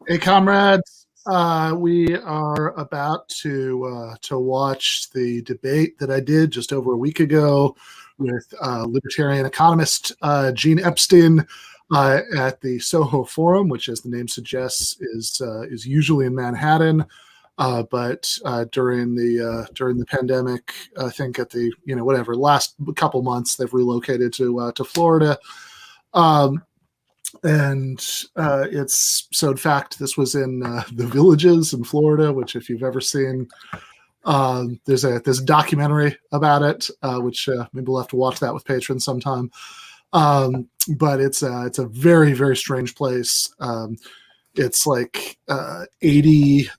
Hey, comrades. We are about to watch the debate that I did just over a week ago with libertarian economist Gene Epstein at the Soho Forum, which, as the name suggests, is usually in Manhattan. But during the pandemic, I think at the last couple months, they've relocated to Florida. And it's so, in fact, this was in the Villages in Florida, which, if you've ever seen, there's a documentary about it, which maybe we'll have to watch that with patrons sometime. But it's a very, very strange place. It's like 80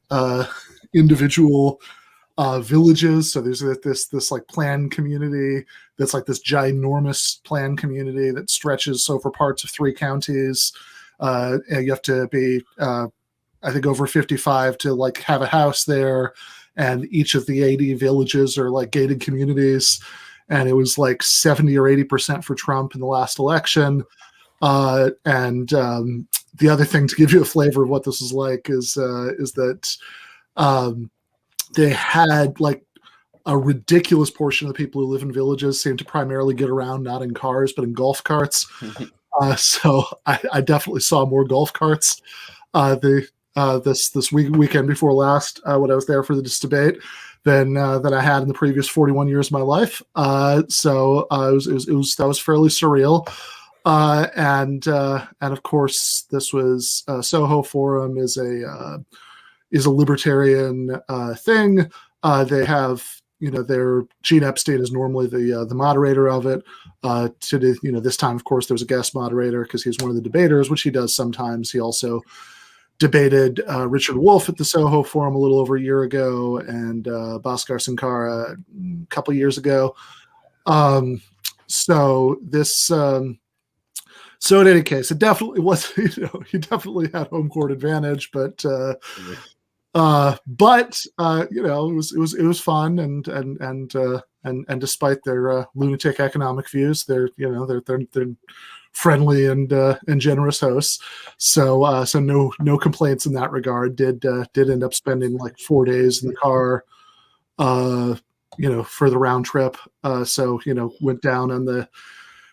individual villages. So there's this like planned community that's like this ginormous planned community that stretches over parts of 3 counties. And you have to be, I think, over 55 to like have a house there. And each of the 80 villages are like gated communities. And it was like 70 or 80% for Trump in the last election. And the other thing, to give you a flavor of what this is like, is that they had like a ridiculous portion of the people who live in villages seem to primarily get around not in cars but in golf carts. So I definitely saw more golf carts this weekend before last when I was there for this debate than I had in the previous 41 years of my life. So that was fairly surreal. And of course, this was Soho Forum is a libertarian thing. They have, their Gene Epstein is normally the moderator of it. This time, of course, there was a guest moderator because he's one of the debaters, which he does sometimes. He also debated Richard Wolff at the Soho Forum a little over a year ago, and Bhaskar Sankara a couple years ago. So in any case, it definitely was, he definitely had home court advantage, but it was fun, and despite their lunatic economic views, they're friendly and generous hosts. So no complaints in that regard. Did end up spending like 4 days in the car, for the round trip.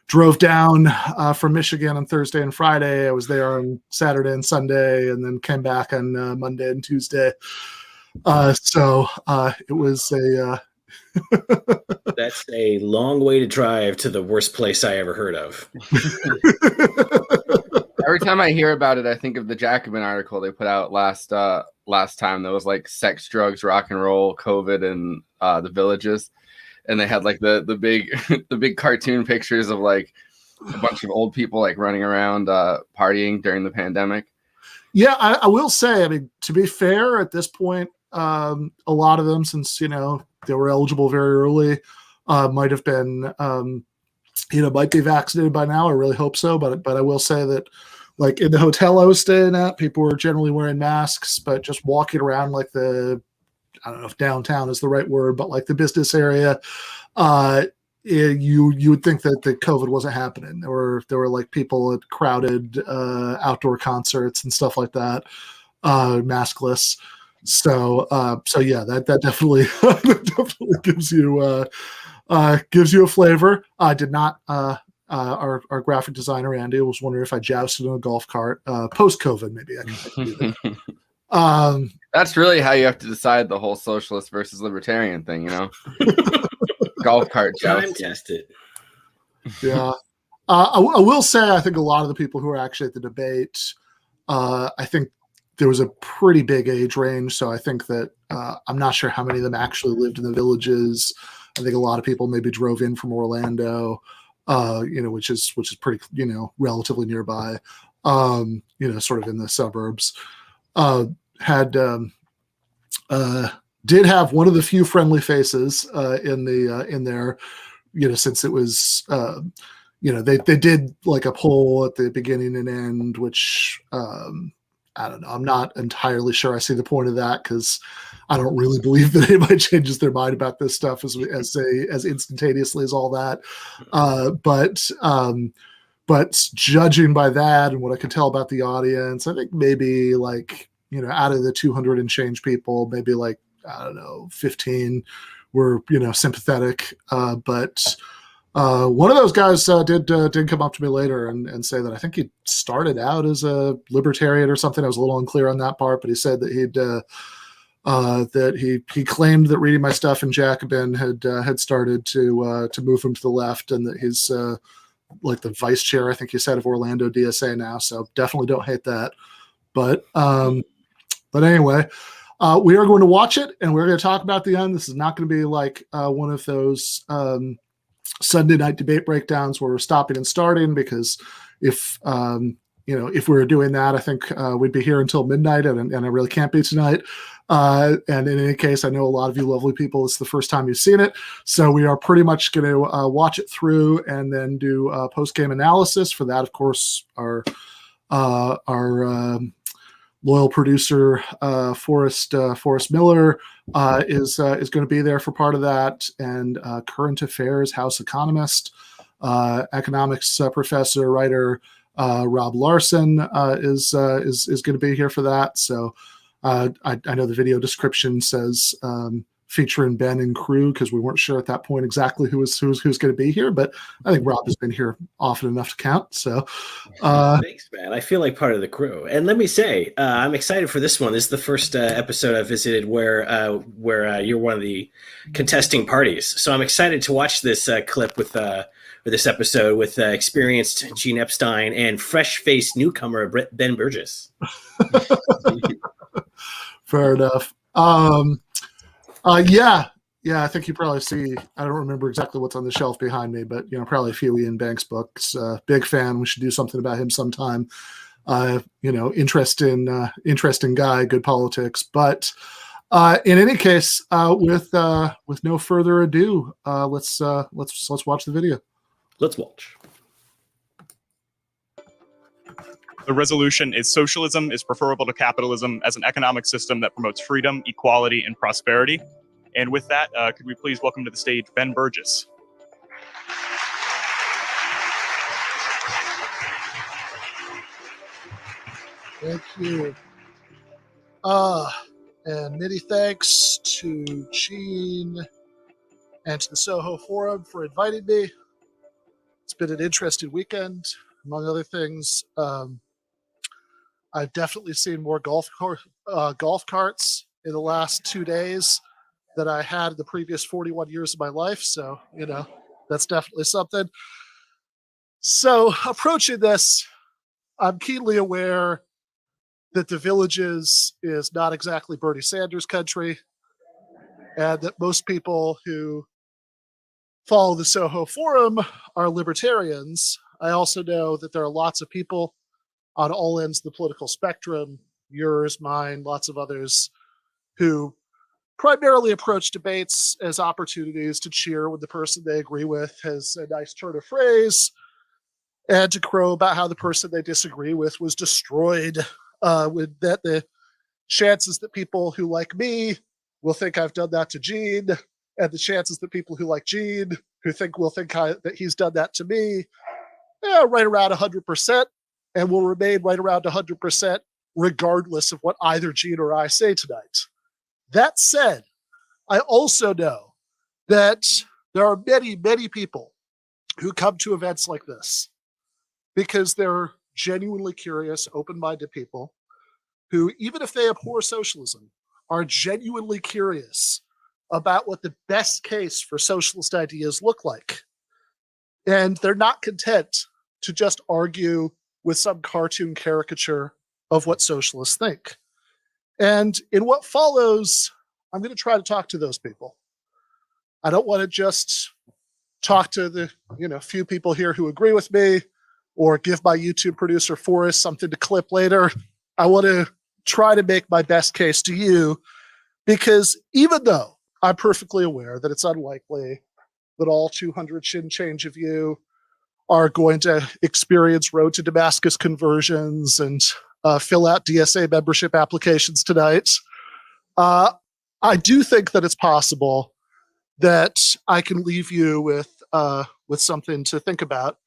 Drove down from Michigan on Thursday and Friday. I was there on Saturday and Sunday, and then came back on Monday and Tuesday. It was a... That's a long way to drive to the worst place I ever heard of. Every time I hear about it, I think of the Jacobin article they put out last time. That was like sex, drugs, rock and roll, COVID, and the villages. And they had like the big cartoon pictures of like a bunch of old people like running around partying during the pandemic. Yeah, I will say, I mean, to be fair, at this point, a lot of them, since they were eligible very early, might have been might be vaccinated by now. I really hope so, but I will say that, like, in the hotel I was staying at, people were generally wearing masks, but just walking around like I don't know if downtown is the right word, but like the business area, you would think that the COVID wasn't happening. There were like people at crowded outdoor concerts and stuff like that, maskless. So yeah, that definitely that definitely gives you a flavor. I did not. Our graphic designer Andy was wondering if I jousted in a golf cart post COVID. Maybe I can do that. That's really how you have to decide the whole socialist versus libertarian thing, golf cart Time test it. Yeah. I will say, I think a lot of the people who are actually at the debate, I think there was a pretty big age range. So I think that I'm not sure how many of them actually lived in the villages. I think a lot of people maybe drove in from Orlando, which is pretty, relatively nearby, sort of in the suburbs. Did have one of the few friendly faces in there, since it was, they did like a poll at the beginning and end, which I don't know. I'm not entirely sure I see the point of that, because I don't really believe that anybody changes their mind about this stuff as instantaneously as all that. but judging by that and what I could tell about the audience, I think maybe like, out of the 200 and change people, maybe like, I don't know, 15 were, sympathetic. But one of those guys did come up to me later and say that I think he started out as a libertarian or something. I was a little unclear on that part, but he said that he claimed that reading my stuff in Jacobin had started to move him to the left, and that he's like the vice chair, I think he said, of Orlando DSA now. So definitely don't hate that. But anyway, we are going to watch it, and we're going to talk about the end. This is not going to be like one of those Sunday night debate breakdowns where we're stopping and starting, because if we were doing that, I think we'd be here until midnight, and I really can't be tonight. And in any case, I know a lot of you lovely people, it's the first time you've seen it. So we are pretty much going to watch it through and then do post-game analysis. For that, of course, our loyal producer, Forrest Miller, is going to be there for part of that. And current affairs house economist, economics professor, writer, Rob Larson is going to be here for that. So I know the video description says featuring Ben and crew, because we weren't sure at that point exactly who's going to be here, but I think Rob has been here often enough to count. So thanks, man. I feel like part of the crew. And let me say, I'm excited for this one. This is the first episode I visited where you're one of the contesting parties. So I'm excited to watch this clip with this episode with experienced Gene Epstein and fresh-faced newcomer Ben Burgess. Fair enough. Yeah, I think you probably see, I don't remember exactly what's on the shelf behind me, but probably a few Ian Banks books. Big fan. We should do something about him sometime. Interesting guy, good politics. But in any case, with no further ado, let's watch the video. Let's watch. The resolution is socialism is preferable to capitalism as an economic system that promotes freedom, equality, and prosperity. And with that, could we please welcome to the stage Ben Burgess? Thank you. And many thanks to Gene and to the Soho Forum for inviting me. It's been an interesting weekend, among other things. I've definitely seen more golf carts in the last 2 days than I had in the previous 41 years of my life. So, that's definitely something. So approaching this, I'm keenly aware that the Villages is not exactly Bernie Sanders country, and that most people who follow the Soho Forum are libertarians. I also know that there are lots of people on all ends of the political spectrum, yours, mine, lots of others, who primarily approach debates as opportunities to cheer when the person they agree with has a nice turn of phrase, and to crow about how the person they disagree with was destroyed, with that the chances that people who like me will think I've done that to Gene, and the chances that people who like Gene will think that he's done that to me, right around 100%, and will remain right around 100% regardless of what either Gene or I say tonight. That said, I also know that there are many, many people who come to events like this because they're genuinely curious, open-minded people who, even if they abhor socialism, are genuinely curious about what the best case for socialist ideas look like. And they're not content to just argue with some cartoon caricature of what socialists think. And in what follows, I'm going to try to talk to those people. I don't want to just talk to the few people here who agree with me, or give my YouTube producer Forrest something to clip later. I want to try to make my best case to you, because even though I'm perfectly aware that it's unlikely that all 200 and change of you are going to experience Road to Damascus conversions and fill out DSA membership applications tonight, I do think that it's possible that I can leave you with something to think about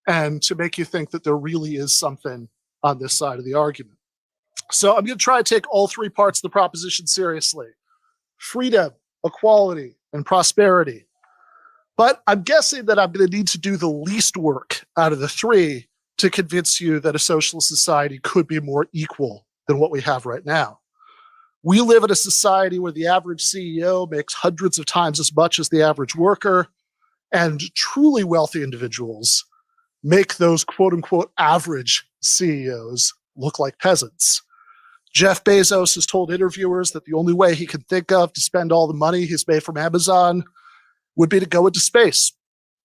and to make you think that there really is something on this side of the argument. So I'm going to try to take all three parts of the proposition seriously: freedom, equality, and prosperity. But I'm guessing that I'm going to need to do the least work out of the three to convince you that a socialist society could be more equal than what we have right now. We live in a society where the average CEO makes hundreds of times as much as the average worker, and truly wealthy individuals make those quote unquote average CEOs look like peasants. Jeff Bezos has told interviewers that the only way he can think of to spend all the money he's made from Amazon would be to go into space.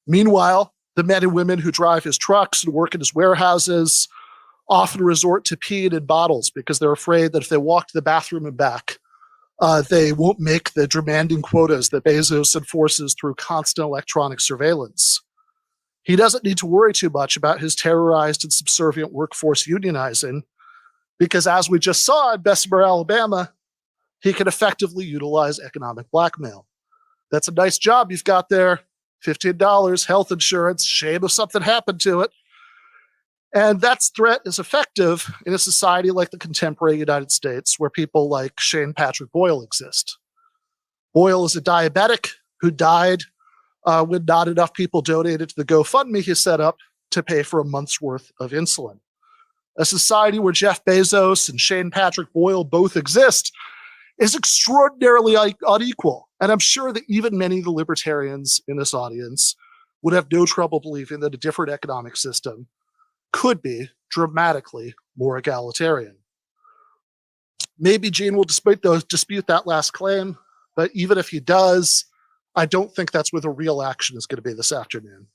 Meanwhile, the men and women who drive his trucks and work in his warehouses often resort to peeing in bottles because they're afraid that if they walk to the bathroom and back, they won't make the demanding quotas that Bezos enforces through constant electronic surveillance. He doesn't need to worry too much about his terrorized and subservient workforce unionizing because, as we just saw in Bessemer, Alabama, he can effectively utilize economic blackmail. That's a nice job you've got there. $15, health insurance, shame if something happened to it. And that threat is effective in a society like the contemporary United States, where people like Shane Patrick Boyle exist. Boyle is a diabetic who died when not enough people donated to the GoFundMe he set up to pay for a month's worth of insulin. A society where Jeff Bezos and Shane Patrick Boyle both exist is extraordinarily unequal. And I'm sure that even many of the libertarians in this audience would have no trouble believing that a different economic system could be dramatically more egalitarian. Maybe Gene will dispute that last claim, but even if he does, I don't think that's where the real action is going to be this afternoon.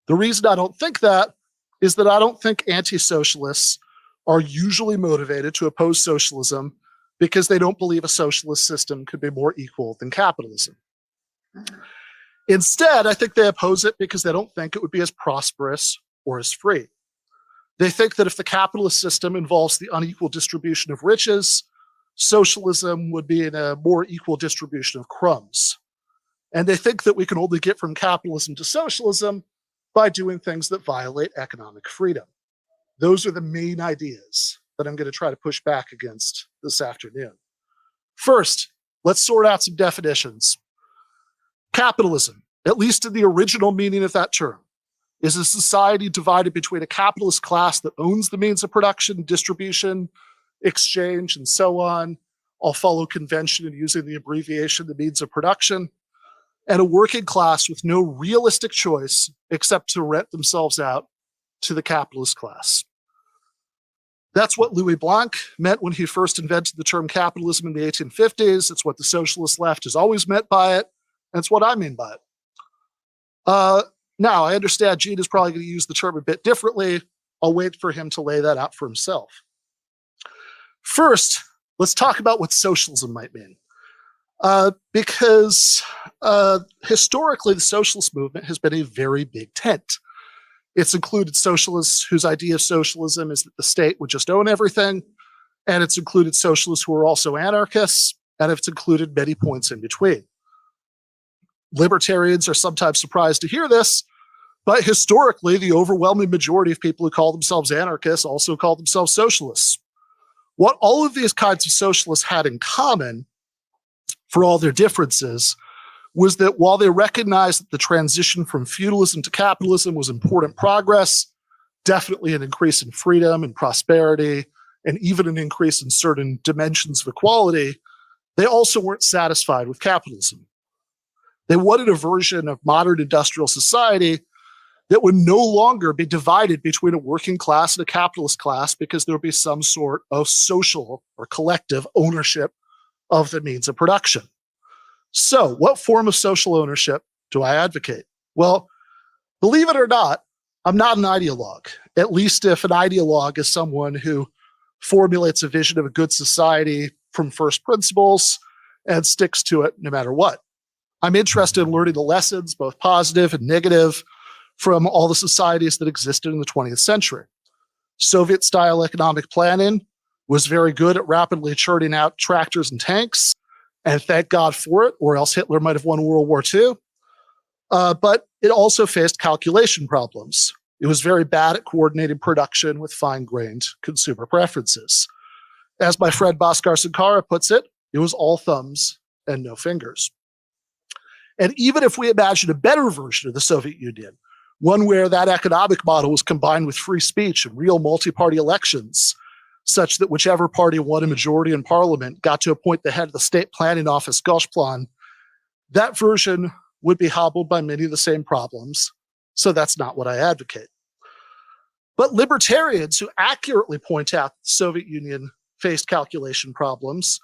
The reason I don't think that is that I don't think anti-socialists are usually motivated to oppose socialism because they don't believe a socialist system could be more equal than capitalism. Instead, I think they oppose it because they don't think it would be as prosperous or as free. They think that if the capitalist system involves the unequal distribution of riches, socialism would be in a more equal distribution of crumbs. And they think that we can only get from capitalism to socialism by doing things that violate economic freedom. Those are the main ideas that I'm going to try to push back against this afternoon. First, let's sort out some definitions. Capitalism, at least in the original meaning of that term, is a society divided between a capitalist class that owns the means of production, distribution, exchange, and so on. I'll follow convention in using the abbreviation, the means of production, and a working class with no realistic choice except to rent themselves out to the capitalist class. That's what Louis Blanc meant when he first invented the term capitalism in the 1850s. It's what the socialist left has always meant by it, and it's what I mean by it. Now, I understand Gene is probably going to use the term a bit differently. I'll wait for him to lay that out for himself. First, let's talk about what socialism might mean. Because historically, the socialist movement has been a very big tent. It's included socialists whose idea of socialism is that the state would just own everything, and it's included socialists who are also anarchists, and it's included many points in between. Libertarians are sometimes surprised to hear this, but historically, the overwhelming majority of people who call themselves anarchists also call themselves socialists. What all of these kinds of socialists had in common, for all their differences, was that while they recognized that the transition from feudalism to capitalism was important progress, definitely an increase in freedom and prosperity, and even an increase in certain dimensions of equality, they also weren't satisfied with capitalism. They wanted a version of modern industrial society that would no longer be divided between a working class and a capitalist class because there would be some sort of social or collective ownership of the means of production. So, what form of social ownership do I advocate? Well, believe it or not, I'm not an ideologue, at least if an ideologue is someone who formulates a vision of a good society from first principles and sticks to it no matter what. I'm interested in learning the lessons, both positive and negative, from all the societies that existed in the 20th century. Soviet-style economic planning was very good at rapidly churning out tractors and tanks, and thank God for it, or else Hitler might have won World War II. But it also faced calculation problems. It was very bad at coordinating production with fine-grained consumer preferences. As my friend Bhaskar Sankara puts it, it was all thumbs and no fingers. And even if we imagine a better version of the Soviet Union, one where that economic model was combined with free speech and real multi-party elections, such that whichever party won a majority in parliament got to appoint the head of the state planning office, Gosplan, that version would be hobbled by many of the same problems. So that's not what I advocate. But libertarians who accurately point out the Soviet Union faced calculation problems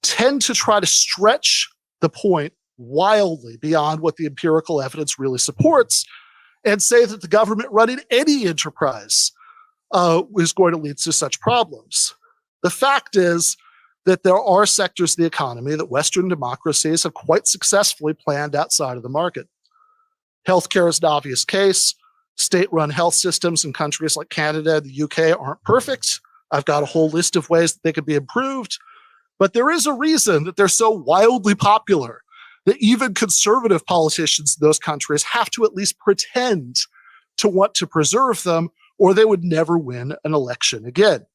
tend to try to stretch the point wildly beyond what the empirical evidence really supports and say that the government running any enterprise is going to lead to such problems. The fact is that there are sectors of the economy that Western democracies have quite successfully planned outside of the market. Healthcare is an obvious case. State-run health systems in countries like Canada and the UK aren't perfect. I've got a whole list of ways that they could be improved. But there is a reason that they're so wildly popular that even conservative politicians in those countries have to at least pretend to want to preserve them, or they would never win an election again.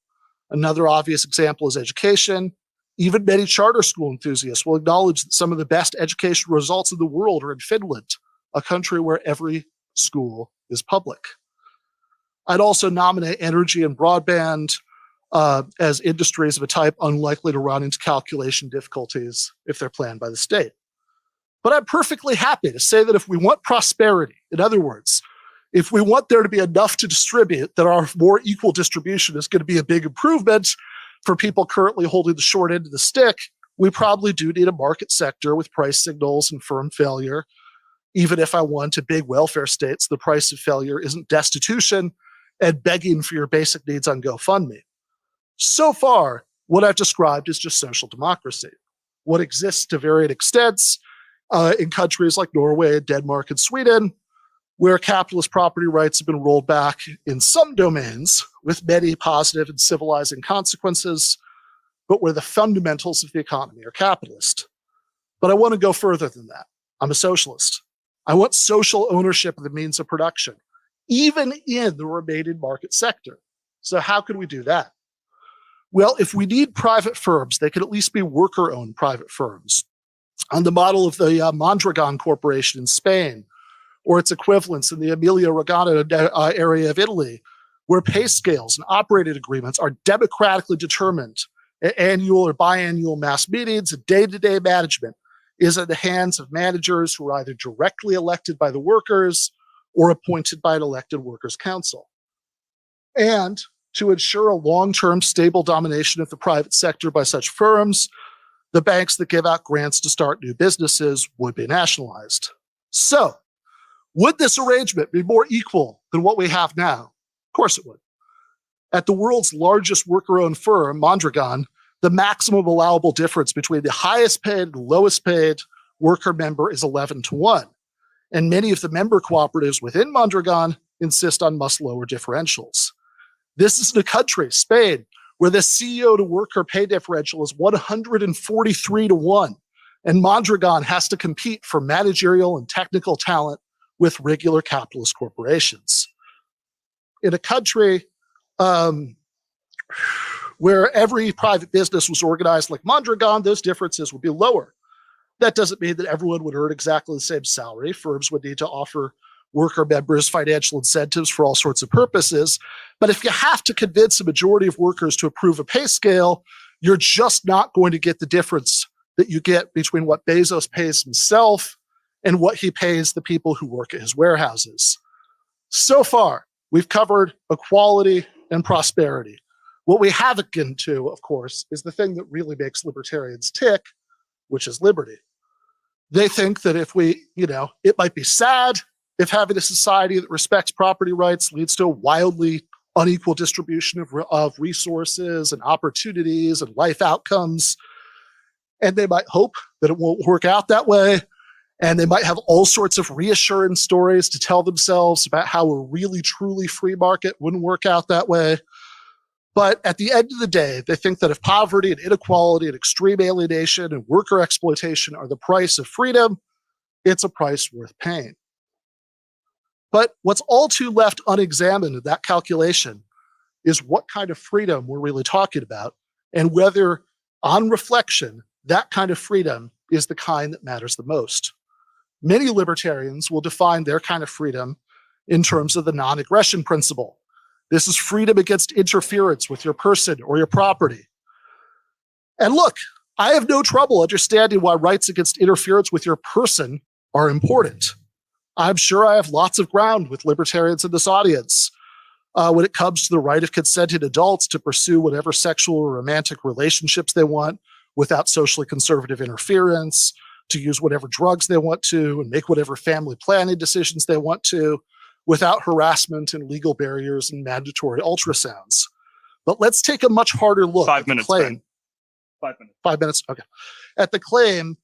Another obvious example is education. Even many charter school enthusiasts will acknowledge that some of the best education results in the world are in Finland, a country where every school is public. I'd also nominate energy and broadband as industries of a type unlikely to run into calculation difficulties if they're planned by the state. But I'm perfectly happy to say that if we want prosperity, in other words, if we want there to be enough to distribute, that our more equal distribution is going to be a big improvement for people currently holding the short end of the stick, we probably do need a market sector with price signals and firm failure. Even if I want a big welfare states, the price of failure isn't destitution and begging for your basic needs on GoFundMe. So far, what I've described is just social democracy. What exists to varying extents in countries like Norway, Denmark, and Sweden, where capitalist property rights have been rolled back in some domains with many positive and civilizing consequences, but where the fundamentals of the economy are capitalist. But I want to go further than that. I'm a socialist. I want social ownership of the means of production, even in the remaining market sector. So how can we do that? Well, if we need private firms, they could at least be worker-owned private firms on the model of the Mondragon Corporation in Spain, or its equivalents in the Emilia-Romagna area of Italy, where pay scales and operating agreements are democratically determined at annual or biannual mass meetings, and day-to-day management is in the hands of managers who are either directly elected by the workers or appointed by an elected workers' council. And to ensure a long-term stable domination of the private sector by such firms, the banks that give out grants to start new businesses would be nationalized. So, would this arrangement be more equal than what we have now? Of course it would. At the world's largest worker-owned firm, Mondragon, the maximum allowable difference between the highest paid and lowest paid worker member is 11-1. And many of the member cooperatives within Mondragon insist on much lower differentials. This is in a country, Spain, where the CEO to worker pay differential is 143-1. And Mondragon has to compete for managerial and technical talent with regular capitalist corporations. In a country where every private business was organized like Mondragon, those differences would be lower. That doesn't mean that everyone would earn exactly the same salary. Firms would need to offer worker members financial incentives for all sorts of purposes. But if you have to convince a majority of workers to approve a pay scale, you're just not going to get the difference that you get between what Bezos pays himself and what he pays the people who work at his warehouses. So far, we've covered equality and prosperity. What we haven't gotten to, of course, is the thing that really makes libertarians tick, which is liberty. They think that if we, it might be sad if having a society that respects property rights leads to a wildly unequal distribution of resources and opportunities and life outcomes. And they might hope that it won't work out that way. And they might have all sorts of reassurance stories to tell themselves about how a really, truly free market wouldn't work out that way. But at the end of the day, they think that if poverty and inequality and extreme alienation and worker exploitation are the price of freedom, it's a price worth paying. But what's all too left unexamined in that calculation is what kind of freedom we're really talking about, and whether, on reflection, that kind of freedom is the kind that matters the most. Many libertarians will define their kind of freedom in terms of the non-aggression principle. This is freedom against interference with your person or your property. And look, I have no trouble understanding why rights against interference with your person are important. I'm sure I have lots of ground with libertarians in this audience when it comes to the right of consenting adults to pursue whatever sexual or romantic relationships they want without socially conservative interference, to use whatever drugs they want to, and make whatever family planning decisions they want to, without harassment and legal barriers and mandatory ultrasounds. But let's take a much harder look 5 at the minutes, claim. Ben. 5 minutes. 5 minutes, okay. At the claim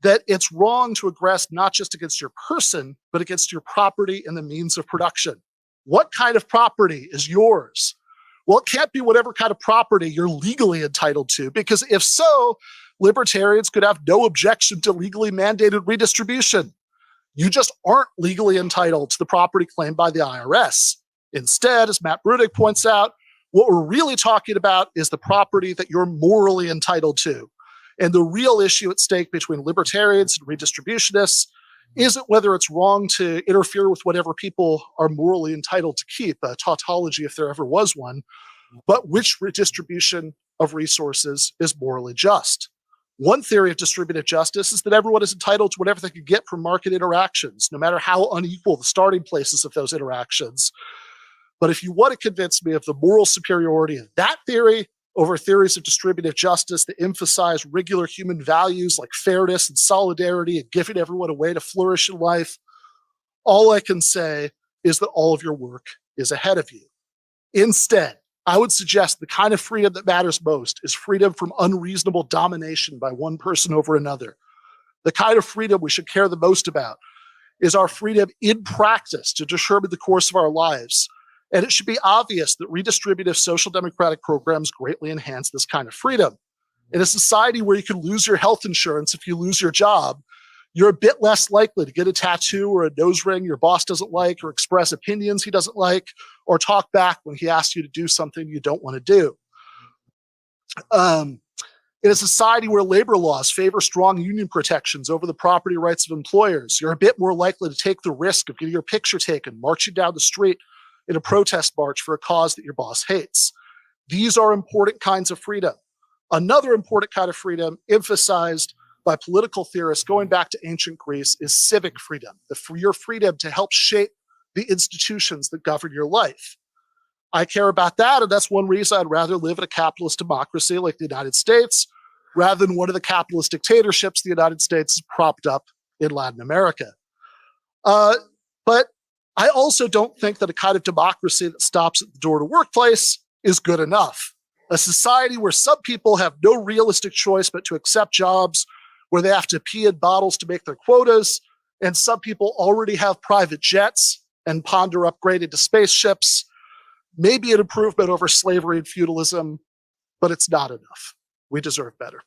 that it's wrong to aggress not just against your person, but against your property and the means of production. What kind of property is yours? Well, it can't be whatever kind of property you're legally entitled to, because if so, libertarians could have no objection to legally mandated redistribution. You just aren't legally entitled to the property claimed by the IRS. Instead, as Matt Brudig points out, what we're really talking about is the property that you're morally entitled to. And the real issue at stake between libertarians and redistributionists isn't whether it's wrong to interfere with whatever people are morally entitled to keep, a tautology if there ever was one, but which redistribution of resources is morally just. One theory of distributive justice is that everyone is entitled to whatever they can get from market interactions, no matter how unequal the starting places of those interactions. But if you want to convince me of the moral superiority of that theory over theories of distributive justice that emphasize regular human values like fairness and solidarity and giving everyone a way to flourish in life, all I can say is that all of your work is ahead of you. Instead, I would suggest the kind of freedom that matters most is freedom from unreasonable domination by one person over another. The kind of freedom we should care the most about is our freedom in practice to determine the course of our lives. And it should be obvious that redistributive social democratic programs greatly enhance this kind of freedom. In a society where you can lose your health insurance if you lose your job, you're a bit less likely to get a tattoo or a nose ring your boss doesn't like, or express opinions he doesn't like, or talk back when he asks you to do something you don't want to do. In a society where labor laws favor strong union protections over the property rights of employers, you're a bit more likely to take the risk of getting your picture taken marching down the street in a protest march for a cause that your boss hates. These are important kinds of freedom. Another important kind of freedom emphasized by political theorists going back to ancient Greece is civic freedom, your freedom to help shape the institutions that govern your life. I care about that, and that's one reason I'd rather live in a capitalist democracy like the United States rather than one of the capitalist dictatorships the United States has propped up in Latin America. But I also don't think that a kind of democracy that stops at the door to workplace is good enough. A society where some people have no realistic choice but to accept jobs where they have to pee in bottles to make their quotas, and some people already have private jets and ponder upgrading to spaceships, may be an improvement over slavery and feudalism, but it's not enough. We deserve better.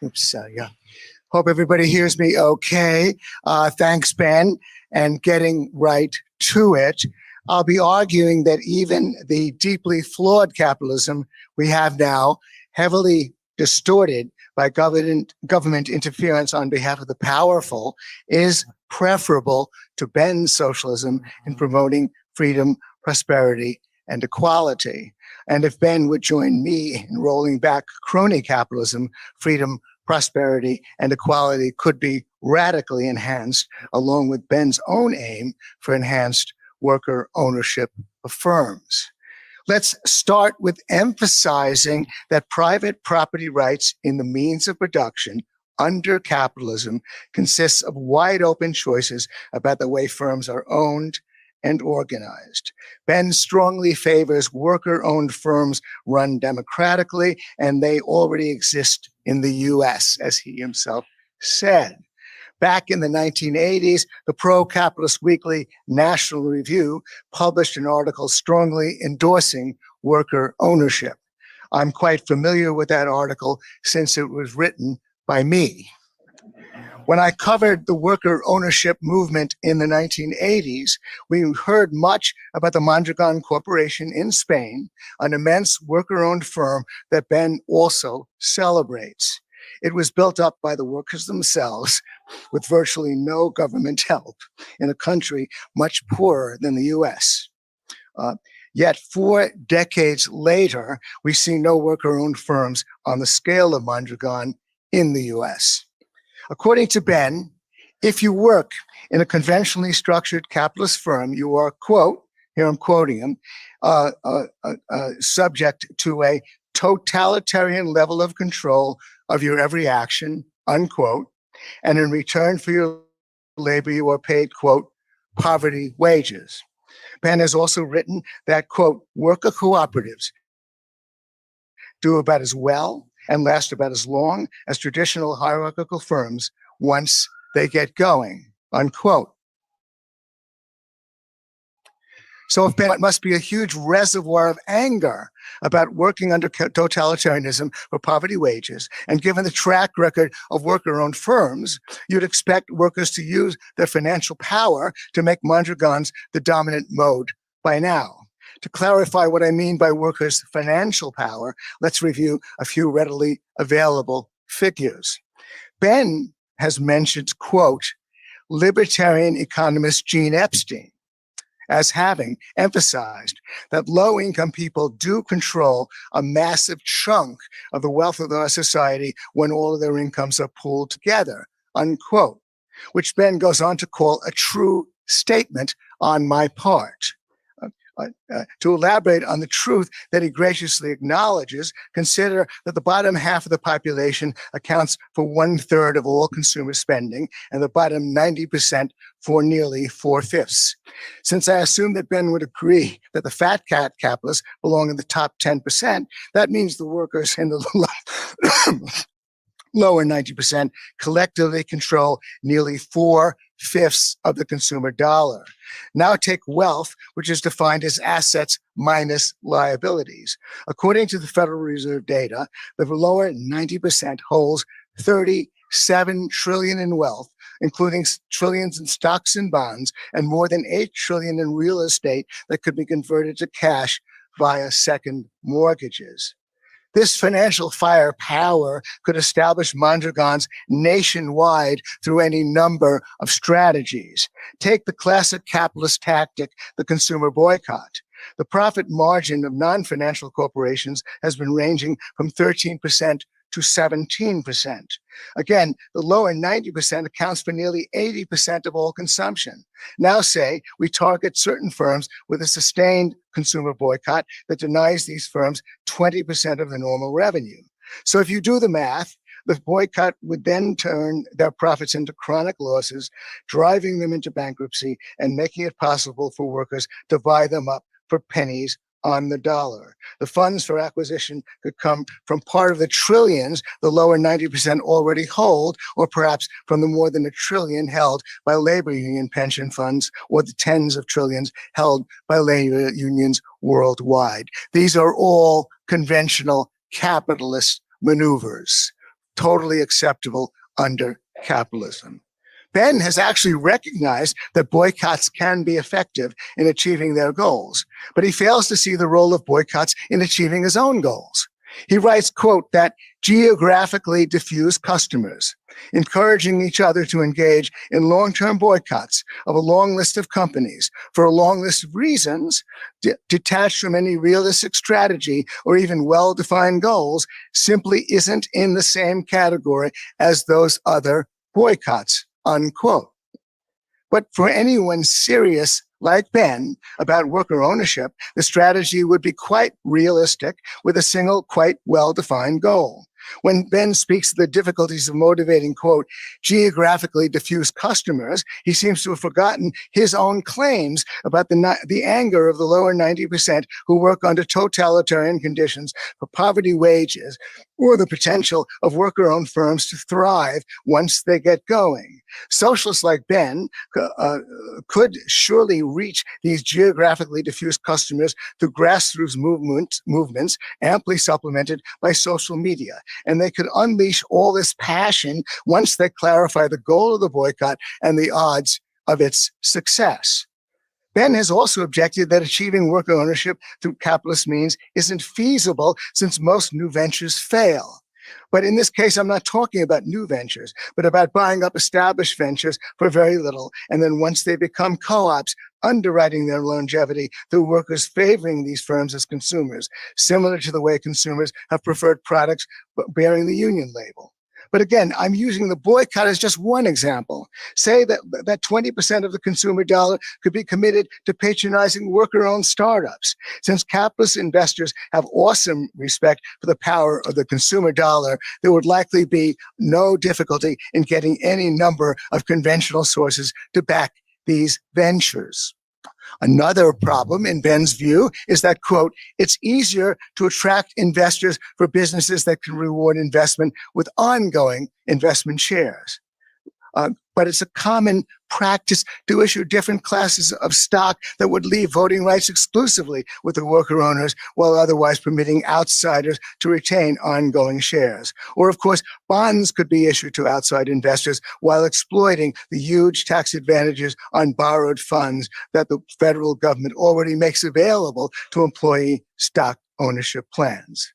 Oops, yeah. Hope everybody hears me okay. Thanks, Ben. And getting right to it, I'll be arguing that even the deeply flawed capitalism we have now, heavily distorted by government interference on behalf of the powerful, is preferable to Ben's socialism in promoting freedom, prosperity, and equality. And if Ben would join me in rolling back crony capitalism, freedom, prosperity, and equality could be radically enhanced, along with Ben's own aim for enhanced worker ownership of firms. Let's start with emphasizing that private property rights in the means of production under capitalism consists of wide open choices about the way firms are owned and organized. Ben strongly favors worker-owned firms run democratically, and they already exist in the US, as he himself said. Back in the 1980s, the pro-capitalist weekly National Review published an article strongly endorsing worker ownership. I'm quite familiar with that article since it was written by me. When I covered the worker ownership movement in the 1980s, we heard much about the Mondragon Corporation in Spain, an immense worker-owned firm that Ben also celebrates. It was built up by the workers themselves with virtually no government help in a country much poorer than the US. Yet 4 decades later, we see no worker-owned firms on the scale of Mondragon in the US. According to Ben, if you work in a conventionally structured capitalist firm, you are, quote, here I'm quoting him, subject to a totalitarian level of control of your every action, unquote, and in return for your labor, you are paid, quote, poverty wages. Ben has also written that, quote, worker cooperatives do about as well and last about as long as traditional hierarchical firms once they get going, unquote. So if Ben, it must be a huge reservoir of anger about working under totalitarianism for poverty wages. And given the track record of worker-owned firms, you'd expect workers to use their financial power to make Mondragons the dominant mode by now. To clarify what I mean by workers' financial power, let's review a few readily available figures. Ben has mentioned, quote, libertarian economist Gene Epstein as having emphasized that low-income people do control a massive chunk of the wealth of our society when all of their incomes are pooled together, unquote, which Ben goes on to call a true statement on my part. To elaborate on the truth that he graciously acknowledges, consider that the bottom half of the population accounts for 1/3 of all consumer spending and the bottom 90% for nearly 4/5. Since I assume that Ben would agree that the fat cat capitalists belong in the top 10%, that means the workers in the lower 90% collectively control nearly 4/5 of the consumer dollar. Now take wealth, which is defined as assets minus liabilities. According to the Federal Reserve data, the lower 90% holds 37 trillion in wealth, including trillions in stocks and bonds, and more than 8 trillion in real estate that could be converted to cash via second mortgages. This financial firepower could establish Mondragons nationwide through any number of strategies. Take the classic capitalist tactic, the consumer boycott. The profit margin of non-financial corporations has been ranging from 13% to 17%. Again, the lower 90% accounts for nearly 80% of all consumption. Now say we target certain firms with a sustained consumer boycott that denies these firms 20% of the normal revenue. So if you do the math, the boycott would then turn their profits into chronic losses, driving them into bankruptcy and making it possible for workers to buy them up for pennies on the dollar. The funds for acquisition could come from part of the trillions the lower 90% already hold, or perhaps from the more than $1 trillion held by labor union pension funds, or the tens of trillions held by labor unions worldwide. These are all conventional capitalist maneuvers, totally acceptable under capitalism. Ben has actually recognized that boycotts can be effective in achieving their goals, but he fails to see the role of boycotts in achieving his own goals. He writes, quote, that geographically diffuse customers, encouraging each other to engage in long-term boycotts of a long list of companies for a long list of reasons, detached from any realistic strategy or even well-defined goals, simply isn't in the same category as those other boycotts, unquote. But for anyone serious like Ben about worker ownership, the strategy would be quite realistic with a single, quite well-defined goal. When Ben speaks of the difficulties of motivating, quote, geographically diffuse customers, he seems to have forgotten his own claims about the anger of the lower 90% who work under totalitarian conditions for poverty wages, or the potential of worker-owned firms to thrive once they get going. Socialists like Ben could surely reach these geographically diffuse customers through grassroots movements amply supplemented by social media. And they could unleash all this passion once they clarify the goal of the boycott and the odds of its success. Ben has also objected that achieving worker ownership through capitalist means isn't feasible since most new ventures fail. But in this case, I'm not talking about new ventures, but about buying up established ventures for very little. And then once they become co-ops, underwriting their longevity through workers favoring these firms as consumers, similar to the way consumers have preferred products bearing the union label. But again, I'm using the boycott as just one example. Say that 20% of the consumer dollar could be committed to patronizing worker-owned startups. Since capitalist investors have awesome respect for the power of the consumer dollar, there would likely be no difficulty in getting any number of conventional sources to back these ventures. Another problem, in Ben's view, is that, quote, it's easier to attract investors for businesses that can reward investment with ongoing investment shares. But it's a common practice to issue different classes of stock that would leave voting rights exclusively with the worker owners, while otherwise permitting outsiders to retain ongoing shares. Or, of course, bonds could be issued to outside investors while exploiting the huge tax advantages on borrowed funds that the federal government already makes available to employee stock ownership plans.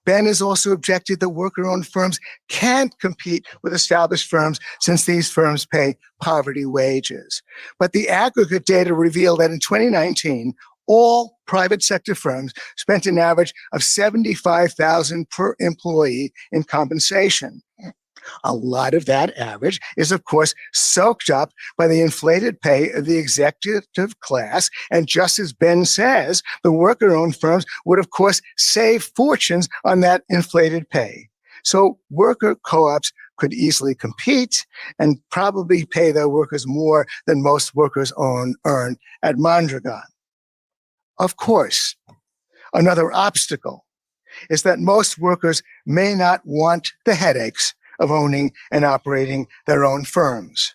Ben has also objected that worker-owned firms can't compete with established firms since these firms pay poverty wages. But the aggregate data reveal that in 2019, all private sector firms spent an average of $75,000 per employee in compensation. A lot of that average is, of course, soaked up by the inflated pay of the executive class. And just as Ben says, the worker-owned firms would, of course, save fortunes on that inflated pay. So worker co-ops could easily compete and probably pay their workers more than most workers earn at Mondragon. Of course, another obstacle is that most workers may not want the headaches of owning and operating their own firms.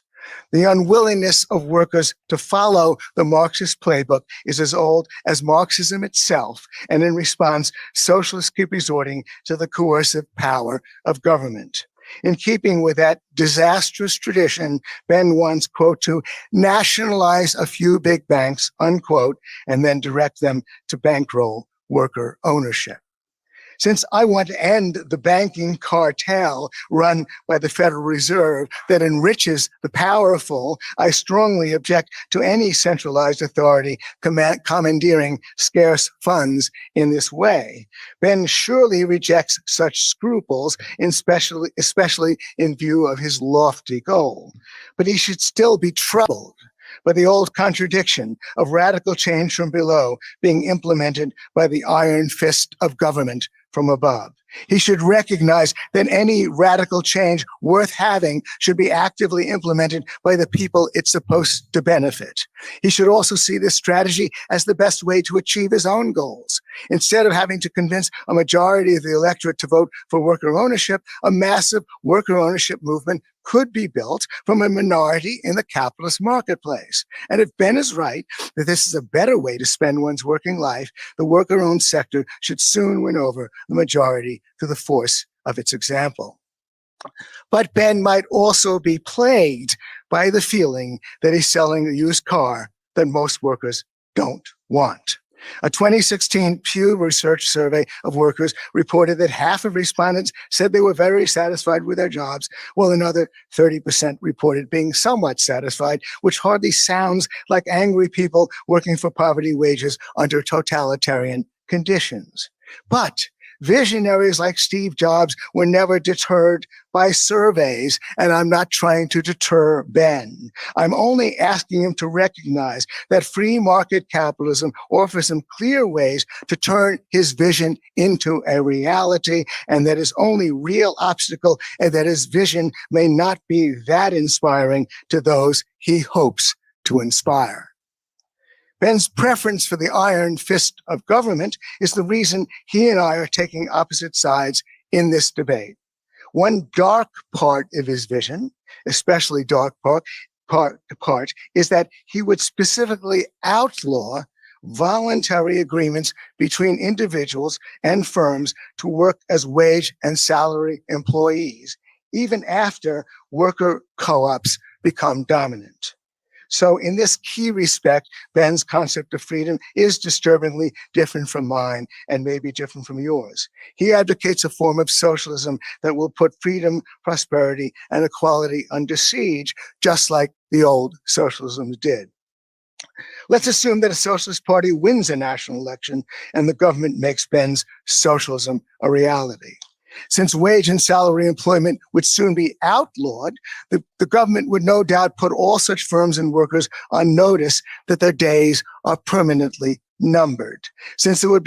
The unwillingness of workers to follow the Marxist playbook is as old as Marxism itself, and in response, socialists keep resorting to the coercive power of government. In keeping with that disastrous tradition, Ben wants, quote, to nationalize a few big banks, unquote, and then direct them to bankroll worker ownership. Since I want to end the banking cartel run by the Federal Reserve that enriches the powerful, I strongly object to any centralized authority commandeering scarce funds in this way. Ben surely rejects such scruples, especially in view of his lofty goal. But he should still be troubled by the old contradiction of radical change from below being implemented by the iron fist of government from above. He should recognize that any radical change worth having should be actively implemented by the people it's supposed to benefit. He should also see this strategy as the best way to achieve his own goals. Instead of having to convince a majority of the electorate to vote for worker ownership, a massive worker ownership movement could be built from a minority in the capitalist marketplace. And if Ben is right that this is a better way to spend one's working life, the worker-owned sector should soon win over the majority through the force of its example. But Ben might also be plagued by the feeling that he's selling a used car that most workers don't want. A 2016 Pew Research survey of workers reported that half of respondents said they were very satisfied with their jobs, while another 30% reported being somewhat satisfied, which hardly sounds like angry people working for poverty wages under totalitarian conditions. But Visionaries like Steve Jobs were never deterred by surveys, and I'm not trying to deter Ben. I'm only asking him to recognize that free market capitalism offers him clear ways to turn his vision into a reality, and that his only real obstacle is that his vision may not be that inspiring to those he hopes to inspire. Ben's preference for the iron fist of government is the reason he and I are taking opposite sides in this debate. One dark part of his vision, especially dark part, is that he would specifically outlaw voluntary agreements between individuals and firms to work as wage and salary employees, even after worker co-ops become dominant. So in this key respect, Ben's concept of freedom is disturbingly different from mine and maybe different from yours. He advocates a form of socialism that will put freedom, prosperity, and equality under siege, just like the old socialism did. Let's assume that a socialist party wins a national election and the government makes Ben's socialism a reality. Since wage and salary employment would soon be outlawed, the government would no doubt put all such firms and workers on notice that their days are permanently numbered. Since there could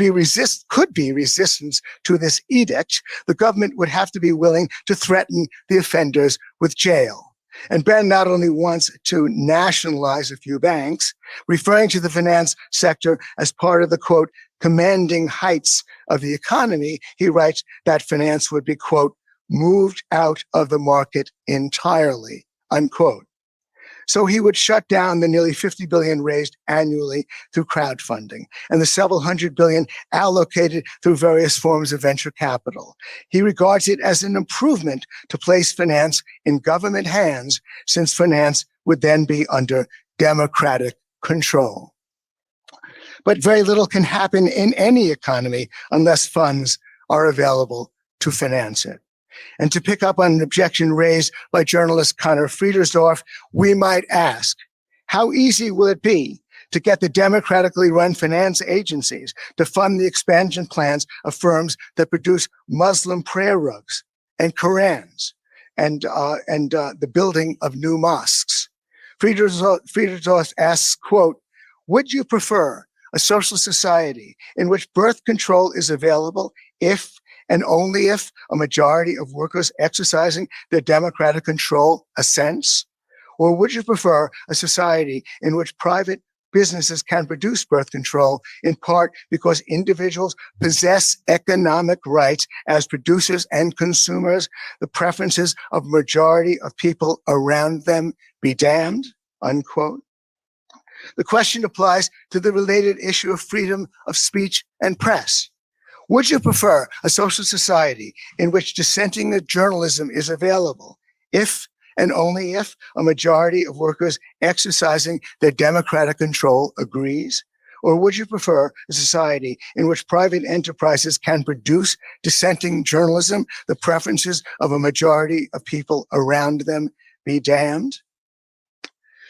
be resistance to this edict, the government would have to be willing to threaten the offenders with jail. And Ben not only wants to nationalize a few banks, referring to the finance sector as part of the, quote, commanding heights of the economy, he writes that finance would be, quote, moved out of the market entirely, unquote. So he would shut down the nearly 50 billion raised annually through crowdfunding and the several hundred billion allocated through various forms of venture capital. He regards it as an improvement to place finance in government hands, since finance would then be under democratic control. But very little can happen in any economy unless funds are available to finance it. And to pick up on an objection raised by journalist Connor Friedersdorf, we might ask, how easy will it be to get the democratically run finance agencies to fund the expansion plans of firms that produce Muslim prayer rugs and Korans and the building of new mosques? Friedersdorf asks, quote, would you prefer a socialist society in which birth control is available if and only if a majority of workers exercising their democratic control assents? Or would you prefer a society in which private businesses can produce birth control, in part because individuals possess economic rights as producers and consumers, the preferences of a majority of people around them be damned, unquote? The question applies to the related issue of freedom of speech and press. Would you prefer a social society in which dissenting journalism is available if and only if a majority of workers exercising their democratic control agrees? Or would you prefer a society in which private enterprises can produce dissenting journalism, the preferences of a majority of people around them be damned?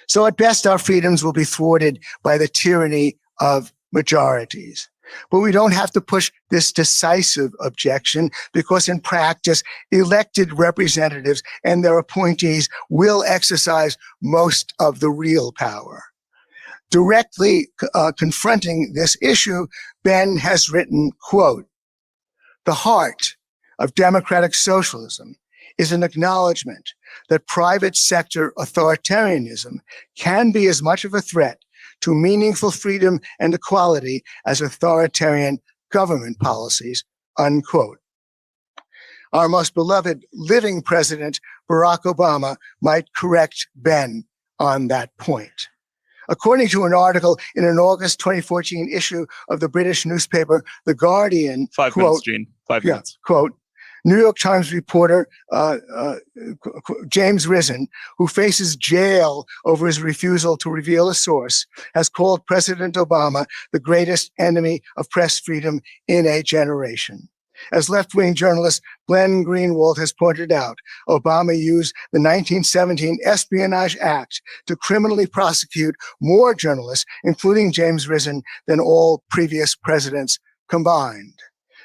So at best, our freedoms will be thwarted by the tyranny of majorities. But we don't have to push this decisive objection, because in practice, elected representatives and their appointees will exercise most of the real power. Directly confronting this issue, Ben has written, quote, the heart of democratic socialism is an acknowledgement that private sector authoritarianism can be as much of a threat to meaningful freedom and equality as authoritarian government policies, unquote. Our most beloved living president, Barack Obama, might correct Ben on that point. According to an article in an August 2014 issue of the British newspaper The Guardian, 5 quote, minutes, Gene. 5 minutes. Quote, New York Times reporter James Risen, who faces jail over his refusal to reveal a source, has called President Obama the greatest enemy of press freedom in a generation. As left-wing journalist Glenn Greenwald has pointed out, Obama used the 1917 Espionage Act to criminally prosecute more journalists, including James Risen, than all previous presidents combined.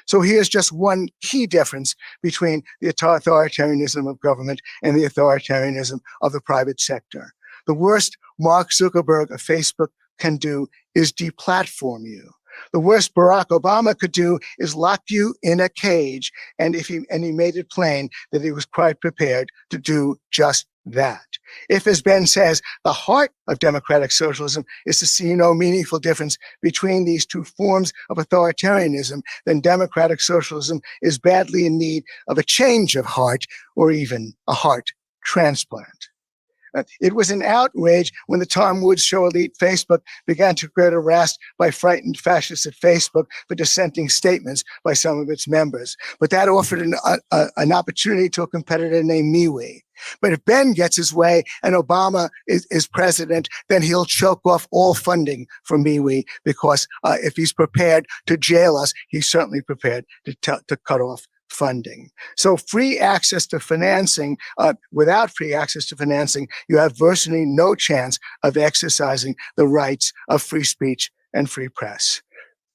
So here's just one key difference between the authoritarianism of government and the authoritarianism of the private sector. The worst Mark Zuckerberg of Facebook can do is deplatform you. The worst Barack Obama could do is lock you in a cage, and he made it plain that he was quite prepared to do just that. If, as Ben says, the heart of democratic socialism is to see no meaningful difference between these two forms of authoritarianism, then democratic socialism is badly in need of a change of heart or even a heart transplant. It was an outrage when the Tom Woods Show elite Facebook began to get harassed by frightened fascists at Facebook for dissenting statements by some of its members. But that offered an opportunity to a competitor named MeWe. But if Ben gets his way and Obama is president, then he'll choke off all funding for MeWe, because if he's prepared to jail us, he's certainly prepared to cut off funding. So free access to financing, without free access to financing, you have virtually no chance of exercising the rights of free speech and free press.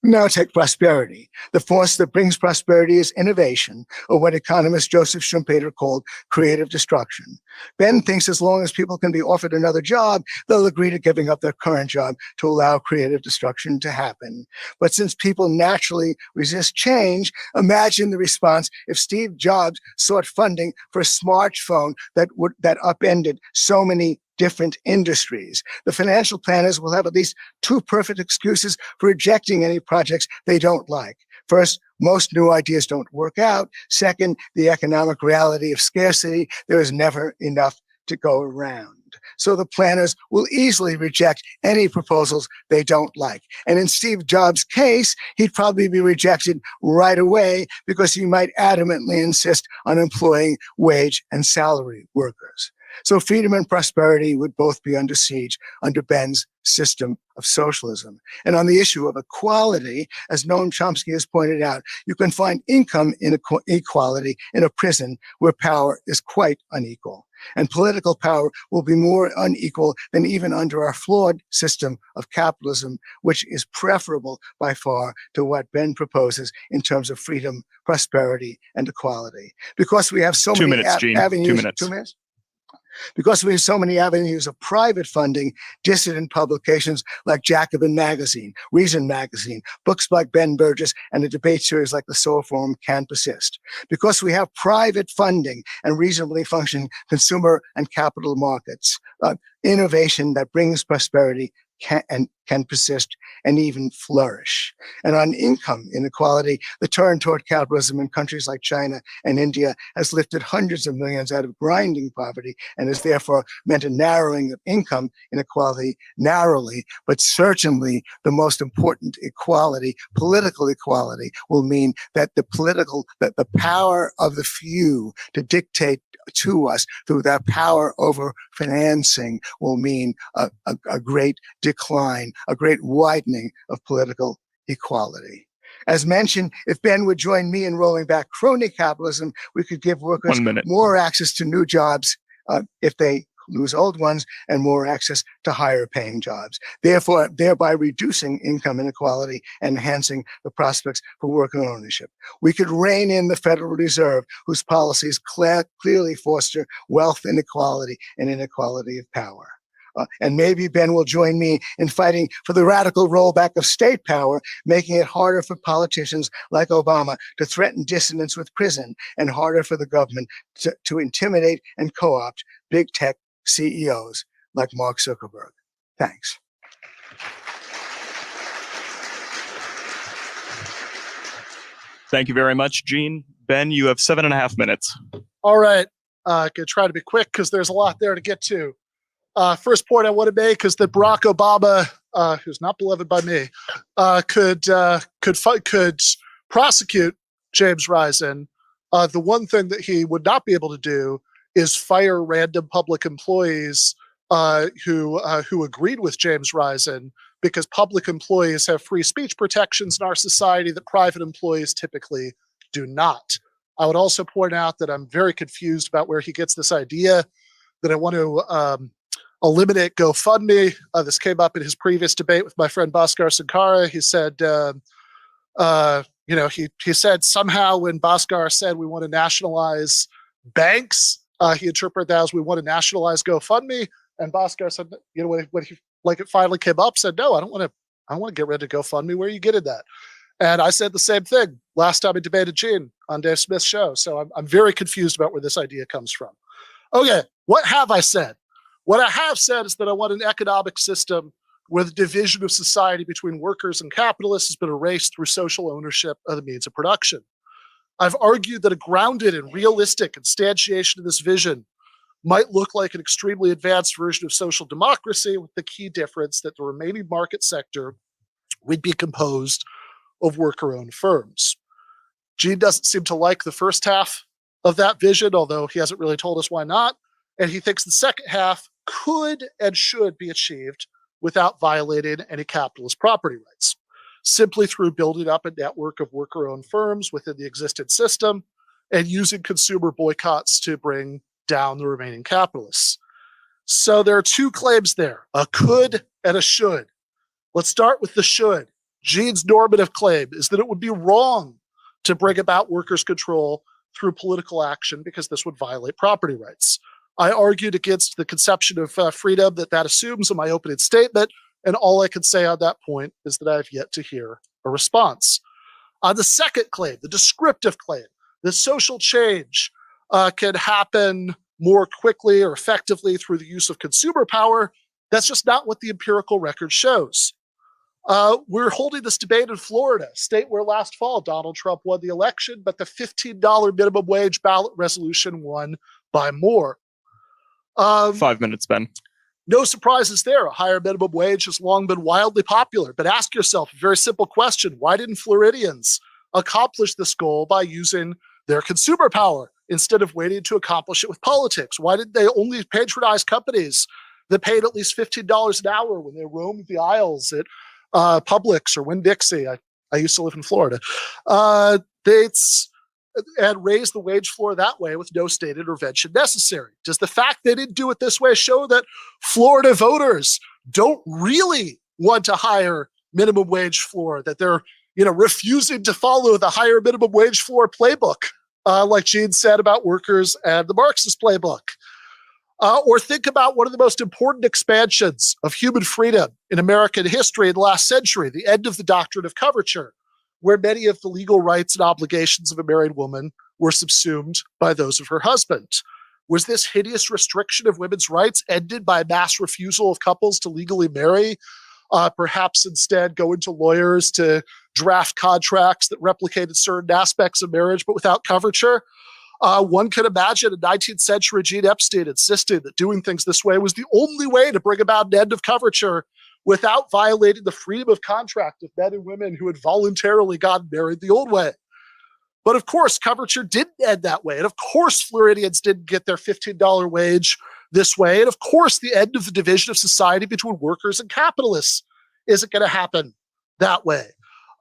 Now take prosperity. The force that brings prosperity is innovation, or what economist Joseph Schumpeter called creative destruction. Ben thinks as long as people can be offered another job, they'll agree to giving up their current job to allow creative destruction to happen. But since people naturally resist change, imagine the response if Steve Jobs sought funding for a smartphone that upended so many different industries. The financial planners will have at least two perfect excuses for rejecting any projects they don't like. First, most new ideas don't work out. Second, the economic reality of scarcity. There is never enough to go around. So the planners will easily reject any proposals they don't like. And in Steve Jobs' case, he'd probably be rejected right away because he might adamantly insist on employing wage and salary workers. So freedom and prosperity would both be under siege under Ben's system of socialism. And on the issue of equality, as Noam Chomsky has pointed out, you can find income inequality in a prison where power is quite unequal. And political power will be more unequal than even under our flawed system of capitalism, which is preferable by far to what Ben proposes in terms of freedom, prosperity, and equality. Because we have so many avenues. 2 minutes. 2 minutes? Because we have so many avenues of private funding, dissident publications like Jacobin Magazine, Reason Magazine, books like Ben Burgess, and a debate series like the Soul Forum can persist. Because we have private funding and reasonably functioning consumer and capital markets, innovation that brings prosperity can persist and even flourish. And on income inequality, the turn toward capitalism in countries like China and India has lifted hundreds of millions out of grinding poverty and has therefore meant a narrowing of income inequality narrowly, but certainly the most important equality, political equality, will mean that the power of the few to dictate to us through their power over financing will mean a great decline, a great widening of political equality. As mentioned, if Ben would join me in rolling back crony capitalism, we could give workers 1 minute. more access to new jobs if they lose old ones, and more access to higher paying jobs, thereby reducing income inequality and enhancing the prospects for worker ownership. We could rein in the Federal Reserve, whose policies clearly foster wealth inequality and inequality of power. And maybe Ben will join me in fighting for the radical rollback of state power, making it harder for politicians like Obama to threaten dissidents with prison, and harder for the government to intimidate and co-opt big tech CEOs like Mark Zuckerberg. Thanks. Thank you very much, Gene. Ben, you have 7.5 minutes. All right. Gonna try to be quick because there's a lot there to get to. First point I want to make is that Barack Obama, who's not beloved by me, could prosecute James Risen. The one thing that he would not be able to do is fire random public employees who agreed with James Risen, because public employees have free speech protections in our society that private employees typically do not. I would also point out that I'm very confused about where he gets this idea that I want to eliminate GoFundMe. This came up in his previous debate with my friend Bhaskar Sankara. He said, he said somehow when Bhaskar said we want to nationalize banks, he interpreted that as we want to nationalize GoFundMe. And Bhaskar said, when he it finally came up, said, no, I don't want to get rid of GoFundMe. Where are you getting that? And I said the same thing last time I debated Gene on Dave Smith's show. So I'm very confused about where this idea comes from. Okay, what have I said? What I have said is that I want an economic system where the division of society between workers and capitalists has been erased through social ownership of the means of production. I've argued that a grounded and realistic instantiation of this vision might look like an extremely advanced version of social democracy, with the key difference that the remaining market sector would be composed of worker-owned firms. Gene doesn't seem to like the first half of that vision, although he hasn't really told us why not. And he thinks the second half could and should be achieved without violating any capitalist property rights, simply through building up a network of worker-owned firms within the existing system and using consumer boycotts to bring down the remaining capitalists. So there are two claims there, a could and a should. Let's start with the should. Gene's normative claim is that it would be wrong to bring about workers' control through political action because this would violate property rights. I argued against the conception of freedom that assumes in my opening statement, and all I can say on that point is that I have yet to hear a response. On the second claim, the descriptive claim, that social change can happen more quickly or effectively through the use of consumer power, that's just not what the empirical record shows. We're holding this debate in Florida, a state where last fall Donald Trump won the election, but the $15 minimum wage ballot resolution won by more. 5 minutes, Ben. No surprises there. A higher minimum wage has long been wildly popular. But ask yourself a very simple question. Why didn't Floridians accomplish this goal by using their consumer power instead of waiting to accomplish it with politics? Why did they only patronize companies that paid at least $15 an hour when they roamed the aisles at Publix or Winn-Dixie? I used to live in Florida. And raise the wage floor that way with no state intervention necessary. Does the fact they didn't do it this way show that Florida voters don't really want a higher minimum wage floor, that they're refusing to follow the higher minimum wage floor playbook, like Gene said about workers and the Marxist playbook? Or think about one of the most important expansions of human freedom in American history in the last century, the end of the doctrine of coverture, where many of the legal rights and obligations of a married woman were subsumed by those of her husband. Was this hideous restriction of women's rights ended by a mass refusal of couples to legally marry, perhaps instead going to lawyers to draft contracts that replicated certain aspects of marriage but without coverture? One could imagine a 19th century Gene Epstein insisting that doing things this way was the only way to bring about an end of coverture without violating the freedom of contract of men and women who had voluntarily gotten married the old way. But of course, coverture didn't end that way. And of course, Floridians didn't get their $15 wage this way. And of course, the end of the division of society between workers and capitalists isn't going to happen that way.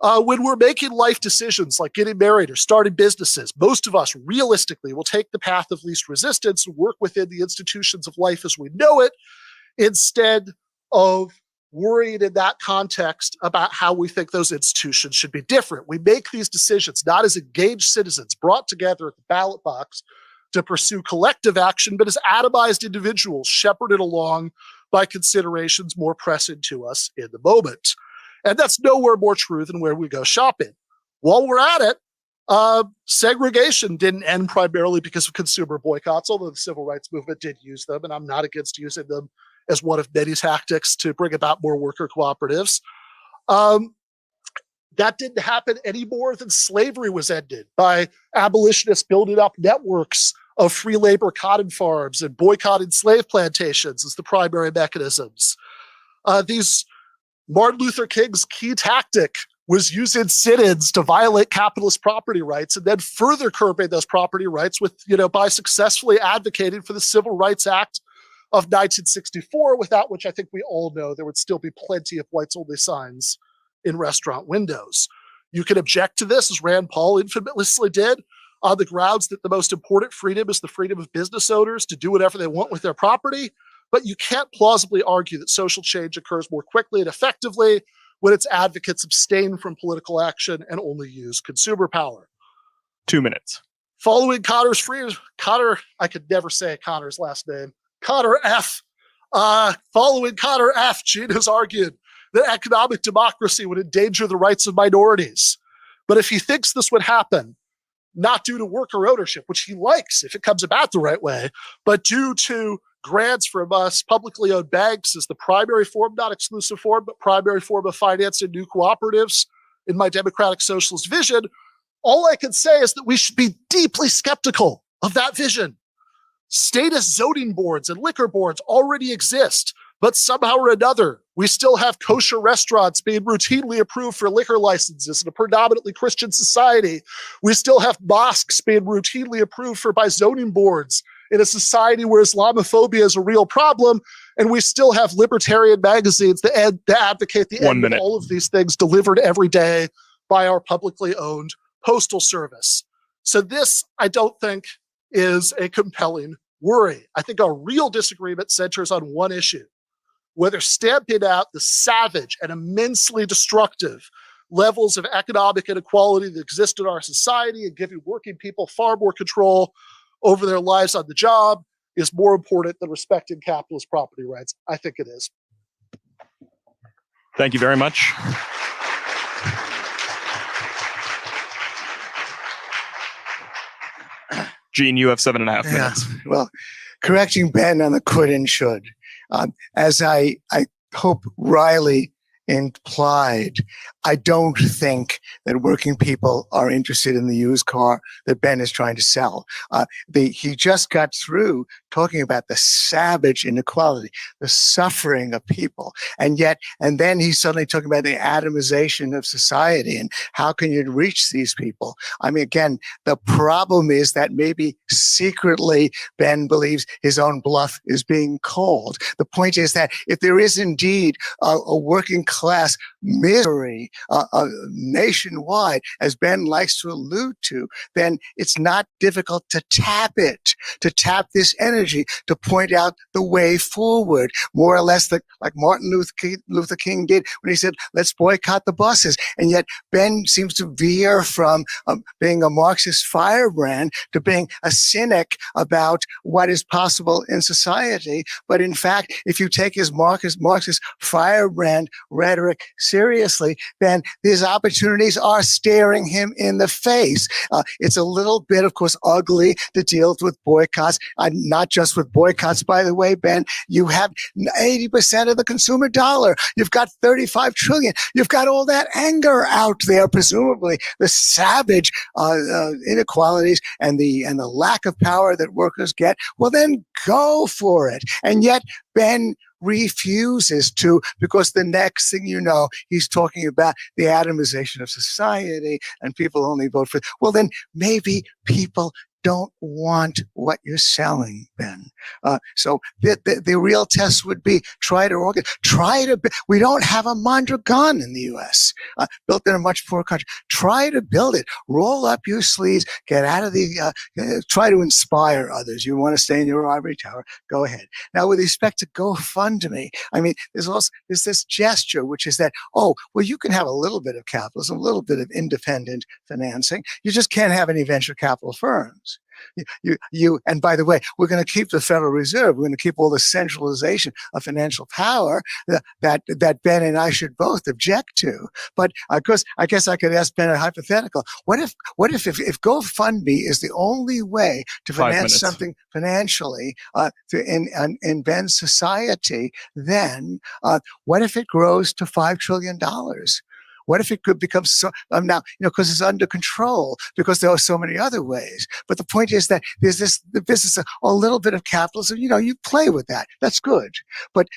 When we're making life decisions like getting married or starting businesses, most of us realistically will take the path of least resistance and work within the institutions of life as we know it, instead of worried in that context about how we think those institutions should be different. We make these decisions not as engaged citizens brought together at the ballot box to pursue collective action, but as atomized individuals shepherded along by considerations more pressing to us in the moment. And that's nowhere more true than where we go shopping. While we're at it, segregation didn't end primarily because of consumer boycotts, although the civil rights movement did use them, and I'm not against using them as one of many tactics to bring about more worker cooperatives. That didn't happen any more than slavery was ended by abolitionists building up networks of free labor cotton farms and boycotting slave plantations as the primary mechanisms. Martin Luther King's key tactic was using sit-ins to violate capitalist property rights and then further curbing those property rights by successfully advocating for the Civil Rights Act of 1964, without which I think we all know there would still be plenty of whites-only signs in restaurant windows. You can object to this, as Rand Paul infamously did, on the grounds that the most important freedom is the freedom of business owners to do whatever they want with their property, but you can't plausibly argue that social change occurs more quickly and effectively when its advocates abstain from political action and only use consumer power. 2 minutes. Following Connor, I could never say Connor's last name, Connor F. Following Connor F., Gene has argued that economic democracy would endanger the rights of minorities. But if he thinks this would happen, not due to worker ownership, which he likes if it comes about the right way, but due to grants from us publicly owned banks as the primary form, not exclusive form, but primary form of financing new cooperatives in my democratic socialist vision, all I can say is that we should be deeply skeptical of that vision. Status zoning boards and liquor boards already exist, but somehow or another, we still have kosher restaurants being routinely approved for liquor licenses in a predominantly Christian society. We still have mosques being routinely approved by zoning boards in a society where Islamophobia is a real problem. And we still have libertarian magazines that advocate the end of all of these things delivered every day by our publicly owned postal service. So this, I don't think, is a compelling worry. I think our real disagreement centers on one issue: whether stamping out the savage and immensely destructive levels of economic inequality that exist in our society and giving working people far more control over their lives on the job is more important than respecting capitalist property rights. I think it is. Thank you very much. Gene, you have 7.5 minutes. Well, correcting Ben on the could and should. As I hope Riley implied, I don't think that working people are interested in the used car that Ben is trying to sell. He just got through talking about the savage inequality, the suffering of people. And then he's suddenly talking about the atomization of society and how can you reach these people? I mean, again, the problem is that maybe secretly Ben believes his own bluff is being called. The point is that if there is indeed a working class misery nationwide, as Ben likes to allude to, then it's not difficult to tap this energy, to point out the way forward, more or less like Martin Luther King did when he said, let's boycott the buses. And yet Ben seems to veer from being a Marxist firebrand to being a cynic about what is possible in society. But in fact, if you take his Marxist firebrand rhetoric seriously, then these opportunities are staring him in the face. It's a little bit, of course, ugly to deal with boycotts. Not just with boycotts, by the way, Ben. You have 80% of the consumer dollar. You've got 35 trillion. You've got all that anger out there, presumably the savage inequalities and the lack of power that workers get. Well, then go for it. And yet Ben refuses to, because the next thing you know, he's talking about the atomization of society and people only vote for. Well, then maybe people don't want what you're selling, Ben. So the real test would be we don't have a Mondragon in the U.S., built in a much poorer country. Try to build it. Roll up your sleeves, get out of try to inspire others. You want to stay in your ivory tower, go ahead. Now, with respect to GoFundMe, I mean, there's this gesture, which is that, you can have a little bit of capitalism, a little bit of independent financing. You just can't have any venture capital firms. And by the way, we're going to keep the Federal Reserve. We're going to keep all the centralization of financial power that Ben and I should both object to. But of course, I guess I could ask Ben a hypothetical. What if GoFundMe is the only way to finance something financially in Ben's society? Then what if it grows to $5 trillion? What if it could become now, because it's under control, because there are so many other ways. But the point is that there's the business of a little bit of capitalism. You play with that. That's good. But,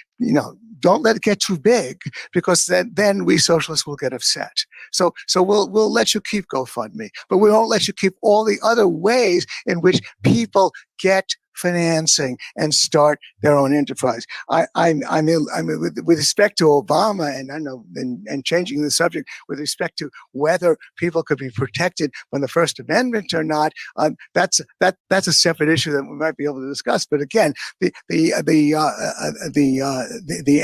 don't let it get too big, because then we socialists will get upset. So we'll let you keep GoFundMe, but we won't let you keep all the other ways in which people get financing and start their own enterprise. With respect to Obama, and I know, and changing the subject with respect to whether people could be protected from the First Amendment or not, that's a separate issue that we might be able to discuss. But again, the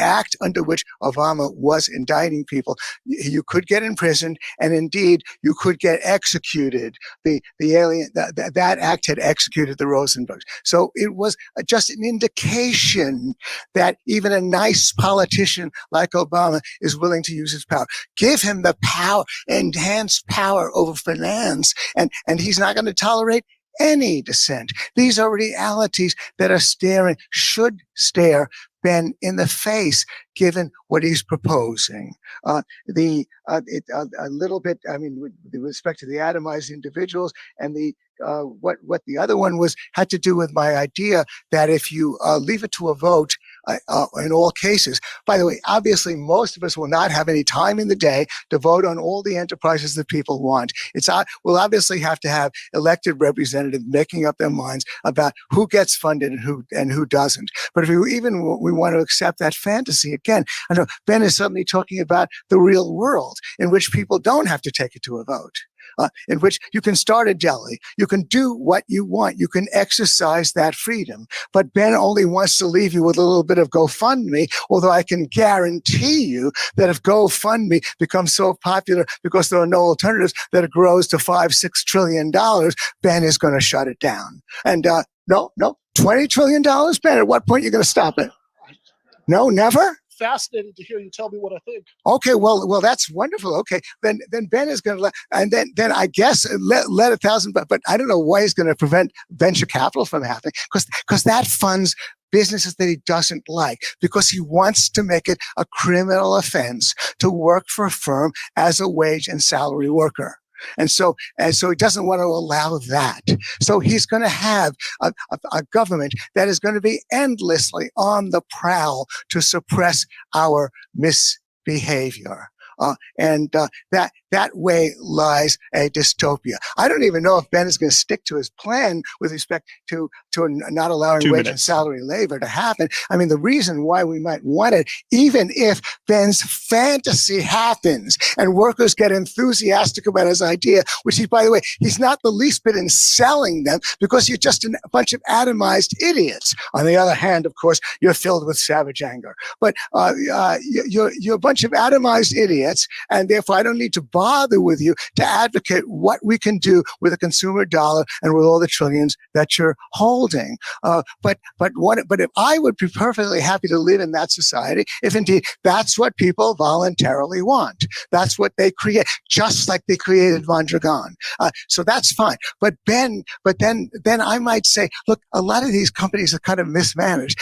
act under which Obama was indicting people, you could get imprisoned, and indeed you could get executed. That act had executed the Rosenbergs. So it was just an indication that even a nice politician like Obama is willing to use his power. Give him the power, enhanced power over finance, and he's not going to tolerate any dissent. These are realities that should stare Ben in the face, given what he's proposing. A little bit, I mean, with respect to the atomized individuals and what the other one had to do with my idea that if you leave it to a vote in all cases, by the way, obviously most of us will not have any time in the day to vote on all the enterprises that people want. We'll obviously have to have elected representatives making up their minds about who gets funded and who doesn't. But if we want to accept that fantasy, again, I know Ben is suddenly talking about the real world in which people don't have to take it to a vote. In which you can start a deli, you can do what you want, you can exercise that freedom. But Ben only wants to leave you with a little bit of GoFundMe, although I can guarantee you that if GoFundMe becomes so popular because there are no alternatives that it grows to $5-6 trillion, Ben is going to shut it down. And no, $20 trillion, Ben, at what point are you going to stop it? No, never? Fascinated to hear you tell me what I think. Okay, well, that's wonderful. Okay, then Ben is going to and then I guess let 1,000, but I don't know why he's going to prevent venture capital from happening, because that funds businesses that he doesn't like, because he wants to make it a criminal offense to work for a firm as a wage and salary worker. And so he doesn't want to allow that. So he's going to have a government that is going to be endlessly on the prowl to suppress our misbehavior. And that way lies a dystopia. I don't even know if Ben is going to stick to his plan with respect to not allowing wage and salary labor to happen. I mean, the reason why we might want it, even if Ben's fantasy happens and workers get enthusiastic about his idea, which he, by the way, he's not the least bit in selling them, because you're just a bunch of atomized idiots. On the other hand, of course, you're filled with savage anger. But you're a bunch of atomized idiots, and therefore I don't need to bother with you to advocate what we can do with a consumer dollar and with all the trillions that you're holding. But if I would be perfectly happy to live in that society, if indeed that's what people voluntarily want. That's what they create, just like they created von Dragan. So that's fine. But then I might say, look, a lot of these companies are kind of mismanaged.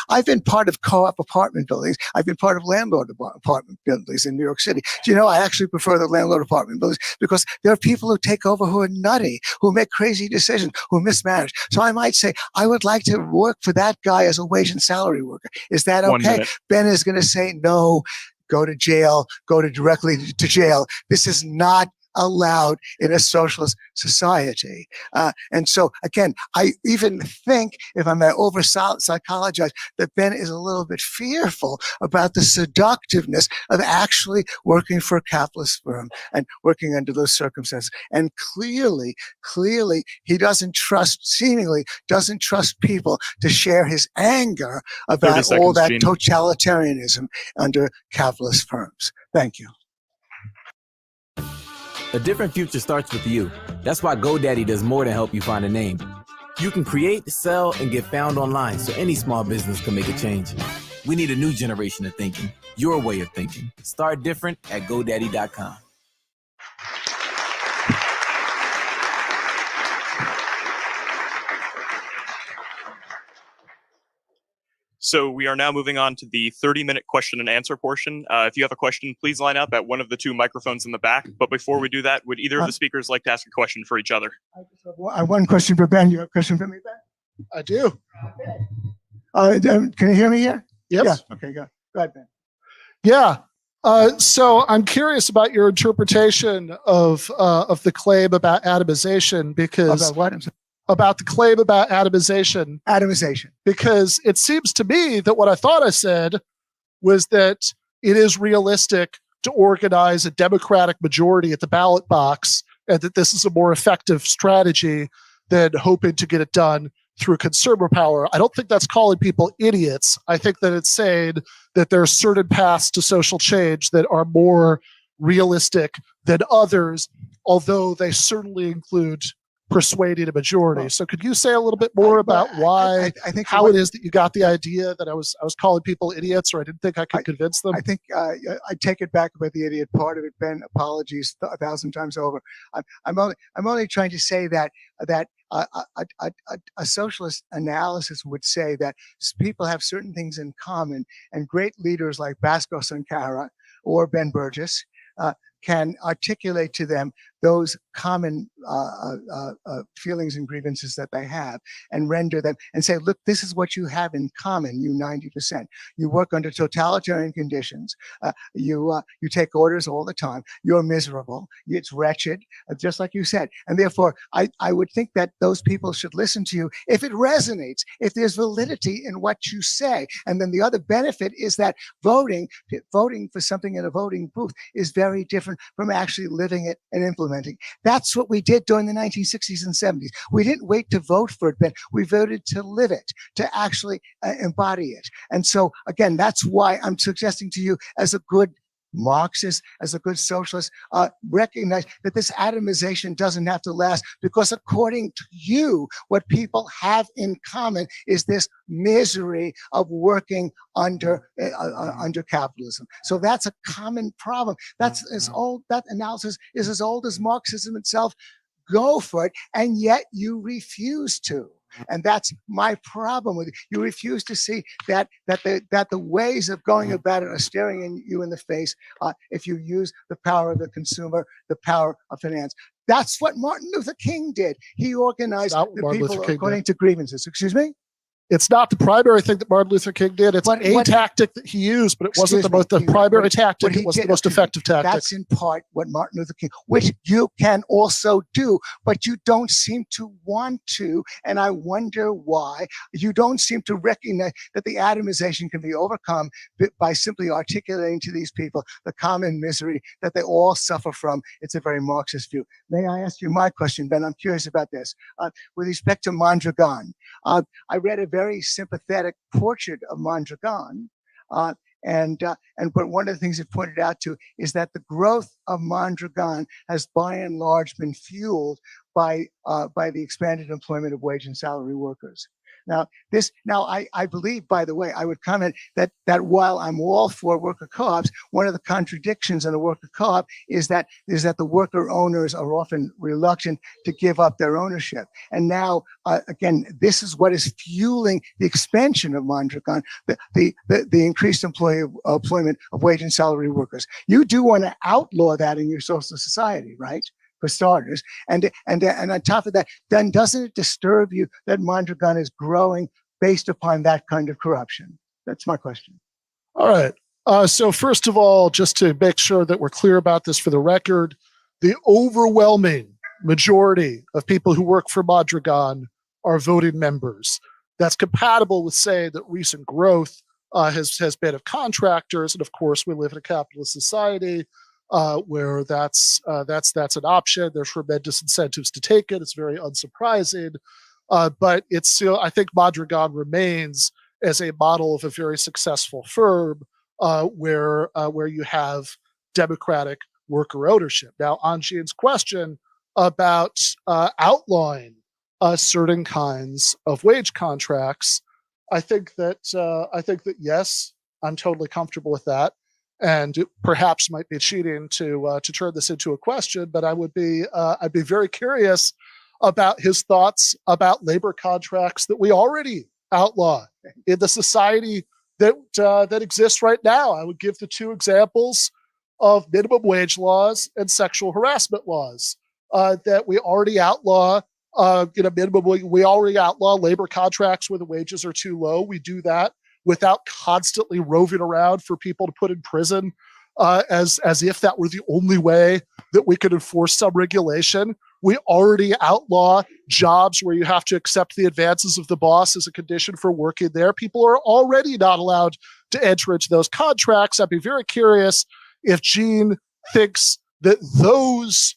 I've been part of co-op apartment buildings. I've been part of landlord apartment buildings in New York City. Do you know, I actually prefer the landlord apartment buildings because there are people who take over who are nutty, who make crazy decisions, who mismanage. So I might say, I would like to work for that guy as a wage and salary worker. Is that okay? Ben is going to say, no, go to jail, directly to jail. This is not allowed in a socialist society. And so, again, I even think, if I may over-psychologize, that Ben is a little bit fearful about the seductiveness of actually working for a capitalist firm and working under those circumstances. And clearly, he seemingly doesn't trust people to share his anger about all that Gene. Totalitarianism under capitalist firms. Thank you. A different future starts with you. That's why GoDaddy does more than help you find a name. You can create, sell, and get found online so any small business can make a change. We need a new generation of thinking, your way of thinking. Start different at GoDaddy.com. So we are now moving on to the 30-minute question and answer portion. If you have a question, please line up at one of the two microphones in the back. But before we do that, would either of the speakers like to ask a question for each other? I have one question for Ben. You have a question for me, Ben? I do. Can you hear me here? Yes. Yeah. Okay, go ahead, Ben. Yeah. So I'm curious about your interpretation of the claim about atomization, because about what? about the claim about atomization. Atomization. Because it seems to me that what I thought I said was that it is realistic to organize a Democratic majority at the ballot box, and that this is a more effective strategy than hoping to get it done through consumer power. I don't think that's calling people idiots. I think that it's saying that there are certain paths to social change that are more realistic than others, although they certainly include persuading a majority. So could you say a little bit more about why, I think how it is that you got the idea that I was calling people idiots, or I didn't think I could convince them? I think I take it back about the idiot part of it, Ben. Apologies 1,000 times over. I'm only trying to say that a socialist analysis would say that people have certain things in common, and great leaders like Basco Sankara or Ben Burgess can articulate to them those common feelings and grievances that they have, and render them and say, look, this is what you have in common, you 90%. You work under totalitarian conditions. You take orders all the time. You're miserable. It's wretched, just like you said. And therefore, I would think that those people should listen to you if it resonates, if there's validity in what you say. And then the other benefit is that voting for something in a voting booth is very different from actually living it and implementing. That's what we did during the 1960s and 70s. We didn't wait to vote for it, Ben. We voted to live it, to actually embody it. And so, again, that's why I'm suggesting to you, as a good Marxist, as a good socialist, recognize that this atomization doesn't have to last, because according to you, what people have in common is this misery of working under capitalism. So that's a common problem. That's as old, that analysis is as old as Marxism itself. Go for it, and yet you refuse to. And that's my problem with it. You refuse to see that the ways of going about it are staring you in the face if you use the power of the consumer, the power of finance. That's what Martin Luther King did. He organized the people according to grievances. Excuse me? It's not the primary thing that Martin Luther King did. It's a tactic that he used, but it wasn't the primary tactic. It wasn't the most effective tactic. That's in part what Martin Luther King, which you can also do, but you don't seem to want to. And I wonder why. You don't seem to recognize that the atomization can be overcome by simply articulating to these people the common misery that they all suffer from. It's a very Marxist view. May I ask you my question, Ben? I'm curious about this. With respect to Mondragon, I read a very sympathetic portrait of Mondragon, but one of the things it pointed out to is that the growth of Mondragon has by and large been fueled by the expanded employment of wage and salary workers. Now, I believe, by the way, I would comment that while I'm all for worker co-ops, one of the contradictions in a worker co-op is that the worker owners are often reluctant to give up their ownership. And now, again, this is what is fueling the expansion of Mondragon, the increased employment of wage and salary workers. You do want to outlaw that in your social society, right? For starters, and on top of that, then doesn't it disturb you that Mondragon is growing based upon that kind of corruption? That's my question. All right. So first of all, just to make sure that we're clear about this for the record, the overwhelming majority of people who work for Mondragon are voting members. That's compatible with saying that recent growth has been of contractors, and of course, we live in a capitalist society. Where that's an option. There's tremendous incentives to take it. It's very unsurprising, but it's still, I think Mondragon remains as a model of a very successful firm where you have democratic worker ownership. Now, on Gene's question about outlawing certain kinds of wage contracts, I think that yes, I'm totally comfortable with that. And it perhaps might be cheating to turn this into a question, but I'd be very curious about his thoughts about labor contracts that we already outlaw in the society that exists right now. I would give the two examples of minimum wage laws and sexual harassment laws that we already outlaw. We already outlaw labor contracts where the wages are too low. We do that without constantly roving around for people to put in prison as if that were the only way that we could enforce some regulation. We already outlaw jobs where you have to accept the advances of the boss as a condition for working there. People are already not allowed to enter into those contracts. I'd be very curious if Gene thinks that those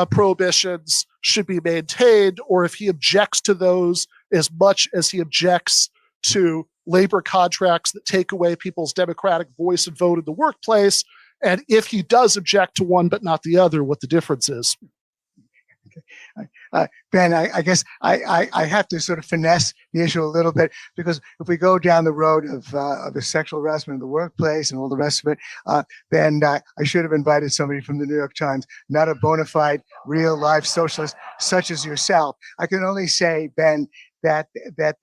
prohibitions should be maintained, or if he objects to those as much as he objects to labor contracts that take away people's democratic voice and vote in the workplace. And if he does object to one but not the other, what the difference is. Ben, I guess I have to sort of finesse the issue a little bit, because if we go down the road of the sexual harassment in the workplace and all the rest of it, then I should have invited somebody from the New York Times, not a bona fide, real life socialist such as yourself. I can only say, Ben, that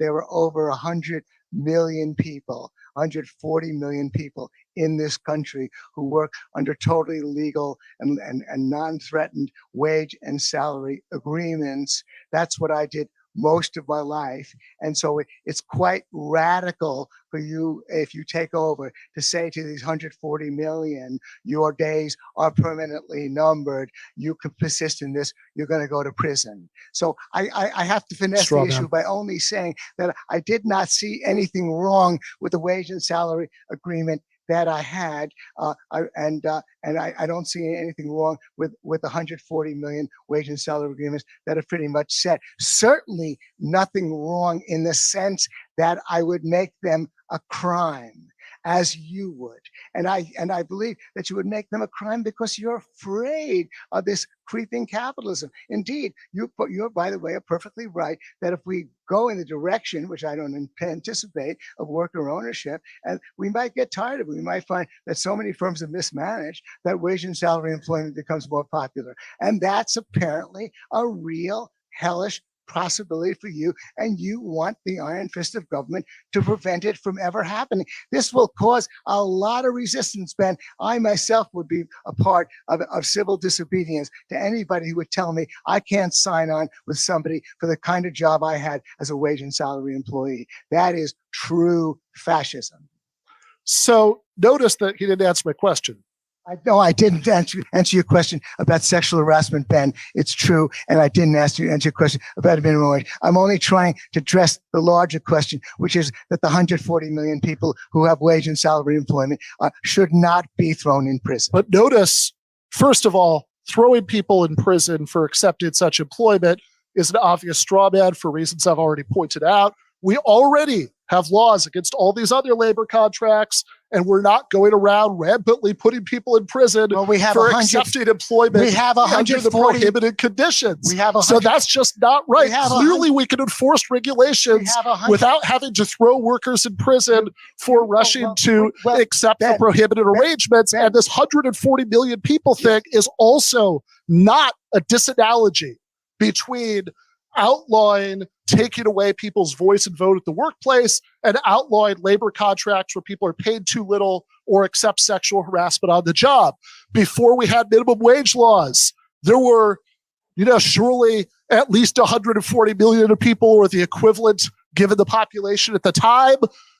there were over 100 million people, 140 million people in this country who work under totally legal and non-threatened wage and salary agreements. That's what I did most of my life. And so it's quite radical for you, if you take over, to say to these 140 million, your days are permanently numbered. You can persist in this, you're going to go to prison. So I have to finesse the issue by only saying that I did not see anything wrong with the wage and salary agreement that I had, and I don't see anything wrong with 140 million wage and salary agreements that are pretty much set. Certainly nothing wrong in the sense that I would make them a crime, as you would. And I believe that you would make them a crime because you're afraid of this creeping capitalism. Indeed, you're, by the way, are perfectly right that if we go in the direction, which I don't anticipate, of worker ownership, and we might get tired of it. We might find that so many firms are mismanaged that wage and salary employment becomes more popular. And that's apparently a real hellish possibility for you, and you want the iron fist of government to prevent it from ever happening. This will cause a lot of resistance, Ben. I myself would be a part of civil disobedience to anybody who would tell me I can't sign on with somebody for the kind of job I had as a wage and salary employee. That is true fascism. So notice that he didn't answer my question. I didn't answer your question about sexual harassment, Ben. It's true. And I didn't answer your question about a minimum wage. I'm only trying to address the larger question, which is that the 140 million people who have wage and salary employment should not be thrown in prison. But notice, first of all, throwing people in prison for accepting such employment is an obvious straw man for reasons I've already pointed out. We already have laws against all these other labor contracts, and we're not going around rampantly putting people in prison for accepting employment under the prohibited conditions. So that's just not right. Clearly, we can enforce regulations without having to throw workers in prison for rushing to accept the prohibited arrangements. And this 140 million people thing is also not a disanalogy between outlawing taking away people's voice and vote at the workplace and outlawing labor contracts where people are paid too little or accept sexual harassment on the job. Before we had minimum wage laws, there were, surely at least 140 million of people, or the equivalent given the population at the time,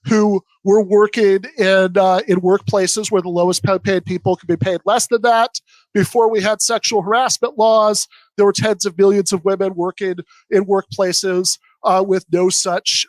who were working in workplaces where the lowest paid people could be paid less than that. Before we had sexual harassment laws, there were tens of millions of women working in workplaces with no such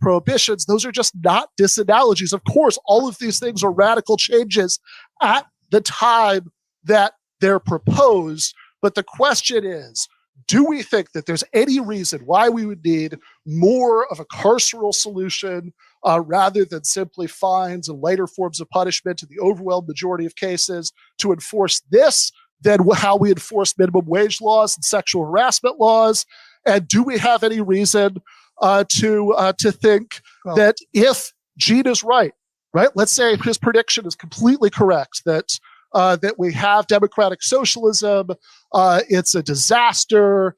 prohibitions. Those are just not disanalogies. Of course, all of these things are radical changes at the time that they're proposed. But the question is, do we think that there's any reason why we would need more of a carceral solution rather than simply fines and lighter forms of punishment in the overwhelming majority of cases to enforce this than how we enforce minimum wage laws and sexual harassment laws? And do we have any reason to think that if Gene is right, let's say his prediction is completely correct, that we have democratic socialism, it's a disaster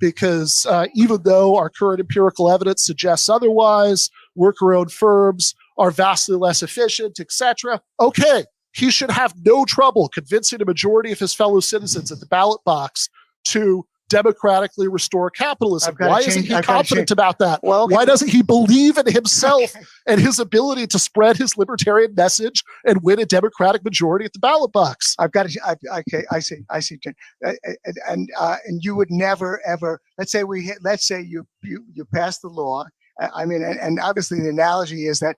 because even though our current empirical evidence suggests otherwise, worker-owned firms are vastly less efficient, etc. Okay, he should have no trouble convincing a majority of his fellow citizens at the ballot box to democratically restore capitalism. I've gotta Why change- isn't he I've gotta confident change- about that? Well, okay. Why doesn't he believe in himself and his ability to spread his libertarian message and win a Democratic majority at the ballot box? I've got to. Okay, I see, Jen. And you would never ever. Let's say you pass the law. I mean, and obviously the analogy is that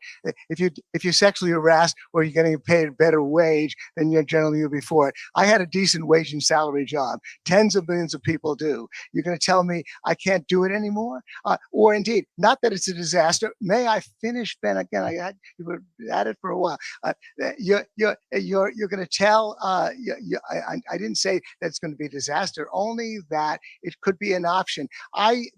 if you're sexually harassed or you're getting paid a better wage, then you'll be for it. I had a decent wage and salary job. Tens of millions of people do. You're going to tell me I can't do it anymore? Or indeed, not that it's a disaster. May I finish, Ben? Again, you were at it for a while. You're going to tell. I didn't say that it's going to be a disaster. Only that it could be an option.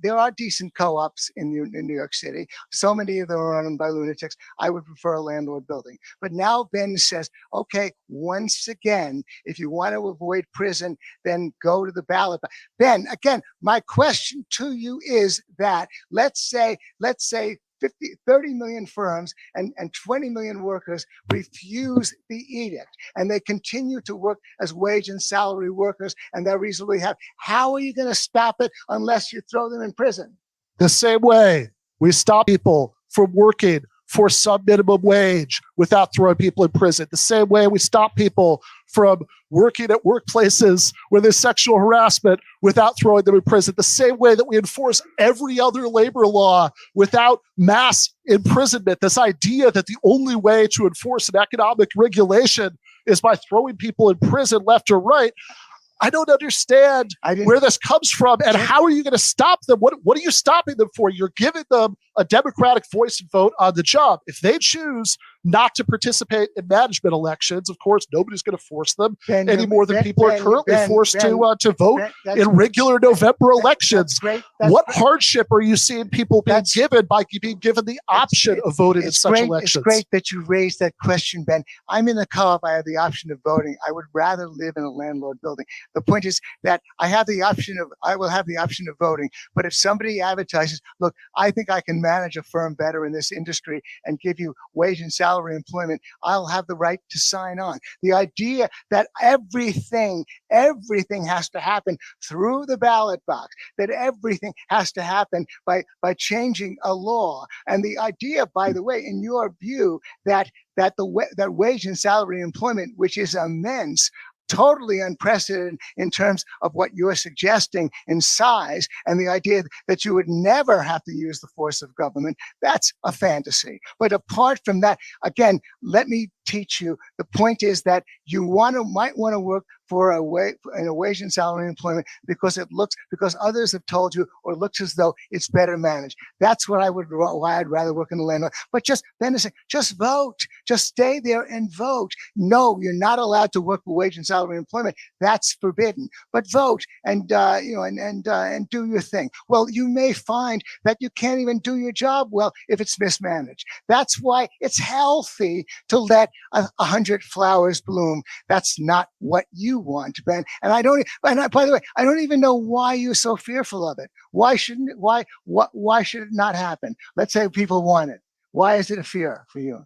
There are decent co-ops in New York City. So many of them are run by lunatics. I would prefer a landlord building. But now Ben says, okay, once again, if you want to avoid prison, then go to the ballot. Ben, again, my question to you is that let's say 30 million firms and 20 million workers refuse the edict and they continue to work as wage and salary workers and they're reasonably happy. How are you going to stop it unless you throw them in prison? The same way we stop people from working for some minimum wage without throwing people in prison. The same way we stop people from working at workplaces where there's sexual harassment without throwing them in prison. The same way that we enforce every other labor law without mass imprisonment. This idea that the only way to enforce an economic regulation is by throwing people in prison left or right. I don't understand where this comes from and how are you going to stop them? What are you stopping them for? You're giving them a democratic voice and vote on the job. If they choose not to participate in management elections, of course, nobody's going to force them any more than people are currently forced to vote in regular November elections. What hardship are you seeing people being given by being given the option of voting in such elections? It's great that you raised that question, Ben. I'm in the co-op. I have the option of voting. I would rather live in a landlord building. The point is that I will have the option of voting. But if somebody advertises, look, I think I can manage a firm better in this industry and give you wage and salary employment, I'll have the right to sign on. The idea that everything has to happen through the ballot box, that everything has to happen by changing a law. And the idea, by the way, in your view, that wage and salary employment, which is immense, totally unprecedented in terms of what you're suggesting in size, and the idea that you would never have to use the force of government, that's a fantasy. But apart from that, again, let me teach you. The point is that you might want to work for a wage and salary employment because others have told you, or it looks as though it's better managed. That's why I'd rather work in the landlord. But just vote, just stay there and vote. No, you're not allowed to work for wage and salary employment. That's forbidden. But vote and do your thing. Well, you may find that you can't even do your job well if it's mismanaged. That's why it's healthy to let 100 flowers bloom. That's not what you want, Ben. And by the way, I don't even know why you're so fearful of it. Why should it not happen? Let's say people want it. Why is it a fear for you?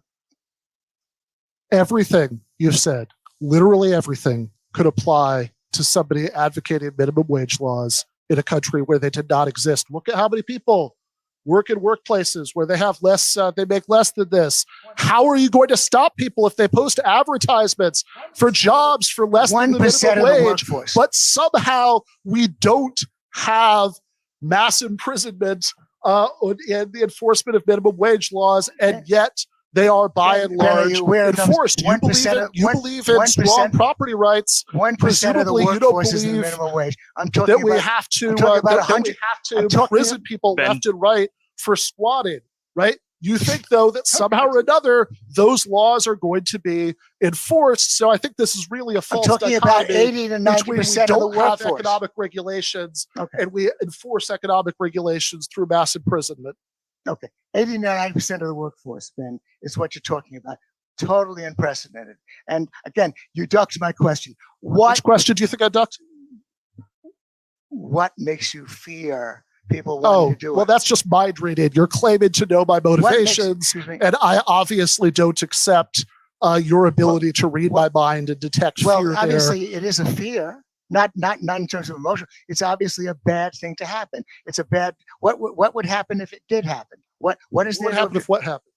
Everything you've said, literally everything, could apply to somebody advocating minimum wage laws in a country where they did not exist. Look at how many people work in workplaces where they have less, they make less than this. How are you going to stop people if they post advertisements for jobs for less than the minimum wage, but somehow we don't have mass imprisonment and the enforcement of minimum wage laws, and yet they are by and large enforced. You believe in strong property rights. 1% of the workforce is in the minimum wage. I'm talking that we have to prison people left and right for squatting, right? You think, though, that somehow or another, those laws are going to be enforced. So I think this is really a false dichotomy. I'm talking about 80 to 90% of the workforce. We don't have economic regulations, and we enforce economic regulations through mass imprisonment. Okay, 80 to 90% of the workforce, Ben, is what you're talking about. Totally unprecedented. And again, you ducked my question. Which question do you think I ducked? What makes you fear people wanting to do it? Well, that's just mind reading. You're claiming to know my motivations, and I obviously don't accept your ability to read my mind and detect fear. Well, obviously, it is a fear. not in terms of emotion. It's obviously a bad thing to happen. It's a bad. What would happen if it did happen? What is What there? happened if what happened?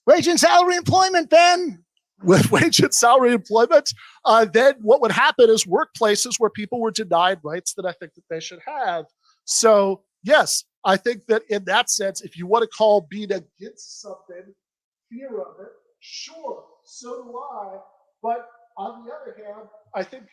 Wage and salary employment, Ben. With wage and salary employment, then what would happen is workplaces where people were denied rights that I think that they should have. So yes, I think that in that sense, if you want to call being against something fear of it, sure, so do I. But on the other hand, I think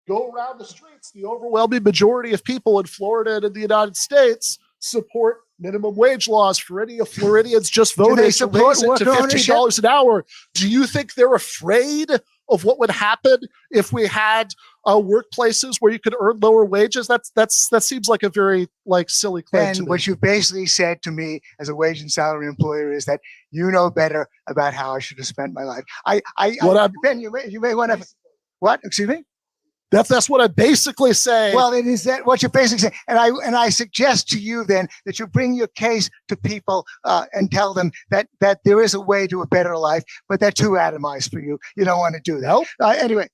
go around the streets, the overwhelming majority of people in Florida and in the United States support minimum wage laws. For any of Floridians just voted to raise it to $15 an hour. Do you think they're afraid of what would happen if we had workplaces where you could earn lower wages? That seems like a very silly claim to me. What you basically said to me as a wage and salary employer is that you know better about how I should have spent my life. Ben, you may want to. What? Excuse me. That's what I basically say. Well, it is that what you're basically saying, and I suggest to you then that you bring your case to people and tell them that there is a way to a better life, but they're too atomized for you. You don't want to do that. Nope. Anyway,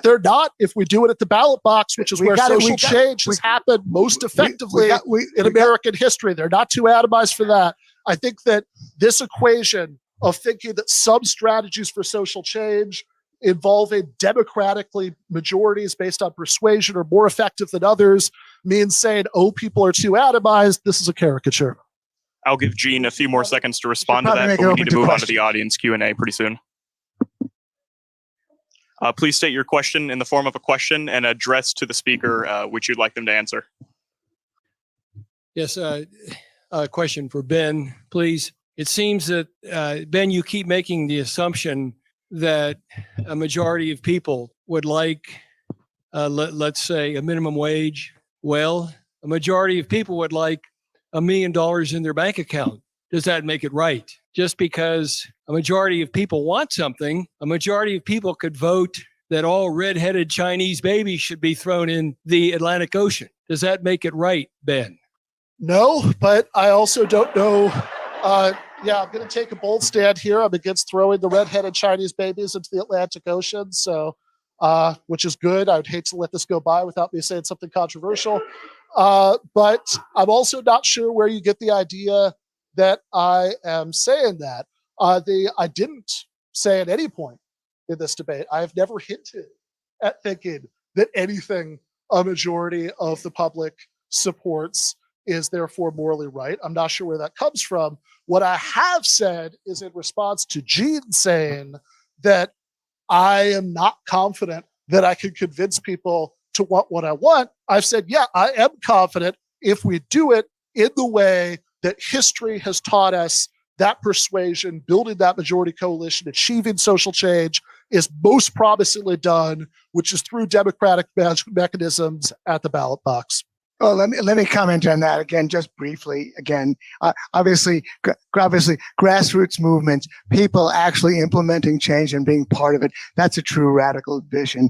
they're not. If we do it at the ballot box, which is where social change has happened most effectively in American history, they're not too atomized for that. I think that this equation of thinking that some strategies for social change involving democratically majorities based on persuasion are more effective than others means saying, oh, people are too atomized. This is a caricature. I'll give Gene a few more seconds to respond to that, but we need to move on to the audience Q&A pretty soon. Please state your question in the form of a question and address to the speaker which you'd like them to answer. Yes, a question for Ben, please. It seems that, Ben, you keep making the assumption that a majority of people would like, let's say, a minimum wage. Well, a majority of people would like $1 million in their bank account. Does that make it right? Just because a majority of people want something, a majority of people could vote that all red-headed Chinese babies should be thrown in the Atlantic Ocean. Does that make it right, Ben? No, but I also don't know. I'm going to take a bold stand here. I'm against throwing the red-headed Chinese babies into the Atlantic Ocean, so which is good. I would hate to let this go by without me saying something controversial. But I'm also not sure where you get the idea that I am saying that. I didn't say at any point in this debate, I have never hinted at thinking that anything a majority of the public supports is therefore morally right. I'm not sure where that comes from. What I have said is in response to Gene saying that I am not confident that I can convince people to want what I want. I've said, yeah, I am confident if we do it in the way that history has taught us that persuasion, building that majority coalition, achieving social change is most promisingly done, which is through democratic mechanisms at the ballot box. Well, let me comment on that again, just briefly. Again, obviously, grassroots movements, people actually implementing change and being part of it. That's a true radical vision.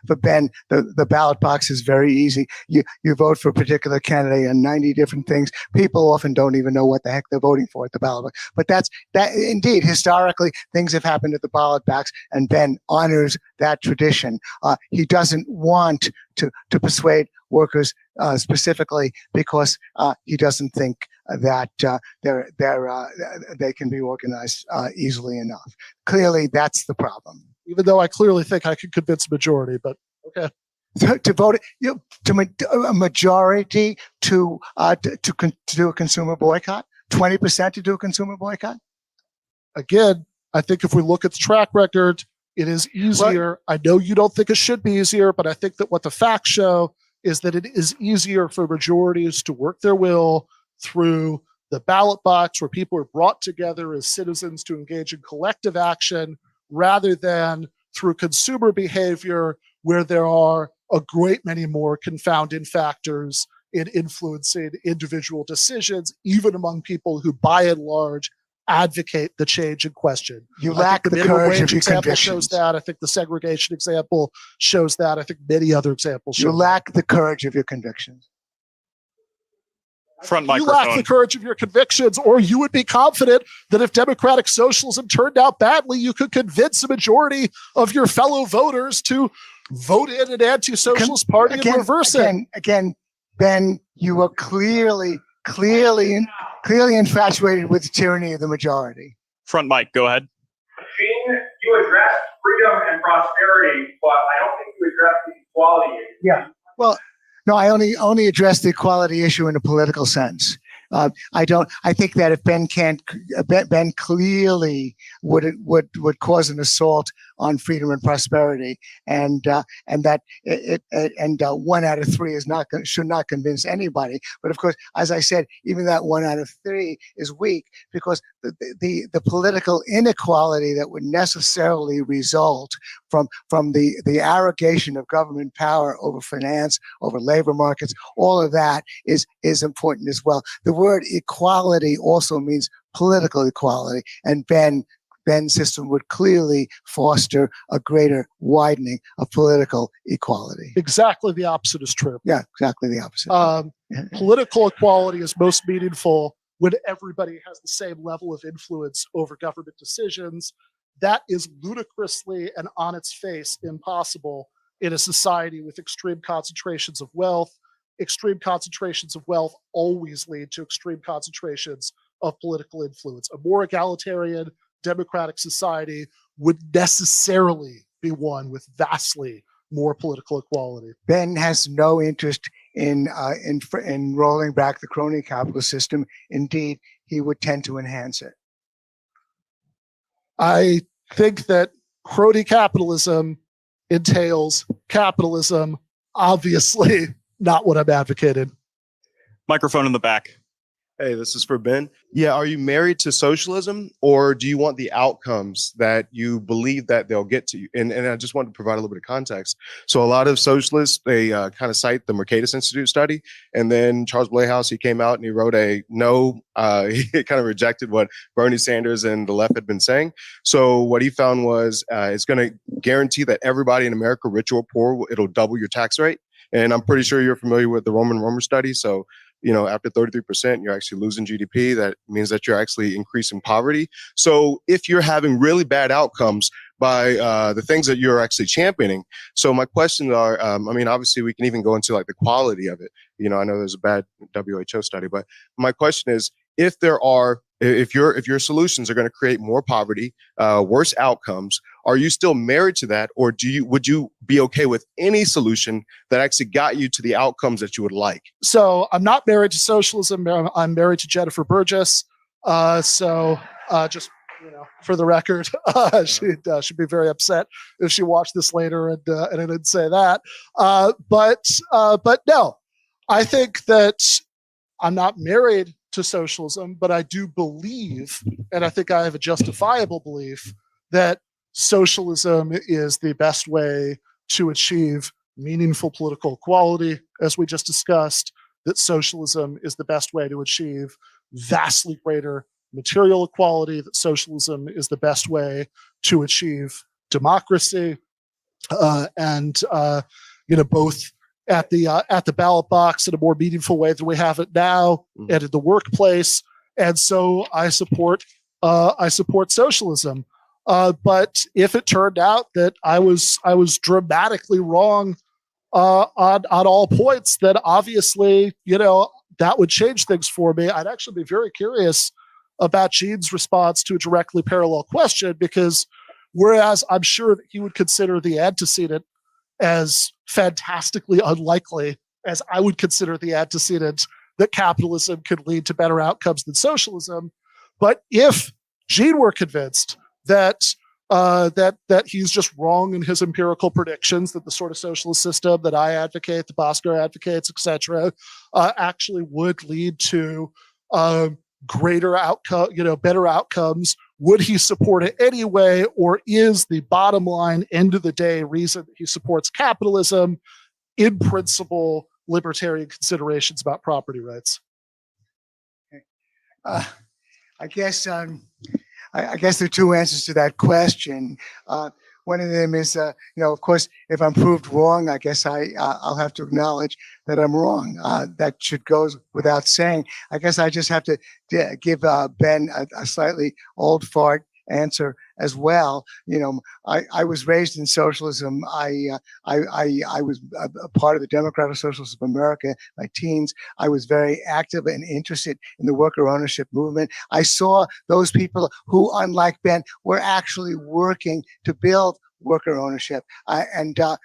For Ben, the ballot box is very easy. You vote for a particular candidate and 90 different things. People often don't even know what the heck they're voting for at the ballot box. But that indeed, historically, things have happened at the ballot box, and Ben honors that tradition. He doesn't want to persuade workers specifically because he doesn't think that they can be organized easily enough. Clearly, that's the problem. Even though I clearly think I could convince a majority, but okay. To vote, a majority to do a consumer boycott, 20% to do a consumer boycott. Again, I think if we look at the track record, it is easier. I know you don't think it should be easier, but I think that what the facts show is that it is easier for majorities to work their will through the ballot box, where people are brought together as citizens to engage in collective action, rather than through consumer behavior, where there are a great many more confounding factors in influencing individual decisions, even among people who, by and large, advocate the change in question. You lack the courage of your convictions. Shows that. I think the segregation example shows that. I think many other examples show that. You lack the courage of your convictions. Front you microphone. lack the courage of your convictions, or you would be confident that if democratic socialism turned out badly, you could convince a majority of your fellow voters to vote in an anti-socialist party and reverse it. Again, Ben, you are clearly infatuated with the tyranny of the majority. Front mic, go ahead. Gene, you addressed freedom and prosperity, but I don't think you addressed the equality issue. Yeah. Well, no, I only address the equality issue in a political sense. I think that if Ben clearly would cause an assault on freedom and prosperity, and that one out of three should not convince anybody. But of course, as I said, even that one out of three is weak because the political inequality that would necessarily result from the arrogation of government power over finance, over labor markets, all of that is important as well. The word equality also means political equality, and Ben's system would clearly foster a greater widening of political equality. Exactly the opposite is true. Yeah, exactly the opposite. Political equality is most meaningful when everybody has the same level of influence over government decisions. That is ludicrously and on its face impossible in a society with extreme concentrations of wealth. Extreme concentrations of wealth always lead to extreme concentrations of political influence. A more egalitarian, democratic society would necessarily be one with vastly more political equality. Ben has no interest in rolling back the crony capitalist system. Indeed, he would tend to enhance it. I think that crony capitalism entails capitalism, obviously not what I'm advocating. Microphone in the back. Hey, this is for Ben. Yeah, are you married to socialism, or do you want the outcomes that you believe that they'll get to you? And I just wanted to provide a little bit of context. So a lot of socialists, they kind of cite the Mercatus Institute study, and then Charles Playhouse, he came out and he wrote he kind of rejected what Bernie Sanders and the left had been saying. So what he found was it's going to guarantee that everybody in America, rich or poor, it'll double your tax rate. And I'm pretty sure you're familiar with the Romer study. So, after 33%, you're actually losing GDP. That means that you're actually increasing poverty. So if you're having really bad outcomes by the things that you're actually championing. So my questions are, obviously we can even go into like the quality of it. I know there's a bad WHO study, but my question is, if your solutions are going to create more poverty, worse outcomes, are you still married to that, or would you be okay with any solution that actually got you to the outcomes that you would like? So I'm not married to socialism. I'm married to Jennifer Burgess. Just for the record, she'd be very upset if she watched this later and I didn't say that. But no, I think that I'm not married to socialism, but I do believe, and I think I have a justifiable belief, that socialism is the best way to achieve meaningful political equality, as we just discussed, that socialism is the best way to achieve vastly greater material equality, that socialism is the best way to achieve democracy, and both at the ballot box in a more meaningful way than we have it now, and in the workplace. And so I support socialism. But if it turned out that I was dramatically wrong on all points, then obviously that would change things for me. I'd actually be very curious about Gene's response to a directly parallel question, because whereas I'm sure that he would consider the antecedent as fantastically unlikely, as I would consider the antecedent that capitalism could lead to better outcomes than socialism. But if Gene were convinced that he's just wrong in his empirical predictions, that the sort of socialist system that I advocate, that Bosco advocates, etc., actually would lead to greater outcome, better outcomes, would he support it anyway, or is the bottom line, end of the day, reason that he supports capitalism in principle libertarian considerations about property rights? I guess there are two answers to that question. One of them is, of course, if I'm proved wrong, I guess I'll have to acknowledge that I'm wrong. That should go without saying. I guess I just have to give Ben a slightly old fart answer, as well. You know, I was raised in socialism. I was a part of the Democratic Socialists of America. My teens, I was very active and interested in the worker ownership movement. I saw those people who, unlike Ben, were actually working to build worker ownership, and I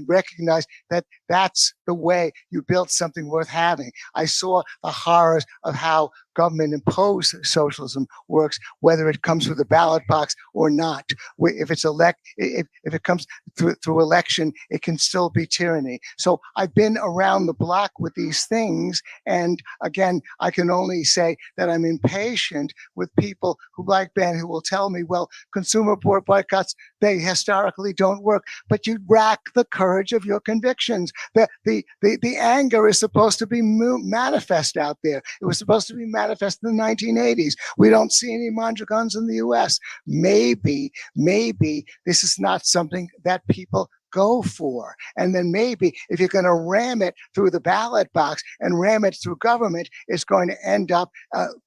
recognize that that's the way you build something worth having. I saw the horrors of how government imposed socialism works, whether it comes through the ballot box or not. If it comes through election, it can still be tyranny. So I've been around the block with these things, and again, I can only say that I'm impatient with people who, like Ben, who will tell me, well, consumer boycotts, they historically don't work, but you lack the courage of your convictions. The anger is supposed to be manifest out there. It was supposed to be manifest in the 1980s. We don't see any Mondragons in the US. Maybe this is not something that people go for. And then maybe if you're going to ram it through the ballot box and ram it through government, it's going to end up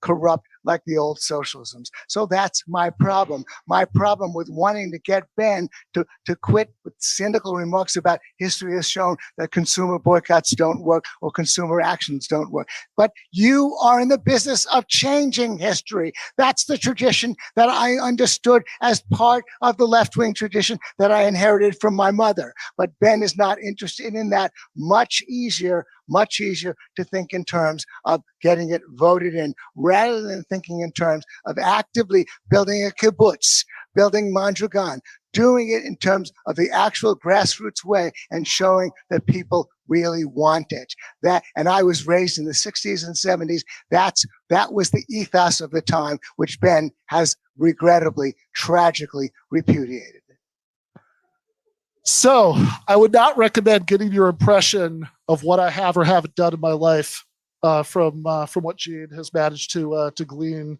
corrupt like the old socialisms. So that's my problem. My problem with wanting to get Ben to quit with cynical remarks about history has shown that consumer boycotts don't work or consumer actions don't work. But you are in the business of changing history. That's the tradition that I understood as part of the left-wing tradition that I inherited from my mother. But Ben is not interested in that. Much easier to think in terms of getting it voted in rather than thinking in terms of actively building a kibbutz, building Mondragon, doing it in terms of the actual grassroots way and showing that people really want it. And I was raised in the 60s and 70s. That was the ethos of the time, which Ben has regrettably, tragically repudiated. So I would not recommend getting your impression of what I have or haven't done in my life from what Gene has managed to glean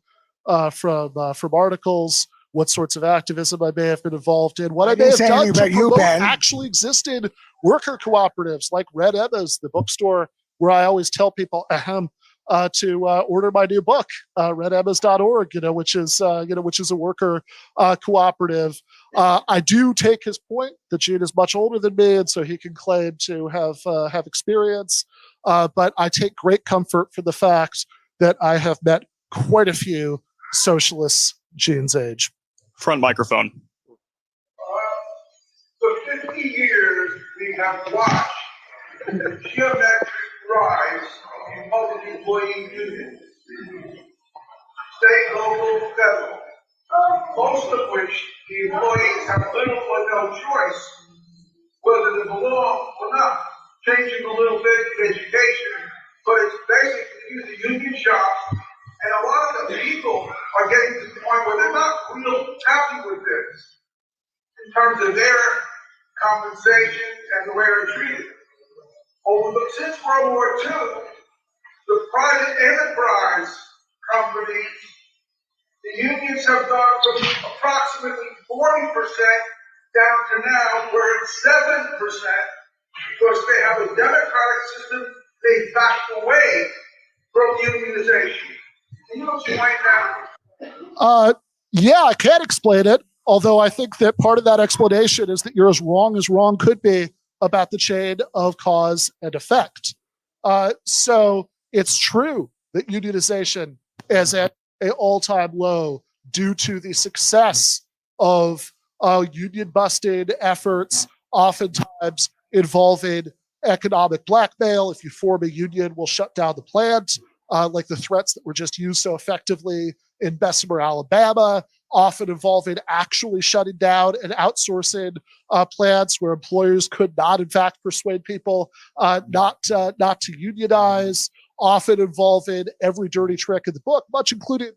from articles, what sorts of activism I may have been involved in, what I may have done to promote actually existed worker cooperatives like Red Emma's, the bookstore where I always tell people to order my new book, redemmas.org, which is a worker cooperative. I do take his point that Gene is much older than me, and so he can claim to have experience. But I take great comfort for the fact that I have met quite a few socialists Gene's age. Front microphone. For 50 years, we have watched the geometric rise in public employee unions, state, local, federal, most of which the employees have little or no choice whether to belong or not. Changing a little bit in education, but it's basically the union shops, and a lot of the people are getting to the point where they're not real happy with this in terms of their compensation and the way they're treated. Since World War II, the private enterprise companies, the unions have gone from approximately 40% down to now where it's 7%, because they have a democratic system. They backed away from unionization. Can you explain that? Yeah, I can explain it, although I think that part of that explanation is that you're as wrong could be about the chain of cause and effect. So it's true that unionization is at an all-time low due to the success of union-busted efforts, oftentimes involving economic blackmail. If you form a union, we'll shut down the plant, like the threats that were just used so effectively in Bessemer, Alabama, often involving actually shutting down and outsourcing plants where employers could not, in fact, persuade people not to unionize, often involving every dirty trick in the book, much including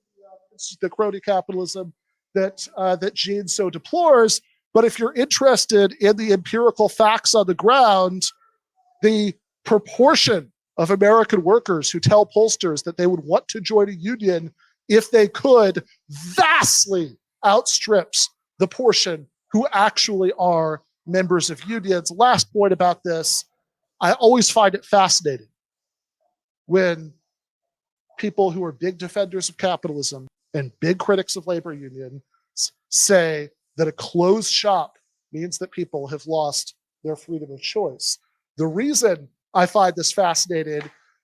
the crony capitalism that Gene so deplores. But if you're interested in the empirical facts on the ground, the proportion of American workers who tell pollsters that they would want to join a union if they could vastly outstrips the portion who actually are members of unions. Last point about this, I always find it fascinating when people who are big defenders of capitalism and big critics of labor unions say that a closed shop means that people have lost their freedom of choice. The reason I find this fascinating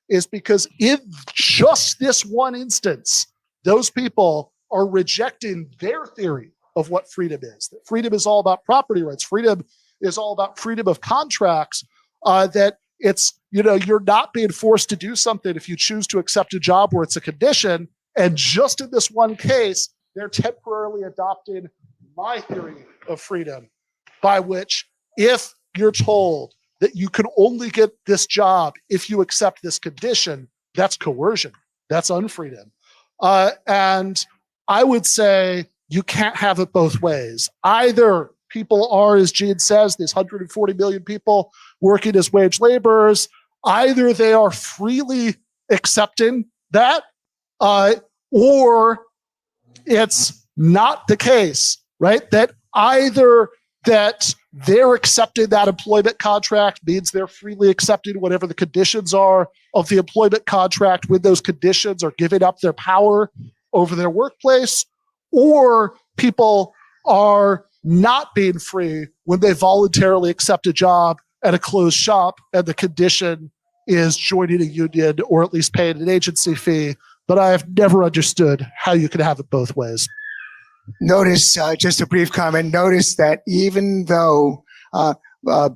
is because in just this one instance, those people are rejecting their theory of what freedom is. That freedom is all about property rights. Freedom is all about freedom of contracts. That it's, you're not being forced to do something if you choose to accept a job where it's a condition. And just in this one case, they're temporarily adopting my theory of freedom, by which if you're told that you can only get this job if you accept this condition, that's coercion. That's unfreedom. And I would say you can't have it both ways. Either people are, as Gene says, there's 140 million people working as wage laborers. Either they are freely accepting that, or it's not the case, right? That either that they're accepting that employment contract means they're freely accepting whatever the conditions are of the employment contract when those conditions are giving up their power over their workplace, or people are not being free when they voluntarily accept a job at a closed shop and the condition is joining a union or at least paying an agency fee. But I have never understood how you can have it both ways. Notice, just a brief comment, notice that even though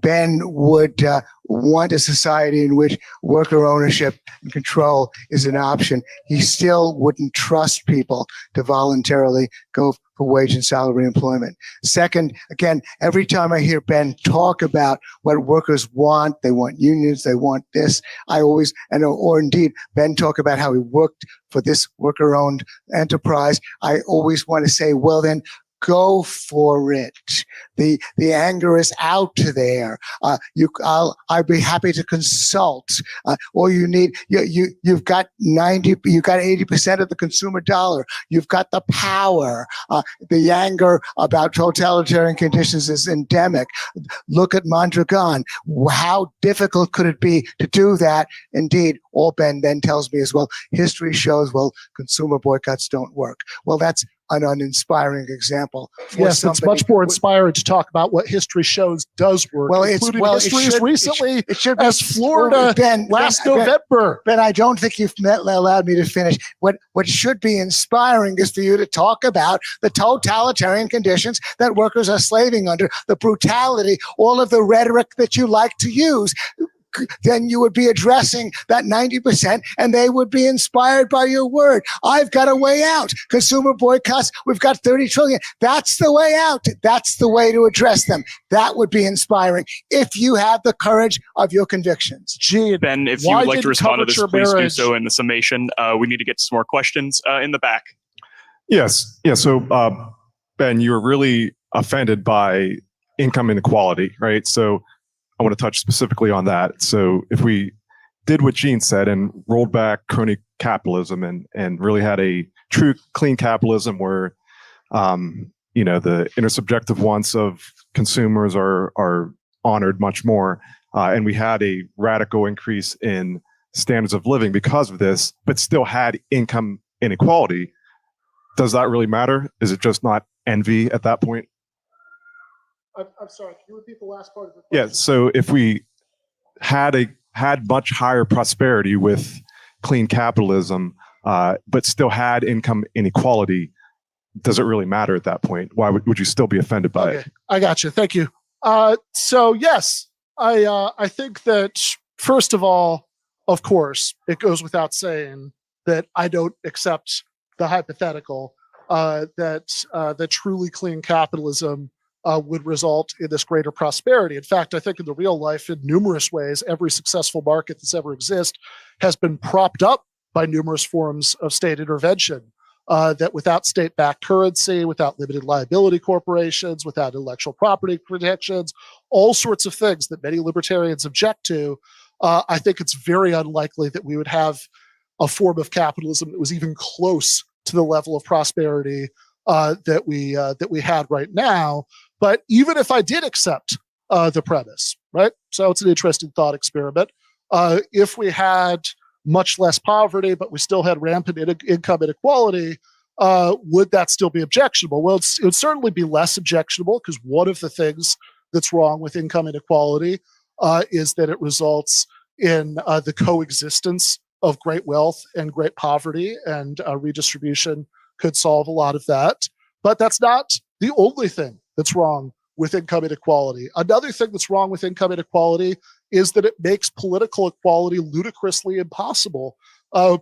Ben would want a society in which worker ownership and control is an option, he still wouldn't trust people to voluntarily go for wage and salary employment. Second, again, every time I hear Ben talk about what workers want, they want unions, they want this, I always, or indeed Ben talk about how he worked for this worker-owned enterprise, I always want to say, well then, go for it. The anger is out there. I'd be happy to consult. All you need, you've got 80% of the consumer dollar. You've got the power. The anger about totalitarian conditions is endemic. Look at Mondragon. How difficult could it be to do that? Indeed, all Ben then tells me is, well, history shows, well, consumer boycotts don't work. Well, that's an uninspiring example. Yes, it's much more inspiring to talk about what history shows does work. Well, including it history should, as recently it should as Florida last November. Ben, I don't think you've allowed me to finish. What should be inspiring is for you to talk about the totalitarian conditions that workers are slaving under, the brutality, all of the rhetoric that you like to use. Then you would be addressing that 90% and they would be inspired by your word. I've got a way out. Consumer boycotts, we've got 30 trillion. That's the way out. That's the way to address them. That would be inspiring if you have the courage of your conventions. Gene, Ben, if you would like to respond to this, please do so in the summation. We need to get some more questions in the back. Yes. Yeah. So, Ben, you were really offended by income inequality, right? So I want to touch specifically on that. So if we did what Gene said and rolled back crony capitalism and really had a true clean capitalism where, the intersubjective wants of consumers are honored much more, and we had a radical increase in standards of living because of this, but still had income inequality, does that really matter? Is it just not envy at that point? I'm sorry, can you repeat the last part of the question? Yeah, so if we had much higher prosperity with clean capitalism, but still had income inequality, does it really matter at that point? Why would you still be offended by it? I got you. Thank you. So yes, I think that first of all, of course, it goes without saying that I don't accept the hypothetical that truly clean capitalism would result in this greater prosperity. In fact, I think in the real life, in numerous ways, every successful market that's ever existed has been propped up by numerous forms of state intervention. That without state-backed currency, without limited liability corporations, without intellectual property protections, all sorts of things that many libertarians object to, I think it's very unlikely that we would have a form of capitalism that was even close to the level of prosperity that we had right now. But even if I did accept the premise, right? So it's an interesting thought experiment. If we had much less poverty, but we still had rampant income inequality, would that still be objectionable? Well, it would certainly be less objectionable, because one of the things that's wrong with income inequality is that it results in the coexistence of great wealth and great poverty, and redistribution could solve a lot of that. But that's not the only thing that's wrong with income inequality. Another thing that's wrong with income inequality is that it makes political equality ludicrously impossible,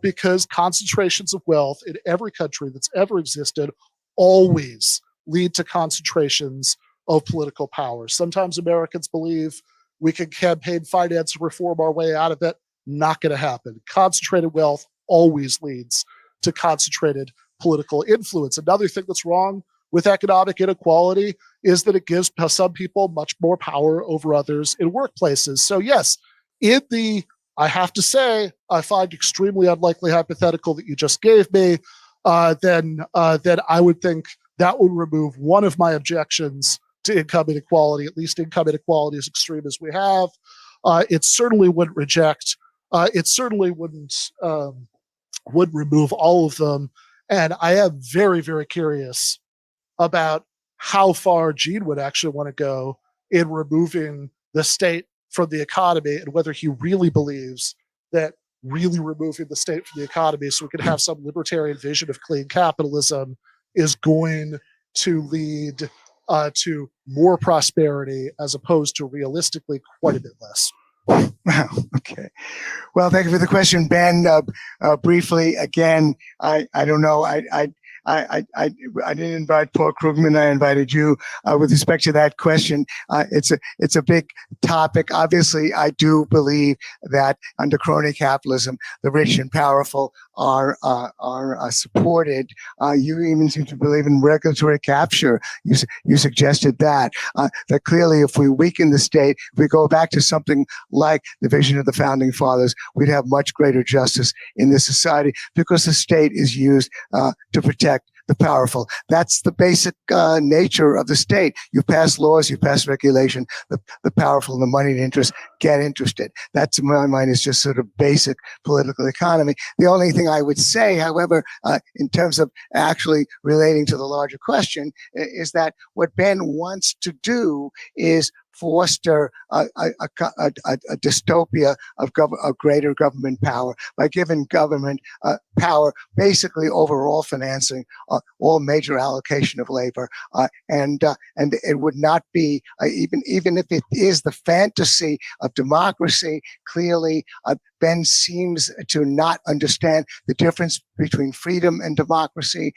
because concentrations of wealth in every country that's ever existed always lead to concentrations of political power. Sometimes Americans believe we can campaign finance and reform our way out of it. Not going to happen. Concentrated wealth always leads to concentrated political influence. Another thing that's wrong with economic inequality is that it gives some people much more power over others in workplaces. So yes, I have to say, I find extremely unlikely hypothetical that you just gave me, then I would think that would remove one of my objections to income inequality, at least income inequality as extreme as we have. It certainly wouldn't reject. It certainly would remove all of them. And I am very, very curious about how far Gene would actually want to go in removing the state from the economy, and whether he really believes that really removing the state from the economy so we can have some libertarian vision of clean capitalism is going to lead to more prosperity, as opposed to realistically quite a bit less. Wow. Okay. Well, thank you for the question, Ben. Briefly, again, I don't know. I didn't invite Paul Krugman. I invited you. With respect to that question, it's a big topic. Obviously, I do believe that under crony capitalism, the rich and powerful are supported. You even seem to believe in regulatory capture. You suggested that clearly, if we weaken the state, if we go back to something like the vision of the founding fathers, we'd have much greater justice in this society, because the state is used to protect the powerful. That's the basic nature of the state. You pass laws, you pass regulation, the powerful and the moneyed interest get interested. That, to my mind, is just sort of basic political economy. The only thing I would say, however, in terms of actually relating to the larger question, is that what Ben wants to do is foster a dystopia of greater government power by giving government power basically over all financing, all major allocation of labor, and it would not be even if it is the fantasy of democracy. Clearly, Ben seems to not understand the difference between freedom and democracy.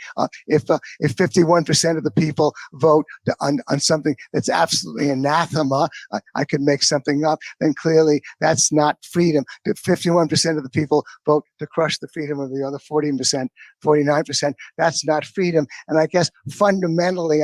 If 51% of the people vote on something that's absolutely anathema, I could make something up, then clearly that's not freedom. If 51% of the people vote to crush the freedom of the other 14%, 49%, that's not freedom. And I guess fundamentally,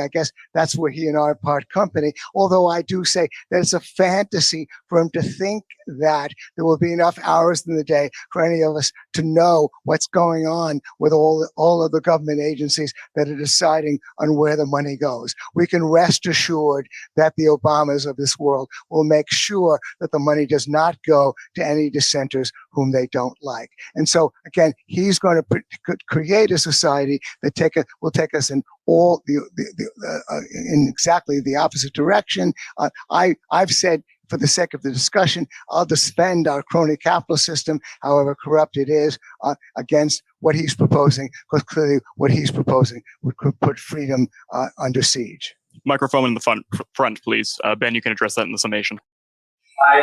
that's where he and I are part company. Although I do say that it's a fantasy for him to think that there will be enough hours in the day for any of us to know what's going on with all of the government agencies that are deciding on where the money goes. We can rest assured that the Obamas of this world will make sure that the money does not go to any dissenters whom they don't like. And so, again, he's going to create a society that will take us in all in exactly the opposite direction. I've said, for the sake of the discussion, I'll defend our crony capitalist system, however corrupt it is, against what he's proposing, because clearly what he's proposing would put freedom under siege. Microphone in the front, please. Ben, you can address that in the summation. My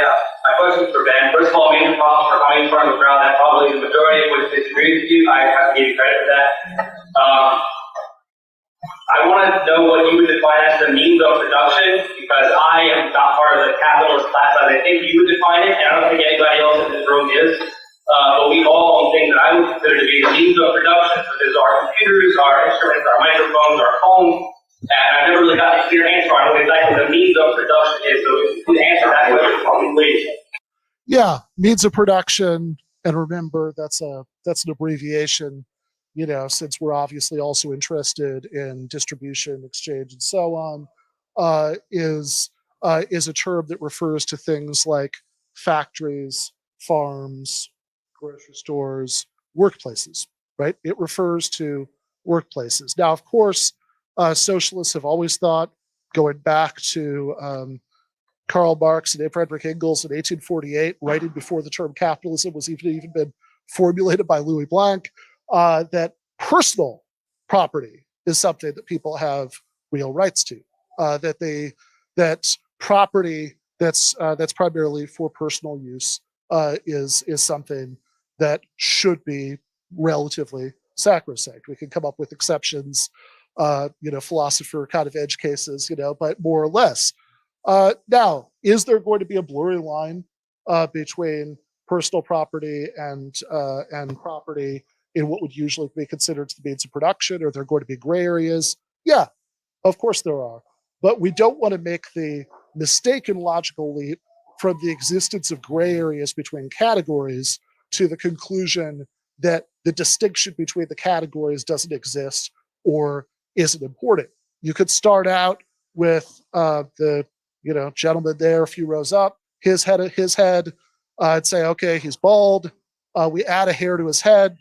question for Ben. First of all, major props for coming from the ground that probably the majority would disagree with you. I have to give you credit for that. I want to know what you would define as the means of production, because I am not part of the capitalist class as I think you would define it, and I don't think anybody else in this room is. But we all own things that I would consider to be the means of production, such as our computers, our instruments, our microphones, our phones. And I never really got a clear answer on what exactly the means of production is. So if you could answer that question for me, please. Yeah, means of production, and remember that's an abbreviation. Since we're obviously also interested in distribution, exchange, and so on, is a term that refers to things like factories, farms, grocery stores, workplaces, right? It refers to workplaces. Now, of course, socialists have always thought, going back to Karl Marx and Frederick Engels in 1848, writing before the term capitalism was even been formulated by Louis Blanc, that personal property is something that people have real rights to. That property that's primarily for personal use is something that should be relatively sacrosanct. We can come up with exceptions, philosopher kind of edge cases, but more or less. Now, is there going to be a blurry line between personal property and property in what would usually be considered the means of production? Are there going to be gray areas? Yeah, of course there are. But we don't want to make the mistaken logical leap from the existence of gray areas between categories to the conclusion that the distinction between the categories doesn't exist or isn't important. You could start out with the gentleman there a few rows up, his head, I'd say, okay, he's bald. We add a hair to his head.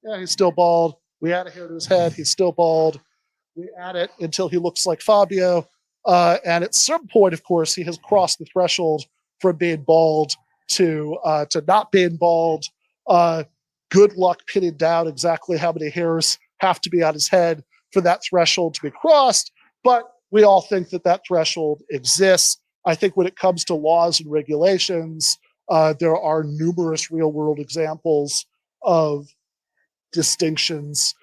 Yeah, he's still bald. We add a hair to his head. He's still bald. We add it until he looks like Fabio. And at some point, of course, he has crossed the threshold from being bald to not being bald. Good luck pinning down exactly how many hairs have to be on his head for that threshold to be crossed. But we all think that threshold exists. I think when it comes to laws and regulations, there are numerous real-world examples of distinctions,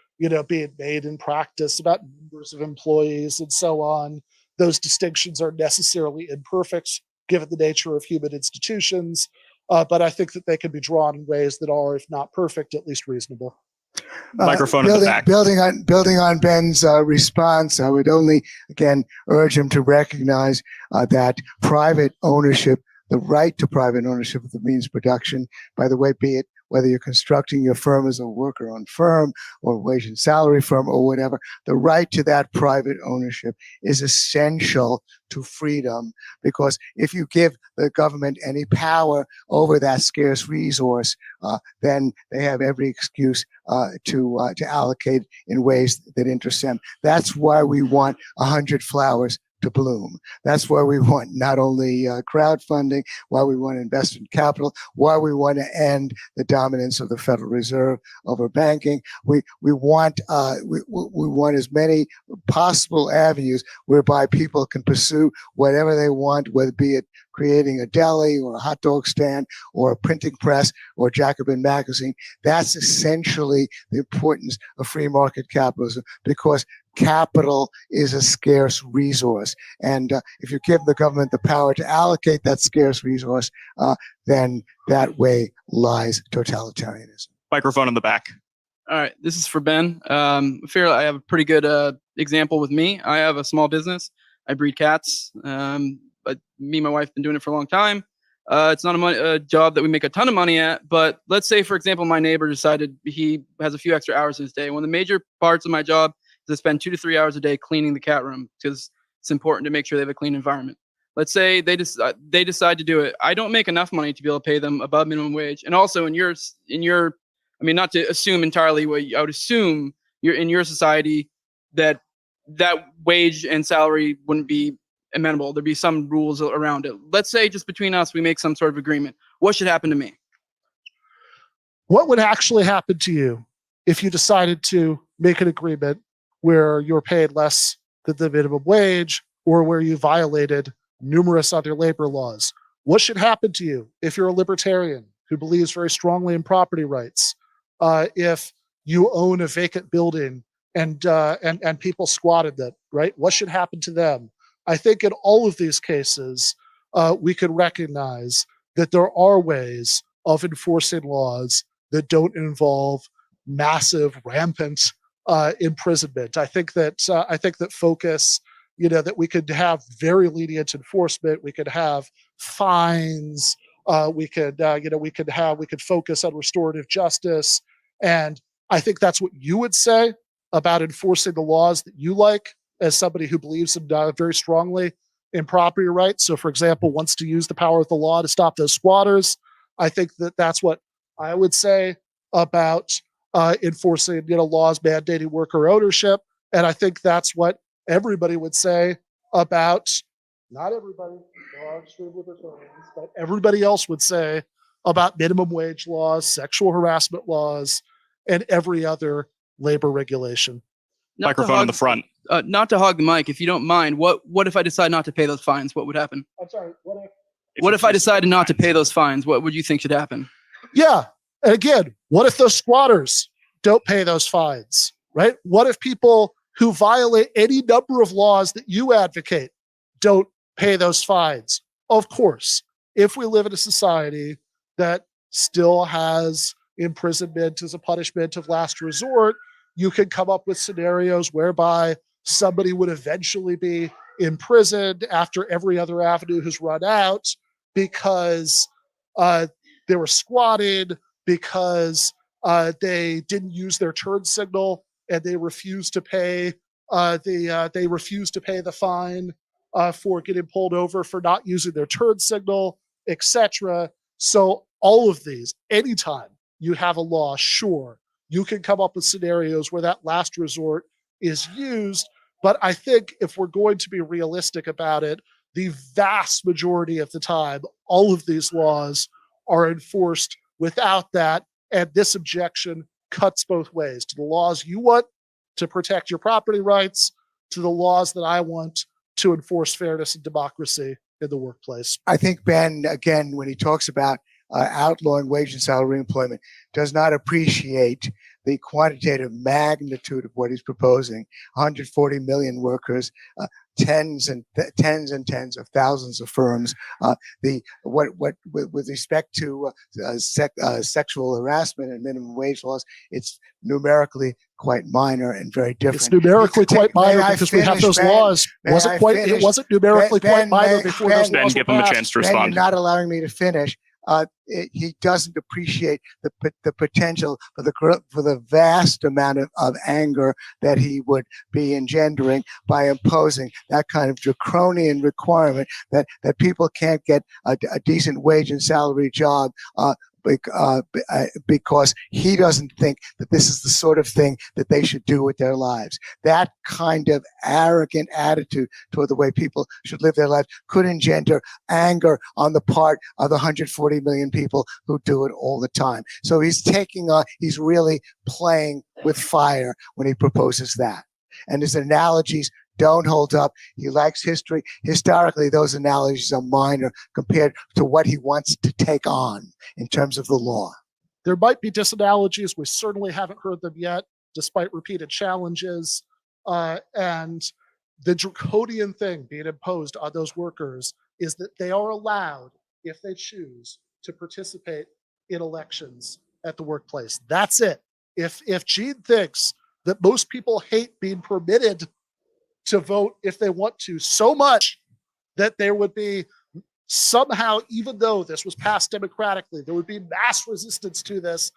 being made in practice about numbers of employees and so on. Those distinctions are necessarily imperfect given the nature of human institutions, but I think that they can be drawn in ways that are, if not perfect, at least reasonable. Microphone in the back. Building on Ben's response, I would only again urge him to recognize that private ownership, the right to private ownership of the means of production, by the way, be it whether you're constructing your firm as a worker-owned firm or wage and salary firm or whatever, the right to that private ownership is essential to freedom, because if you give the government any power over that scarce resource, then they have every excuse to allocate in ways that interest them. That's why we want 100 flowers to bloom. That's why we want not only crowdfunding, why we want investment capital, why we want to end the dominance of the Federal Reserve over banking. We want as many possible avenues whereby people can pursue whatever they want, whether be it creating a deli or a hot dog stand or a printing press or Jacobin magazine. That's essentially the importance of free market capitalism, because capital is a scarce resource. And if you give the government the power to allocate that scarce resource, then that way lies totalitarianism. Microphone in the back. All right, this is for Ben. I feel I have a pretty good example with me. I have a small business. I breed cats. But me and my wife have been doing it for a long time. It's not a job that we make a ton of money at, but let's say, for example, my neighbor decided he has a few extra hours in his day. One of the major parts of my job is to spend 2 to 3 hours a day cleaning the cat room, because it's important to make sure they have a clean environment. Let's say they decide to do it. I don't make enough money to be able to pay them above minimum wage. And also in your, I mean, not to assume entirely, what I would assume you're in your society that wage and salary wouldn't be amenable. There'd be some rules around it. Let's say just between us, we make some sort of agreement. What should happen to me? What would actually happen to you if you decided to make an agreement where you're paid less than the minimum wage, or where you violated numerous other labor laws? What should happen to you if you're a libertarian who believes very strongly in property rights? If you own a vacant building and people squatted it, right? What should happen to them? I think in all of these cases, we could recognize that there are ways of enforcing laws that don't involve massive, rampant imprisonment. I think that focus, that we could have very lenient enforcement. We could have fines. We could focus on restorative justice. And I think that's what you would say about enforcing the laws that you like, as somebody who believes in, very strongly in property rights. So, for example, wants to use the power of the law to stop those squatters. I think that that's what I would say about enforcing, laws mandating worker ownership. And I think that's what everybody would say about, not everybody, there are extreme libertarians, but everybody else would say about minimum wage laws, sexual harassment laws, and every other labor regulation. Microphone in the front. Not to hog the mic, if you don't mind. What if I decide not to pay those fines? What would happen? I'm sorry. What if I decided not to pay those fines? What would you think should happen? Yeah. And again, what if those squatters don't pay those fines, right? What if people who violate any number of laws that you advocate don't pay those fines? Of course, if we live in a society that still has imprisonment as a punishment of last resort, you can come up with scenarios whereby somebody would eventually be imprisoned after every other avenue has run out because they were squatted, because they didn't use their turn signal and they refused to pay the fine for getting pulled over for not using their turn signal, etc. So all of these, anytime you have a law, sure, you can come up with scenarios where that last resort is used. But I think if we're going to be realistic about it, the vast majority of the time, all of these laws are enforced without that. And this objection cuts both ways, to the laws you want to protect your property rights, to the laws that I want to enforce fairness and democracy in the workplace. I think Ben, again, when he talks about outlawing wage and salary employment, does not appreciate the quantitative magnitude of what he's proposing. 140 million workers, tens and tens of thousands of firms. With respect to sexual harassment and minimum wage laws, it's numerically quite minor and very different. It's numerically quite minor because we have those laws. It wasn't numerically quite minor before those laws were give him a chance to respond. You're not allowing me to finish. He doesn't appreciate the potential for the vast amount of anger that he would be engendering by imposing that kind of draconian requirement that people can't get a decent wage and salary job because he doesn't think that this is the sort of thing that they should do with their lives. That kind of arrogant attitude toward the way people should live their lives could engender anger on the part of the 140 million people who do it all the time. So he's really playing with fire when he proposes that. And his analogies don't hold up. He likes history. Historically, those analogies are minor compared to what he wants to take on in terms of the law. There might be disanalogies. We certainly haven't heard them yet, despite repeated challenges. And the draconian thing being imposed on those workers is that they are allowed, if they choose, to participate in elections at the workplace. That's it. If Gene thinks that most people hate being permitted to vote if they want to so much that there would be somehow, even though this was passed democratically, there would be mass resistance to this.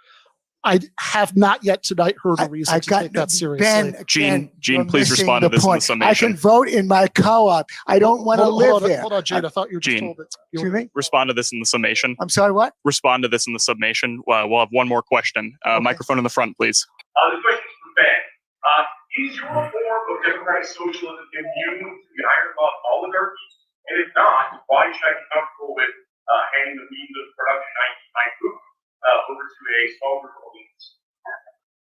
I have not yet tonight heard a reason to take that seriously. Gene, please respond to this in the summation. I can vote in my co-op. I don't want to live there. Hold on, Gene. I thought you were just told it. Excuse me? Respond to this in the summation. I'm sorry, what? Respond to this in the summation. We'll have one more question. Okay. Microphone in the front, please. The question is for Ben. Is your form of democratic socialism immune to the iron of oligarchy? And if not, why should I be comfortable with handing the means of production I cook over to a small group of elites?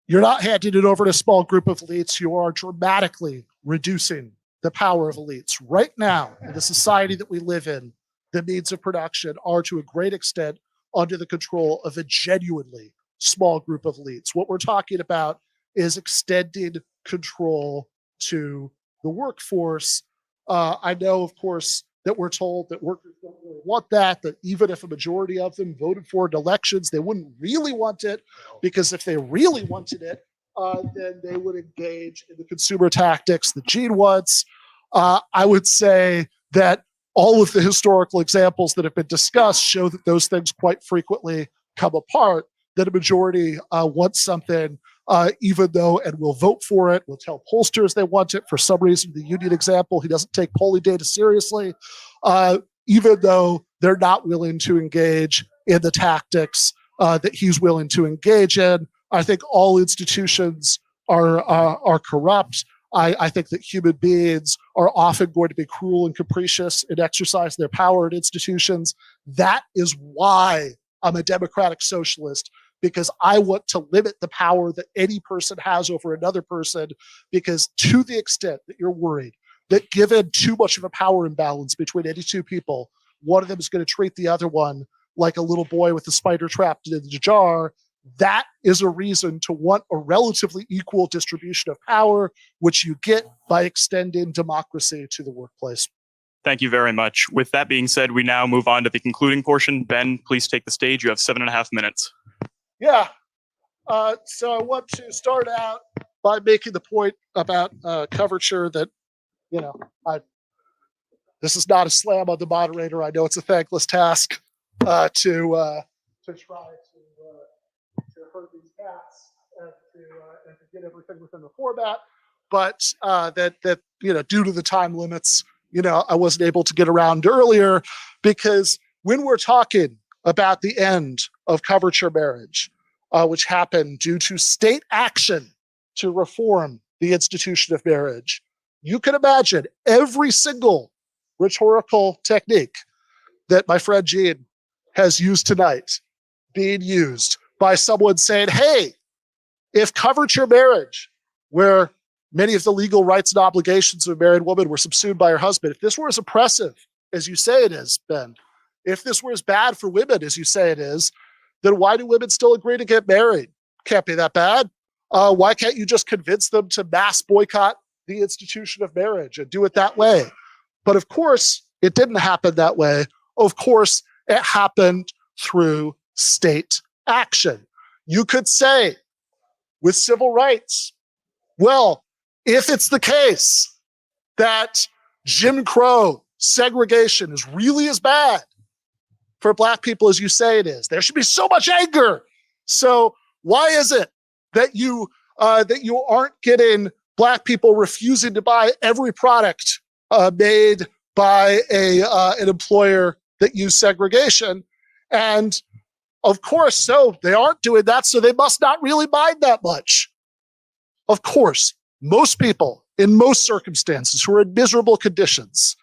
You're not handing it over to a small group of elites. You are dramatically reducing the power of elites. Right now, in the society that we live in, the means of production are to a great extent under the control of a genuinely small group of elites. What we're talking about is extending control to the workforce. I know, of course, that we're told that workers don't really want that even if a majority of them voted for it in elections, they wouldn't really want it, because if they really wanted it, then they would engage in the consumer tactics that Gene wants. I would say that all of the historical examples that have been discussed show that those things quite frequently come apart, that a majority wants something, even though, and will vote for it, will tell pollsters they want it. For some reason, the union example, he doesn't take polling data seriously, even though they're not willing to engage in the tactics that he's willing to engage in. I think all institutions are corrupt. I think that human beings are often going to be cruel and capricious and exercise their power in institutions. That is why I'm a democratic socialist, because I want to limit the power that any person has over another person, because to the extent that you're worried that given too much of a power imbalance between any two people, one of them is going to treat the other one like a little boy with a spider trapped in the jar, that is a reason to want a relatively equal distribution of power, which you get by extending democracy to the workplace. Thank you very much. With that being said, we now move on to the concluding portion. Ben, please take the stage. You have 7.5 minutes. Yeah. So I want to start out by making the point about coverture that, this is not a slam on the moderator. I know it's a thankless task to try to herd these cats and to get everything within the format, but that due to the time limits, I wasn't able to get around earlier, because when we're talking about the end of coverture marriage, which happened due to state action to reform the institution of marriage, you can imagine every single rhetorical technique that my friend Gene has used tonight being used by someone saying, hey, if coverture marriage, where many of the legal rights and obligations of a married woman were subsumed by her husband, if this were as oppressive as you say it is, Ben, if this were as bad for women as you say it is, then why do women still agree to get married? Can't be that bad. Why can't you just convince them to mass boycott the institution of marriage and do it that way? But of course, it didn't happen that way. Of course, it happened through state action. You could say with civil rights, well, if it's the case that Jim Crow segregation is really as bad for Black people as you say it is, there should be so much anger. So why is it that you aren't getting Black people refusing to buy every product made by an employer that used segregation? And of course, so they aren't doing that, so they must not really mind that much. Of course, most people in most circumstances who are in miserable conditions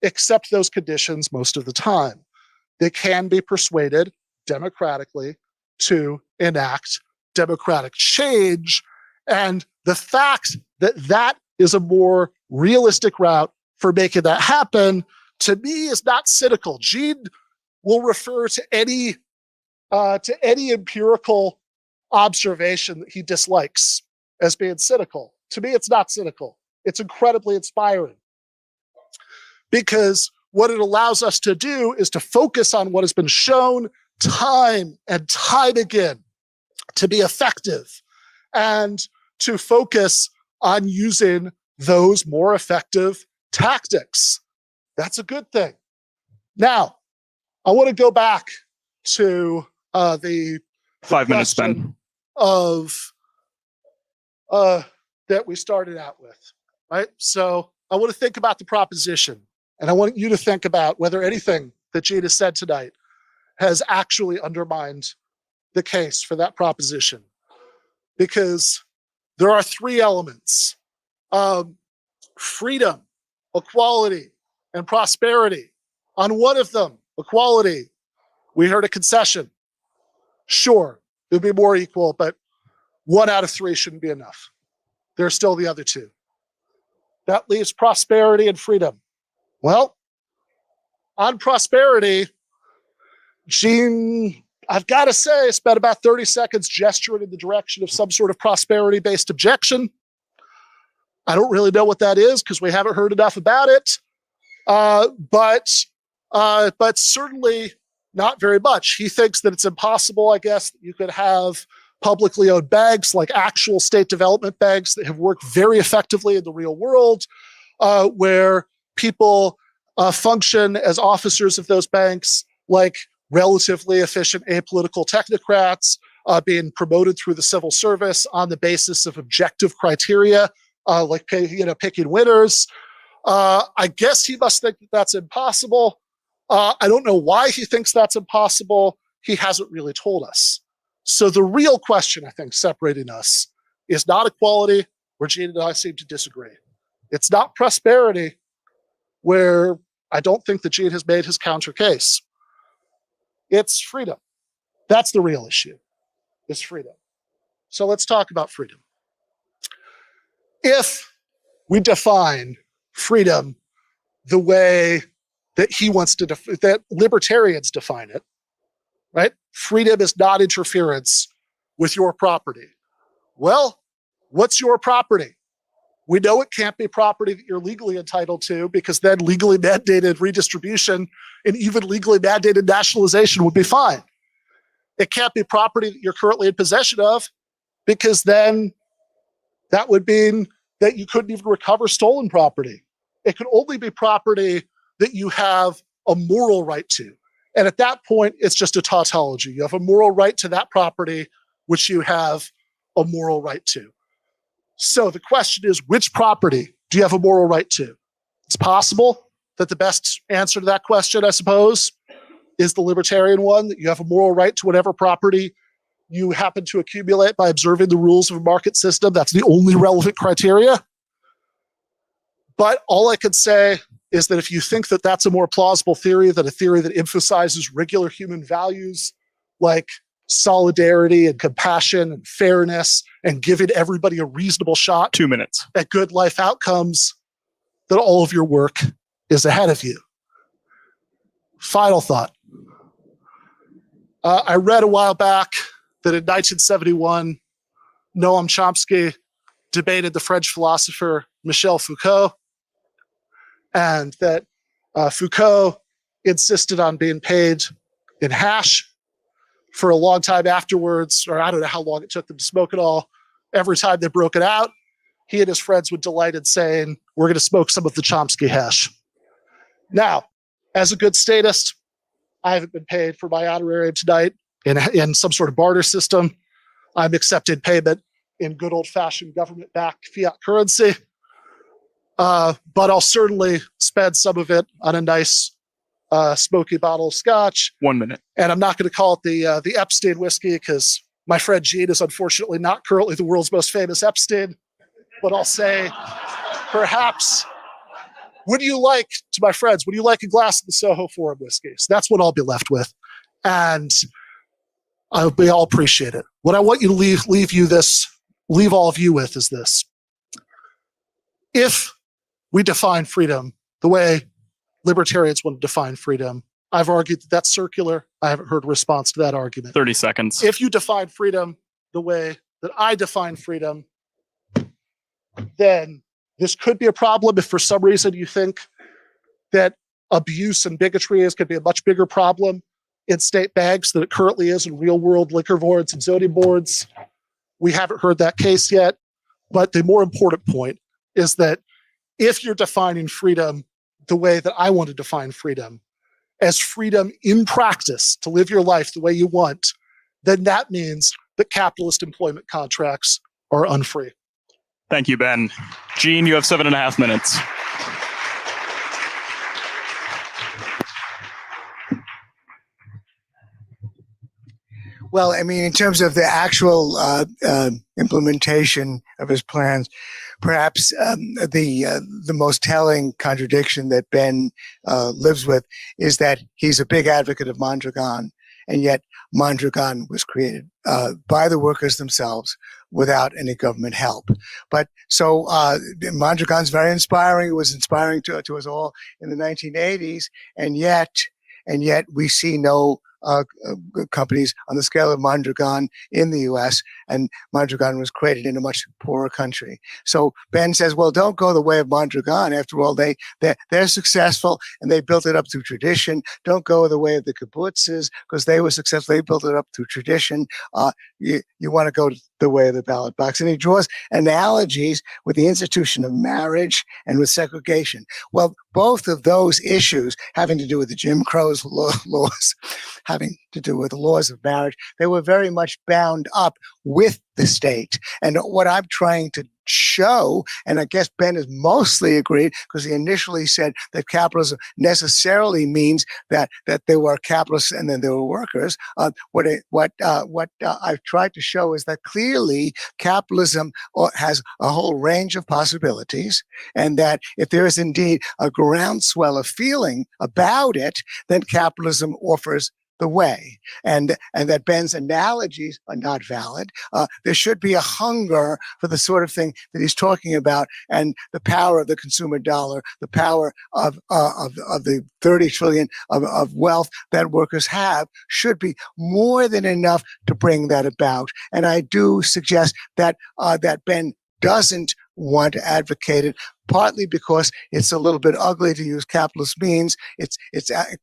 accept those conditions most of the time. They can be persuaded democratically to enact democratic change. And the fact that that is a more realistic route for making that happen, to me, is not cynical. Gene will refer to any empirical observation that he dislikes as being cynical. To me, it's not cynical. It's incredibly inspiring, because what it allows us to do is to focus on what has been shown time and time again to be effective, and to focus on using those more effective tactics. That's a good thing. Now, I want to go back to the 5 minutes, Ben. Of that we started out with, right? So I want to think about the proposition, and I want you to think about whether anything that Gene has said tonight has actually undermined the case for that proposition. Because there are three elements: freedom, equality, and prosperity. On one of them, equality, we heard a concession. Sure, it would be more equal, but 1 out of 3 shouldn't be enough. There are still the other 2. That leaves prosperity and freedom. Well, on prosperity, Gene, I've got to say, spent about 30 seconds gesturing in the direction of some sort of prosperity-based objection. I don't really know what that is, because we haven't heard enough about it. But certainly not very much. He thinks that it's impossible, I guess, that you could have publicly owned banks, like actual state development banks that have worked very effectively in the real world, where people function as officers of those banks like relatively efficient apolitical technocrats, being promoted through the civil service on the basis of objective criteria, like picking winners. I guess he must think that that's impossible. I don't know why he thinks that's impossible. He hasn't really told us. So the real question, I think, separating us is not equality, where Gene and I seem to disagree. It's not prosperity, where I don't think that Gene has made his counter case. It's freedom. That's the real issue, is freedom. So let's talk about freedom. If we define freedom the way that he wants to, that libertarians define it, right? Freedom is not interference with your property. Well, what's your property? We know it can't be property that you're legally entitled to, because then legally mandated redistribution and even legally mandated nationalization would be fine. It can't be property that you're currently in possession of, because then that would mean that you couldn't even recover stolen property. It could only be property that you have a moral right to. And at that point, it's just a tautology. You have a moral right to that property, which you have a moral right to. So the question is, which property do you have a moral right to? It's possible that the best answer to that question, I suppose, is the libertarian one, that you have a moral right to whatever property you happen to accumulate by observing the rules of a market system. That's the only relevant criteria. But all I could say is that if you think that that's a more plausible theory than a theory that emphasizes regular human values like solidarity and compassion and fairness and giving everybody a reasonable shot 2 minutes at good life outcomes, then all of your work is ahead of you. Final thought. I read a while back that in 1971, Noam Chomsky debated the French philosopher Michel Foucault, and that Foucault insisted on being paid in hash for a long time afterwards, or I don't know how long it took them to smoke it all. Every time they broke it out, he and his friends would delight in saying, "We're going to smoke some of the Chomsky hash." Now, as a good statist, I haven't been paid for my honorarium tonight in some sort of barter system. I'm accepting payment in good old-fashioned government-backed fiat currency. But I'll certainly spend some of it on a nice smoky bottle of scotch. 1 minute. And I'm not going to call it the Epstein whiskey, because my friend Gene is unfortunately not currently the world's most famous Epstein. But I'll say, perhaps, would you like, to my friends, would you like a glass of the Soho Forum whiskey? So that's what I'll be left with. And I'll appreciate it. What I want you to leave all of you with is this. If we define freedom the way libertarians want to define freedom, I've argued that that's circular. I haven't heard a response to that argument. 30 seconds. If you define freedom the way that I define freedom, then this could be a problem if for some reason you think that abuse and bigotry is going to be a much bigger problem in state banks than it currently is in real world liquor boards and zoning boards. We haven't heard that case yet. But the more important point is that if you're defining freedom the way that I want to define freedom, as freedom in practice to live your life the way you want, then that means that capitalist employment contracts are unfree. Thank you, Ben. Gene, you have 7.5 minutes. Well, I mean, in terms of the actual implementation of his plans, perhaps the most telling contradiction that Ben lives with is that he's a big advocate of Mondragon, and yet Mondragon was created by the workers themselves without any government help. But so Mondragon's very inspiring. It was inspiring to us all in the 1980s, and yet we see no companies on the scale of Mondragon in the U.S., and Mondragon was created in a much poorer country. So Ben says, well, don't go the way of Mondragon. After all, they're successful, and they built it up through tradition. Don't go the way of the kibbutzes, because they were successful. They built it up through tradition. You want to go the way of the ballot box. And he draws analogies with the institution of marriage and with segregation. Well, both of those issues having to do with the Jim Crow's laws, having to do with the laws of marriage, they were very much bound up with the state. And what I'm trying to show, and I guess Ben has mostly agreed because he initially said that capitalism necessarily means that there were capitalists and then there were workers. What I've tried to show is that clearly capitalism has a whole range of possibilities, and that if there is indeed a groundswell of feeling about it, then capitalism offers the way, and that Ben's analogies are not valid. There should be a hunger for the sort of thing that he's talking about, and the power of the consumer dollar, the power of the 30 trillion of wealth that workers have should be more than enough to bring that about. And I do suggest that that Ben doesn't want to advocate it, partly because it's a little bit ugly to use capitalist means. It's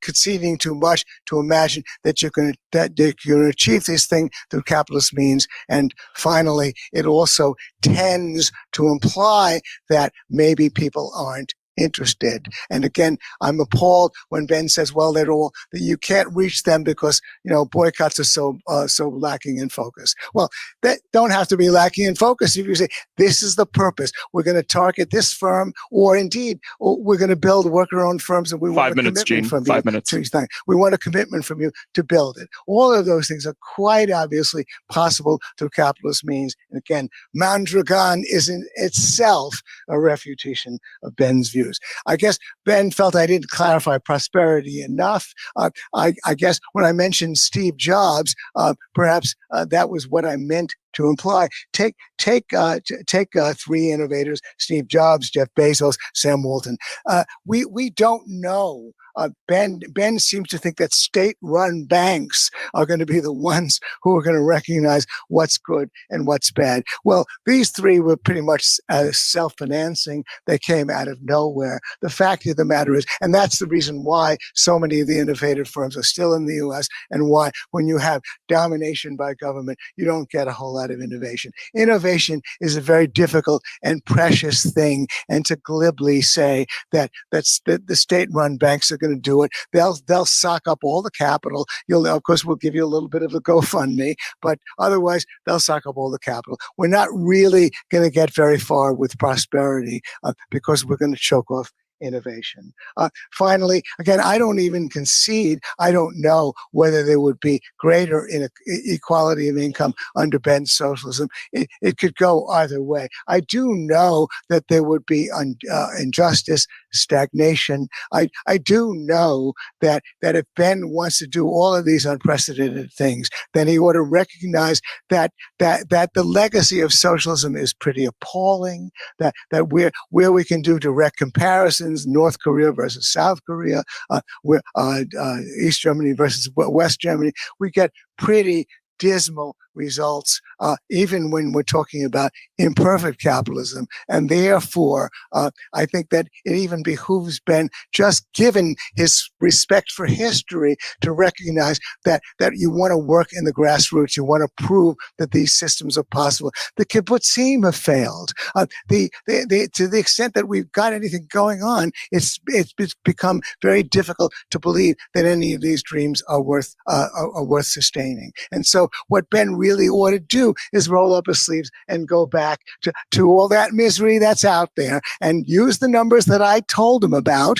conceding too much to imagine that you're going to achieve this thing through capitalist means. And finally, it also tends to imply that maybe people aren't interested. And again, I'm appalled when Ben says, well, that you can't reach them because, boycotts are so lacking in focus. Well, that don't have to be lacking in focus. If you say, this is the purpose, we're going to target this firm, or indeed, we're going to build worker-owned firms, and we want 5 minutes, Gene. 5 minutes. We want a commitment from you to build it. All of those things are quite obviously possible through capitalist means. And again, Mondragon is in itself a refutation of Ben's views. I guess Ben felt I didn't clarify prosperity enough. I guess when I mentioned Steve Jobs, perhaps that was what I meant to imply. Take three innovators: Steve Jobs, Jeff Bezos, Sam Walton. We don't know. Ben seems to think that state-run banks are going to be the ones who are going to recognize what's good and what's bad. Well, these three were pretty much self-financing. They came out of nowhere. The fact of the matter is, and that's the reason why so many of the innovative firms are still in the U.S., and why when you have domination by government, you don't get a whole lot of innovation. Innovation is a very difficult and precious thing, and to glibly say that the state-run banks are going to do it, they'll sock up all the capital. Of course, we'll give you a little bit of a GoFundMe, but otherwise they'll sock up all the capital. We're not really going to get very far with prosperity because we're going to choke off innovation. Finally, again, I don't even concede. I don't know whether there would be greater equality of income under Ben's socialism. It could go either way. I do know that there would be injustice, stagnation. I do know that if Ben wants to do all of these unprecedented things, then he ought to recognize that the legacy of socialism is pretty appalling. That where we can do direct comparisons, North Korea versus South Korea, East Germany versus West Germany, we get pretty dismal results, even when we're talking about imperfect capitalism. And therefore, I think that it even behooves Ben, just given his respect for history, to recognize that you want to work in the grassroots. You want to prove that these systems are possible. The kibbutzim have failed. To the extent that we've got anything going on, it's become very difficult to believe that any of these dreams are worth sustaining. And so what Ben really ought to do is roll up his sleeves and go back to all that misery that's out there and use the numbers that I told him about,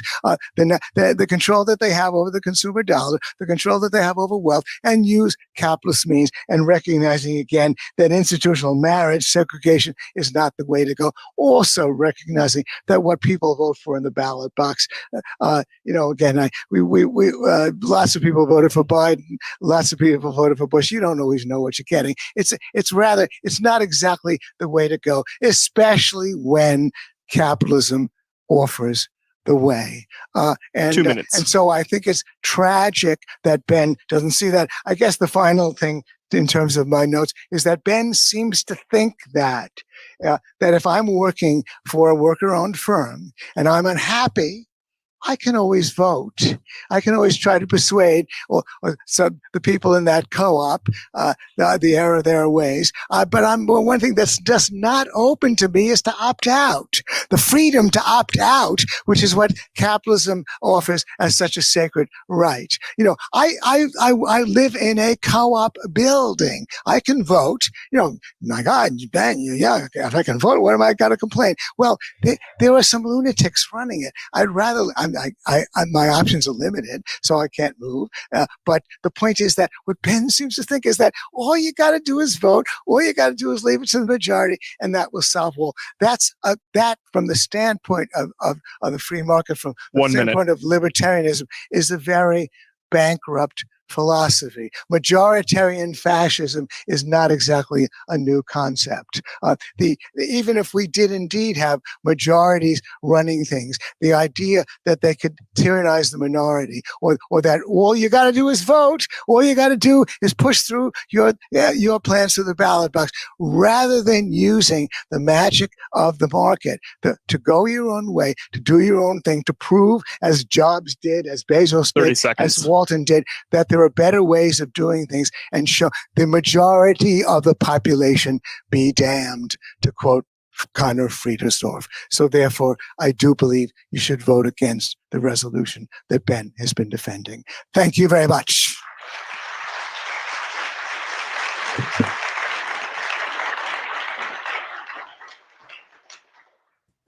the control that they have over the consumer dollar, the control that they have over wealth, and use capitalist means, and recognizing again that institutional marriage, segregation is not the way to go. Also recognizing that what people vote for in the ballot box, again, lots of people voted for Biden, lots of people voted for Bush. You don't always know what you're getting. It's not exactly the way to go, especially when capitalism offers the way. 2 minutes. And so I think it's tragic that Ben doesn't see that. I guess the final thing in terms of my notes is that Ben seems to think that if I'm working for a worker-owned firm and I'm unhappy I can always vote. I can always try to persuade or some the people in that co-op the error of their ways. But one thing that's just not open to me is to opt out. The freedom to opt out, which is what capitalism offers as such a sacred right. You know, I live in a co-op building. I can vote. You know, my God, Ben, yeah, if I can vote, what am I got to complain? Well, there are some lunatics running it. I'd rather. My options are limited, so I can't move. But the point is that what Ben seems to think is that all you got to do is vote. All you got to do is leave it to the majority, and that will solve all. That's that from the standpoint of the free market, from the standpoint of libertarianism, is a very bankrupt philosophy. Majoritarian fascism is not exactly a new concept. Even if we did indeed have majorities running things, the idea that they could tyrannize the minority, or that all you got to do is vote, all you got to do is push through your plans to the ballot box, rather than using the magic of the market to go your own way, to do your own thing, to prove, as Jobs did, as Bezos did, as Walton did, that there are better ways of doing things, and show the majority of the population be damned, to quote Connor Friedersdorf. So therefore, I do believe you should vote against the resolution that Ben has been defending. Thank you very much.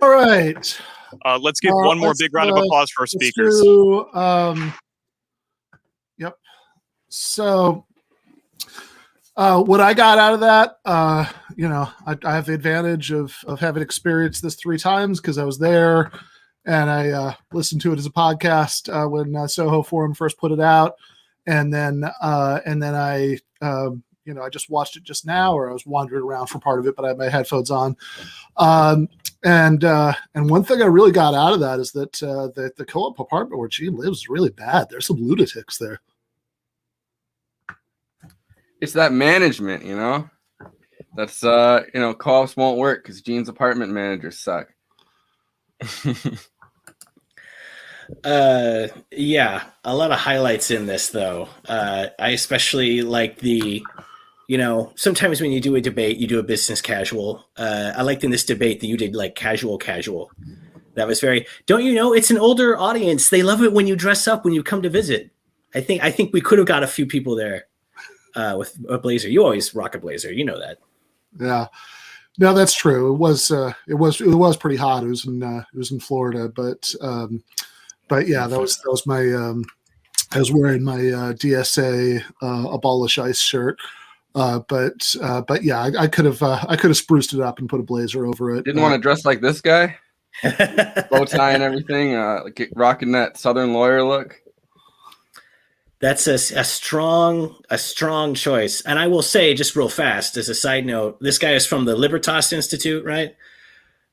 All right. Let's give one more big round of applause for our speakers. Yep. So, what I got out of that, I have the advantage of having experienced this 3 times because I was there, and I listened to it as a podcast when Soho Forum first put it out, and then I I just watched it just now, or I was wandering around for part of it, but I had my headphones on. And one thing I really got out of that is that the co-op apartment where Gene lives is really bad. There's some lunatics there. It's that management, that's co-ops won't work because Gene's apartment managers suck. Yeah, a lot of highlights in this though. I especially like sometimes when you do a debate, you do a business casual. I liked in this debate that you did like casual. That was very, don't you know, it's an older audience. They love it when you dress up when you come to visit. I think we could have got a few people there with a blazer. You always rock a blazer. You know that. Yeah. No, that's true. It was pretty hot. It was in Florida, but yeah, that was my I was wearing my DSA abolish ICE shirt. But yeah, I could have spruced it up and put a blazer over it. Didn't want to dress like this guy, bow tie and everything, rocking that Southern lawyer look. That's a strong choice. And I will say, just real fast, as a side note, this guy is from the Libertas Institute, right?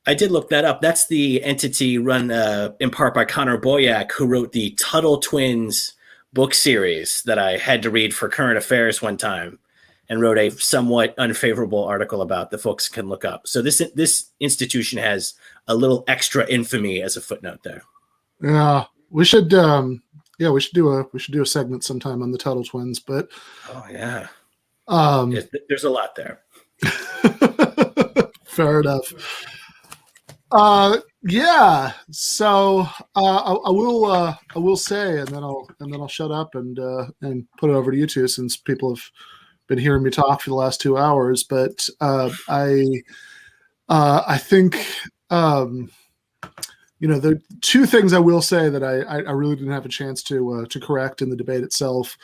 I did look that up. That's the entity run in part by Connor Boyack, who wrote the Tuttle Twins book series that I had to read for current affairs one time, and wrote a somewhat unfavorable article about that folks can look up. So this institution has a little extra infamy as a footnote there. Yeah, we should do a segment sometime on the Tuttle Twins. But oh yeah, there's a lot there. Fair enough. Yeah. So I will say, and then I'll shut up and put it over to you two, since people have been hearing me talk for the last 2 hours. But I think the two things I will say that I really didn't have a chance to correct in the debate itself,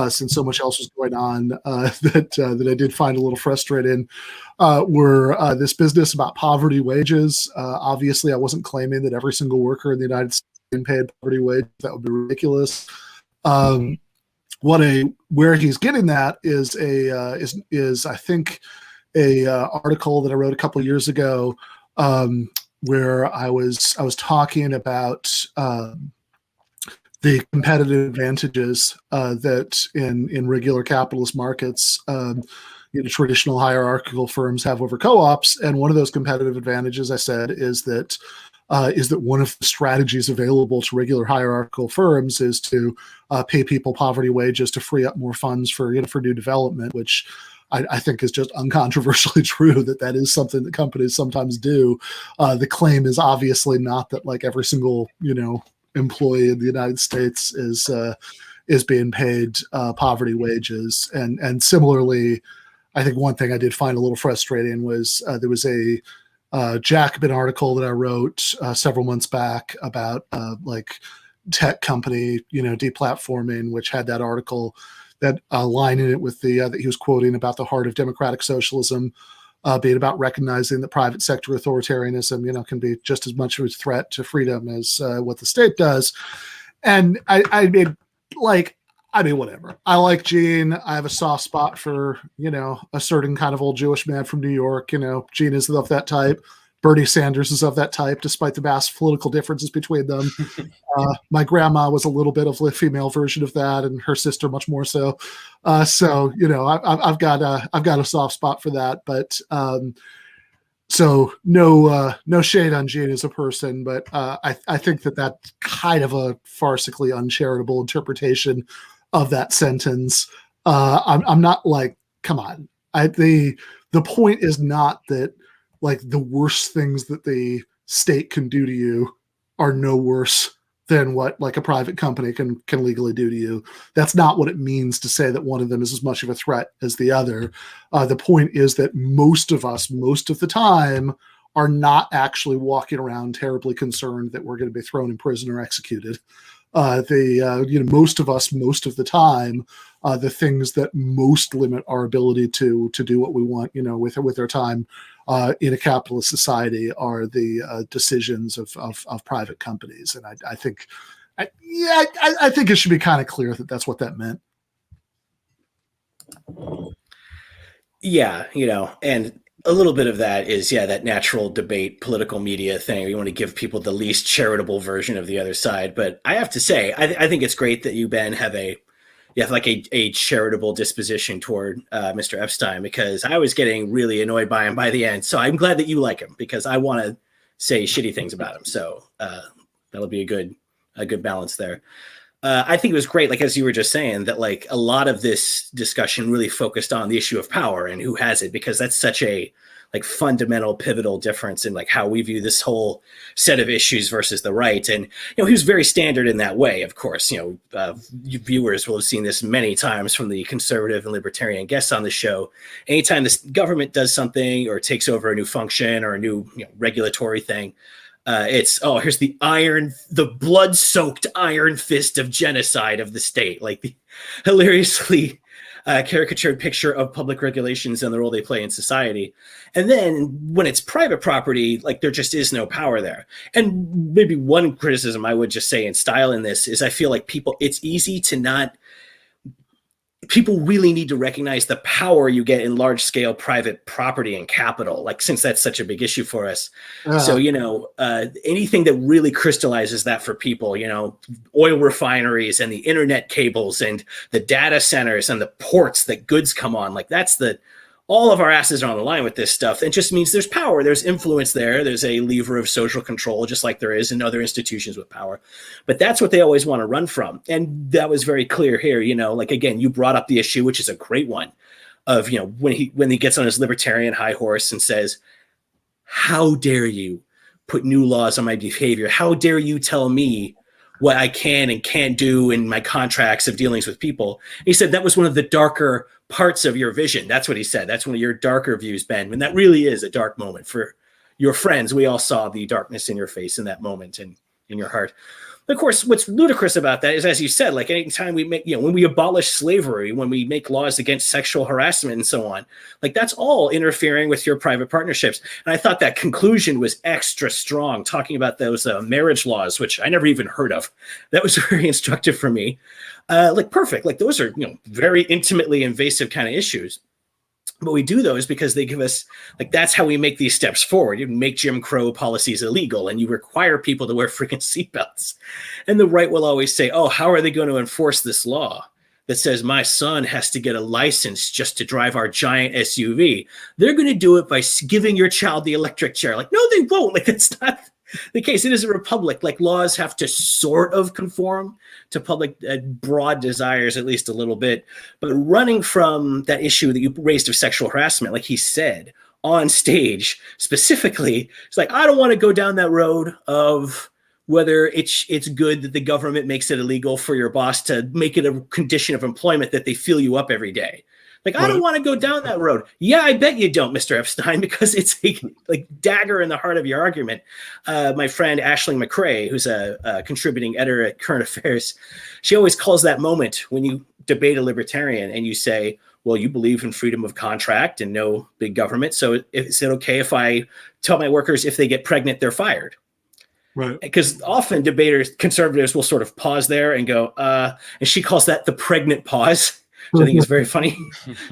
since so much else was going on, that I did find a little frustrating, were this business about poverty wages. Obviously, I wasn't claiming that every single worker in the United States paid poverty wage. That would be ridiculous. Where he's getting that is I think a article that I wrote a couple of years ago, where I was talking about the competitive advantages that in regular capitalist markets, traditional hierarchical firms have over co-ops. And one of those competitive advantages, I said, is that is that one of the strategies available to regular hierarchical firms is to pay people poverty wages to free up more funds for new development, which I think is just uncontroversially true that is something that companies sometimes do. The claim is obviously not that like every single employee in the United States is being paid poverty wages, and similarly, I think one thing I did find a little frustrating was there was a Jacobin article that I wrote several months back about like tech company deplatforming, which had that article, that line in it with the that he was quoting about the heart of democratic socialism being about recognizing that private sector authoritarianism can be just as much of a threat to freedom as what the state does. And I mean whatever. I like Gene. I have a soft spot for a certain kind of old Jewish man from New York. Gene is of that type. Bernie Sanders is of that type, despite the vast political differences between them. My grandma was a little bit of the female version of that, and her sister much more so. So I've got a soft spot for that. But so no shade on Gene as a person, but I think that's kind of a farcically uncharitable interpretation of that sentence. I'm not like, come on. The point is not that like the worst things that the state can do to you are no worse than what like a private company can legally do to you. That's not what it means to say that one of them is as much of a threat as the other. The point is that most of us, most of the time, are not actually walking around terribly concerned that we're going to be thrown in prison or executed. Most of us, most of the time, the things that most limit our ability to do what we want, with our time in a capitalist society are the decisions of private companies. And I think it should be kind of clear that that's what that meant. Yeah, and a little bit of that is, that natural debate, political media thing. You want to give people the least charitable version of the other side. But I have to say, I think it's great that you, Ben, have a charitable disposition toward Mr. Epstein, because I was getting really annoyed by him by the end. So I'm glad that you like him, because I want to say shitty things about him. So that'll be a good balance there. I think it was great, like as you were just saying, that like a lot of this discussion really focused on the issue of power and who has it, because that's such a like fundamental, pivotal difference in like how we view this whole set of issues versus the right. And he was very standard in that way. Of course, viewers will have seen this many times from the conservative and libertarian guests on the show. Anytime this government does something or takes over a new function or a new regulatory thing, here's the blood-soaked iron fist of genocide of the state, like the hilariously caricatured picture of public regulations and the role they play in society. And then when it's private property, like there just is no power there. And maybe one criticism I would just say in style in this is I feel like it's easy to not. People really need to recognize the power you get in large scale private property and capital, like since that's such a big issue for us. So, anything that really crystallizes that for people, oil refineries and the internet cables and the data centers and the ports that goods come on, like all of our asses are on the line with this stuff. It just means there's power, there's influence there. There's a lever of social control, just like there is in other institutions with power. But that's what they always want to run from. And that was very clear here, like, again, you brought up the issue, which is a great one, of, when he gets on his libertarian high horse and says, how dare you put new laws on my behavior? How dare you tell me what I can and can't do in my contracts of dealings with people? He said that was one of the darker parts of your vision. That's what he said. That's one of your darker views, Ben. And that really is a dark moment for your friends. We all saw the darkness in your face in that moment and in your heart. Of course, what's ludicrous about that is, as you said, like anytime we make, when we abolish slavery, when we make laws against sexual harassment and so on, like that's all interfering with your private partnerships. And I thought that conclusion was extra strong, talking about those marriage laws, which I never even heard of. That was very instructive for me. Like perfect. Like those are, very intimately invasive kind of issues. But we do those because they give us, like, that's how we make these steps forward. You make Jim Crow policies illegal and you require people to wear freaking seatbelts. And the right will always say, oh, how are they going to enforce this law that says my son has to get a license just to drive our giant SUV? They're going to do it by giving your child the electric chair. Like, no, they won't. Like, that's not the case. It is a republic. Like, laws have to sort of conform to public broad desires, at least a little bit. But running from that issue that you raised of sexual harassment, like he said on stage specifically, it's like, I don't want to go down that road of whether it's good that the government makes it illegal for your boss to make it a condition of employment that they fill you up every day. Like, I don't want to go down that road. Yeah, I bet you don't, Mr. Epstein, because it's a like dagger in the heart of your argument. My friend Ashley McCrae, who's a contributing editor at Current Affairs, she always calls that moment when you debate a libertarian and you say, well, you believe in freedom of contract and no big government. So is it okay if I tell my workers if they get pregnant, they're fired? Right. Because often conservatives will sort of pause there and go, and she calls that the pregnant pause. Which I think is very funny.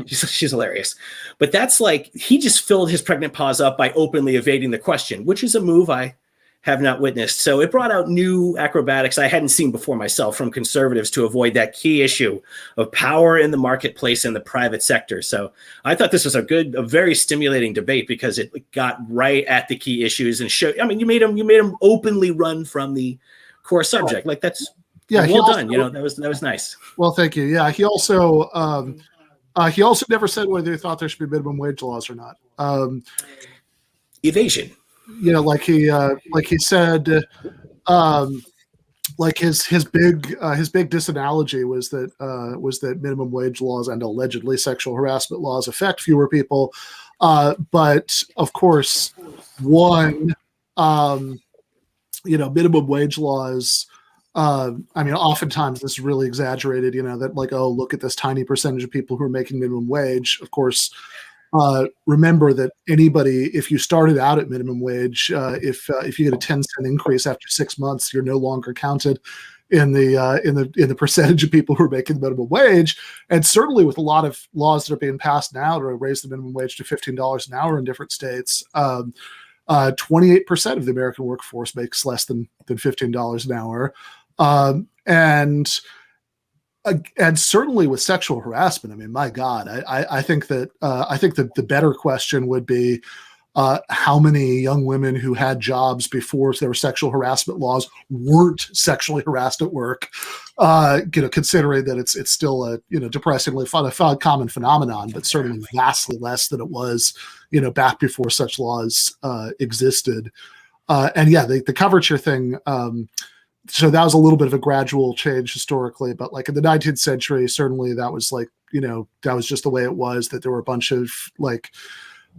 She's hilarious. But that's like, he just filled his pregnant pause up by openly evading the question, which is a move I have not witnessed. So it brought out new acrobatics I hadn't seen before myself from conservatives to avoid that key issue of power in the marketplace and the private sector. So I thought this was a very stimulating debate because it got right at the key issues and showed, I mean, you made him openly run from the core subject. Like, that's, yeah, well done. You know, that was nice. Well, thank you. Yeah, he also never said whether he thought there should be minimum wage laws or not. Evasion. You know, like he said, like his big disanalogy was that minimum wage laws and allegedly sexual harassment laws affect fewer people, but of course, minimum wage laws. I mean, oftentimes this is really exaggerated, you know, that like, oh, look at this tiny percentage of people who are making minimum wage. Of course, remember that anybody, if you started out at minimum wage, if you get a 10-cent increase after 6 months, you're no longer counted in the percentage of people who are making the minimum wage. And certainly with a lot of laws that are being passed now to raise the minimum wage to $15 an hour in different states, 28% of the American workforce makes less than $15 an hour. And certainly with sexual harassment, I mean, my God, I think that the better question would be how many young women who had jobs before there were sexual harassment laws weren't sexually harassed at work. Considering that it's still a depressingly common phenomenon, but certainly vastly less than it was back before such laws existed. And yeah, the coverture thing. So that was a little bit of a gradual change historically, but like in the 19th century, certainly that was like, that was just the way it was, that there were a bunch of like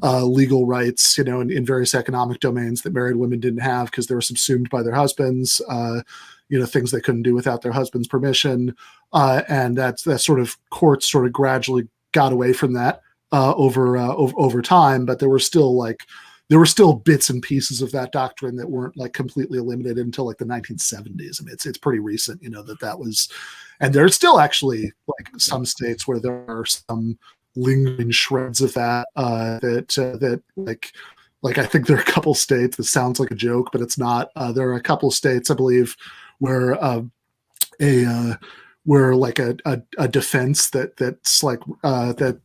legal rights, in various economic domains that married women didn't have because they were subsumed by their husbands, things they couldn't do without their husband's permission. And that sort of courts sort of gradually got away from that over time, but there were still bits and pieces of that doctrine that weren't like completely eliminated until like the 1970s. I mean, it's pretty recent, that was, and there's still actually like some states where there are some lingering shreds of that, that like I think there are a couple states that sounds like a joke, but it's not. There are a couple of states, I believe, where where like a defense that's like that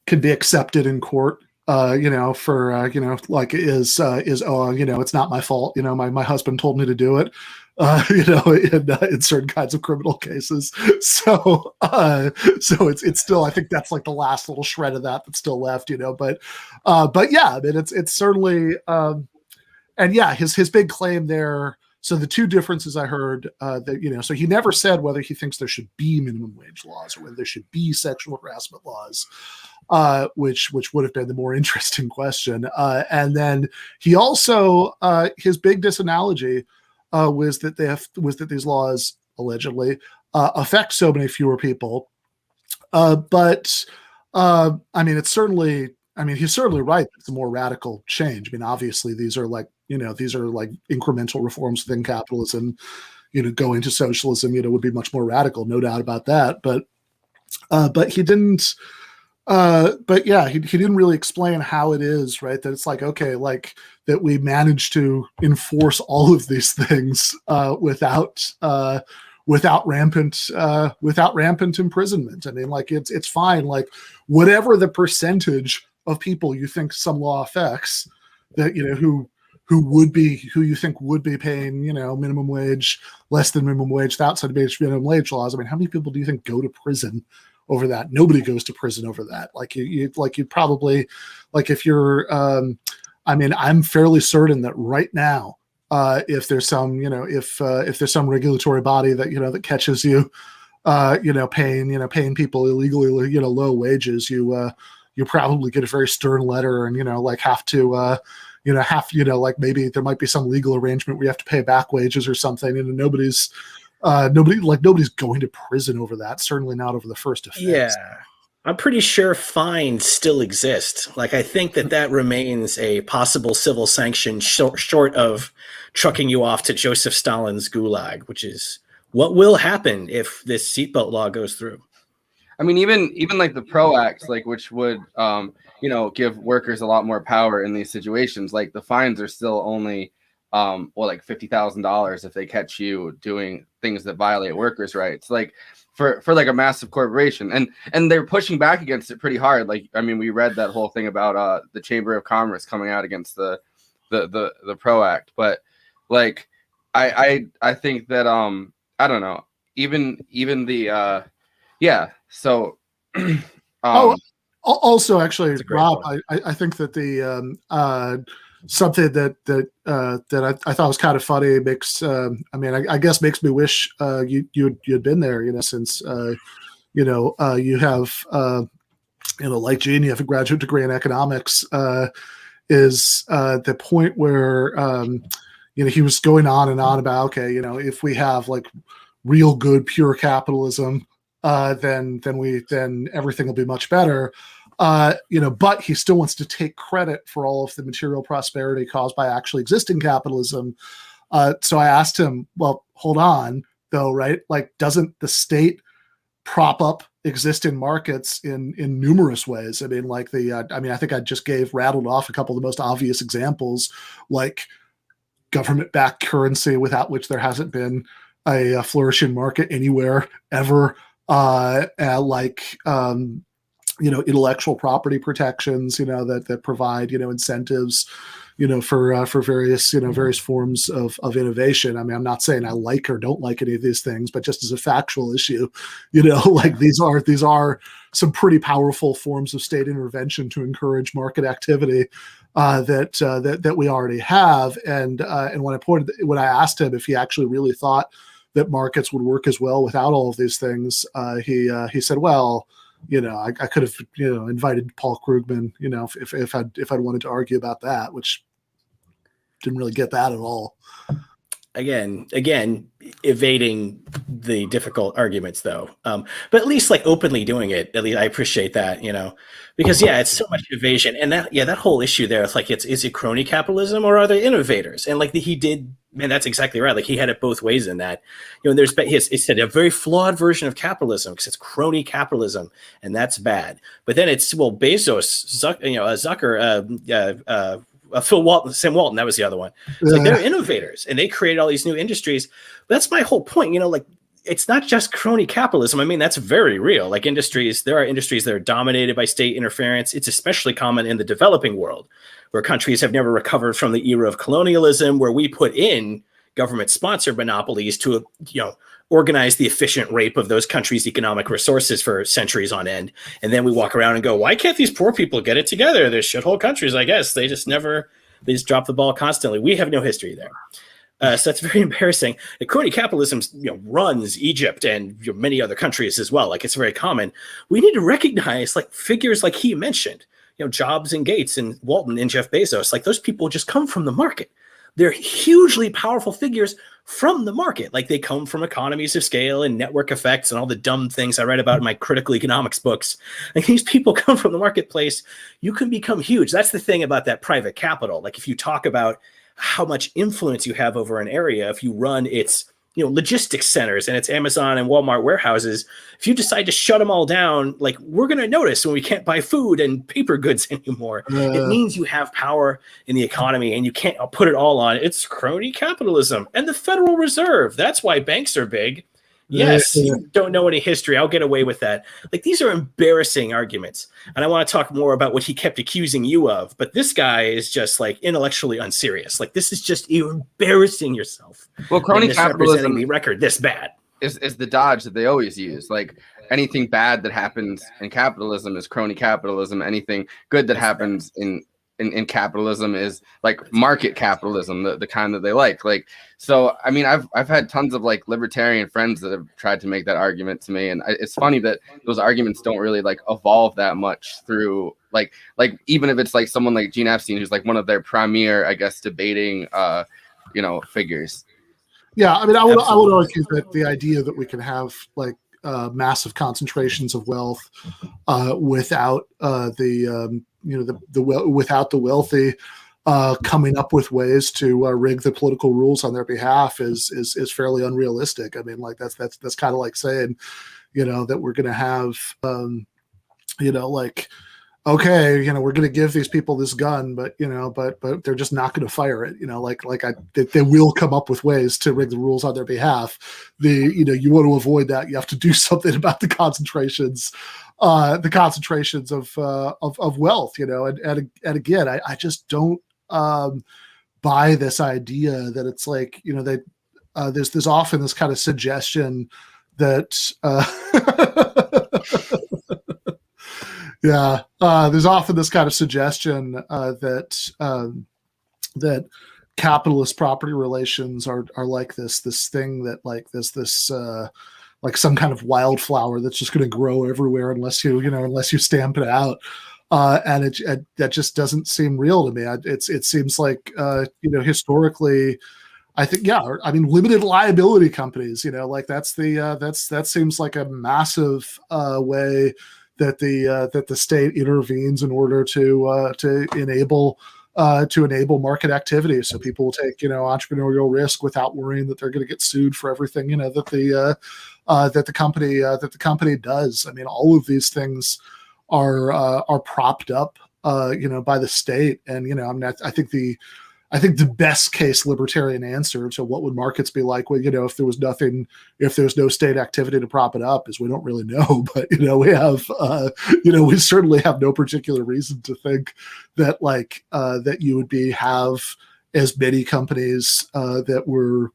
can be accepted in court. Like is it's not my fault. My husband told me to do it. In certain kinds of criminal cases. So it's still, I think that's like the last little shred of that that's still left. But yeah, I mean, it's certainly, and yeah, his big claim there. So the two differences I heard that, so he never said whether he thinks there should be minimum wage laws or whether there should be sexual harassment laws. Which would have been the more interesting question. And then he also his big disanalogy was that these laws allegedly affect so many fewer people. But I mean, he's certainly right. It's a more radical change. I mean, obviously these are like incremental reforms within capitalism. Going to socialism, would be much more radical, no doubt about that. But he didn't. But yeah, he didn't really explain how it is, right? That it's like, okay, like that we managed to enforce all of these things without rampant imprisonment. I mean, like it's fine. Like whatever the percentage of people you think some law affects, that who who you think would be paying, minimum wage, less than minimum wage, the outside of minimum wage laws. I mean, how many people do you think go to prison over that? Nobody goes to prison over that. Like you probably, like if you're, I mean, I'm fairly certain that right now, if there's some, if there's some regulatory body that, that catches you, paying people illegally, low wages, you probably get a very stern letter and, have to, like maybe there might be some legal arrangement where you have to pay back wages or something. And nobody's going to prison over that. Certainly not over the first offense. Yeah. I'm pretty sure fines still exist. Like, I think that remains a possible civil sanction short of trucking you off to Joseph Stalin's gulag, which is what will happen if this seatbelt law goes through. I mean, even like the PRO Acts, like which would give workers a lot more power in these situations. Like the fines are still only like $50,000 if they catch you doing things that violate workers' rights. Like for like a massive corporation, and they're pushing back against it pretty hard. Like, I mean, we read that whole thing about the Chamber of Commerce coming out against the PRO Act, but like I think that I don't know, even the so also actually, Rob, point. I think that the something that I thought was kind of funny makes I guess makes me wish you'd been there, since you have like Gene, you have a graduate degree in economics, is the point where he was going on and on about, okay, if we have like real good pure capitalism, then everything will be much better. But he still wants to take credit for all of the material prosperity caused by actually existing capitalism. So I asked him, well, hold on though, right? Like, doesn't the state prop up existing markets in numerous ways? I mean, like I think I just rattled off a couple of the most obvious examples, like government-backed currency, without which there hasn't been a flourishing market anywhere ever. Intellectual property protections, that provide, incentives, for various forms of innovation. I mean, I'm not saying I like or don't like any of these things, but just as a factual issue, like these are some pretty powerful forms of state intervention to encourage market activity that we already have. And when I asked him if he actually really thought that markets would work as well without all of these things, he said, well, I could have, invited Paul Krugman, if I'd wanted to argue about that, which didn't really get that at all. Again, evading the difficult arguments though. But at least like openly doing it, at least I appreciate that, because it's so much evasion. And that whole issue there, it's like, is it crony capitalism or are they innovators? And like he did, man, that's exactly right. Like he had it both ways in that, he said a very flawed version of capitalism because it's crony capitalism and that's bad. But then it's, well, Bezos, Zucker, Phil Walton, Sam Walton, that was the other one. It's like they're innovators and they created all these new industries. But that's my whole point. Like it's not just crony capitalism. I mean, that's very real. Like there are industries that are dominated by state interference. It's especially common in the developing world, where countries have never recovered from the era of colonialism, where we put in government-sponsored monopolies to, organize the efficient rape of those countries' economic resources for centuries on end. And then we walk around and go, why can't these poor people get it together? They're shithole countries, I guess. They just drop the ball constantly. We have no history there. So that's very embarrassing. The crony capitalism, runs Egypt and many other countries as well. Like it's very common. We need to recognize like figures like he mentioned, Jobs and Gates and Walton and Jeff Bezos. Like those people just come from the market. They're hugely powerful figures from the market. Like they come from economies of scale and network effects and all the dumb things I read about in my critical economics books. Like these people come from the marketplace. You can become huge. That's the thing about that private capital. Like if you talk about how much influence you have over an area, if you run its logistics centers and its Amazon and Walmart warehouses, if you decide to shut them all down, like we're going to notice when we can't buy food and paper goods anymore. It means you have power in the economy and you can't put it all on. It's crony capitalism and the Federal Reserve. That's why banks are big. Yes, you don't know any history. I'll get away with that. Like, these are embarrassing arguments. And I want to talk more about what he kept accusing you of. But this guy is just like intellectually unserious. Like, this is just you embarrassing yourself. Well, crony capitalism the record this bad is the dodge that they always use. Like, anything bad that happens in capitalism is crony capitalism. Anything good that happens in capitalism is like market capitalism, the kind that they like. Like, so I mean, I've had tons of like libertarian friends that have tried to make that argument to me, and it's funny that those arguments don't really like evolve that much through like even if it's like someone like Gene Epstein, who's like one of their premier, I guess, debating figures. Yeah, I mean, I would argue that the idea that we can have like massive concentrations of wealth without without the wealthy coming up with ways to rig the political rules on their behalf is fairly unrealistic. I mean, like that's kind of like saying, that we're going to have, like, okay, we're going to give these people this gun, but they're just not going to fire it. They will come up with ways to rig the rules on their behalf. You want to avoid that. You have to do something about the concentrations of wealth, and again, I just don't buy this idea that it's like, that there's often this kind of suggestion that there's often this kind of suggestion that capitalist property relations are like this thing that like this like some kind of wildflower that's just going to grow everywhere unless you stamp it out. And that just doesn't seem real to me. It seems like, historically, I think, I mean, limited liability companies, like that seems like a massive way that the state intervenes in order to enable market activity, so people will take entrepreneurial risk without worrying that they're going to get sued for everything that the company does. I mean, all of these things are propped up by the state, and I mean, I think the best case libertarian answer to what would markets be like, well, if there's no state activity to prop it up, is we don't really know. But we have we certainly have no particular reason to think that that you would have as many companies that were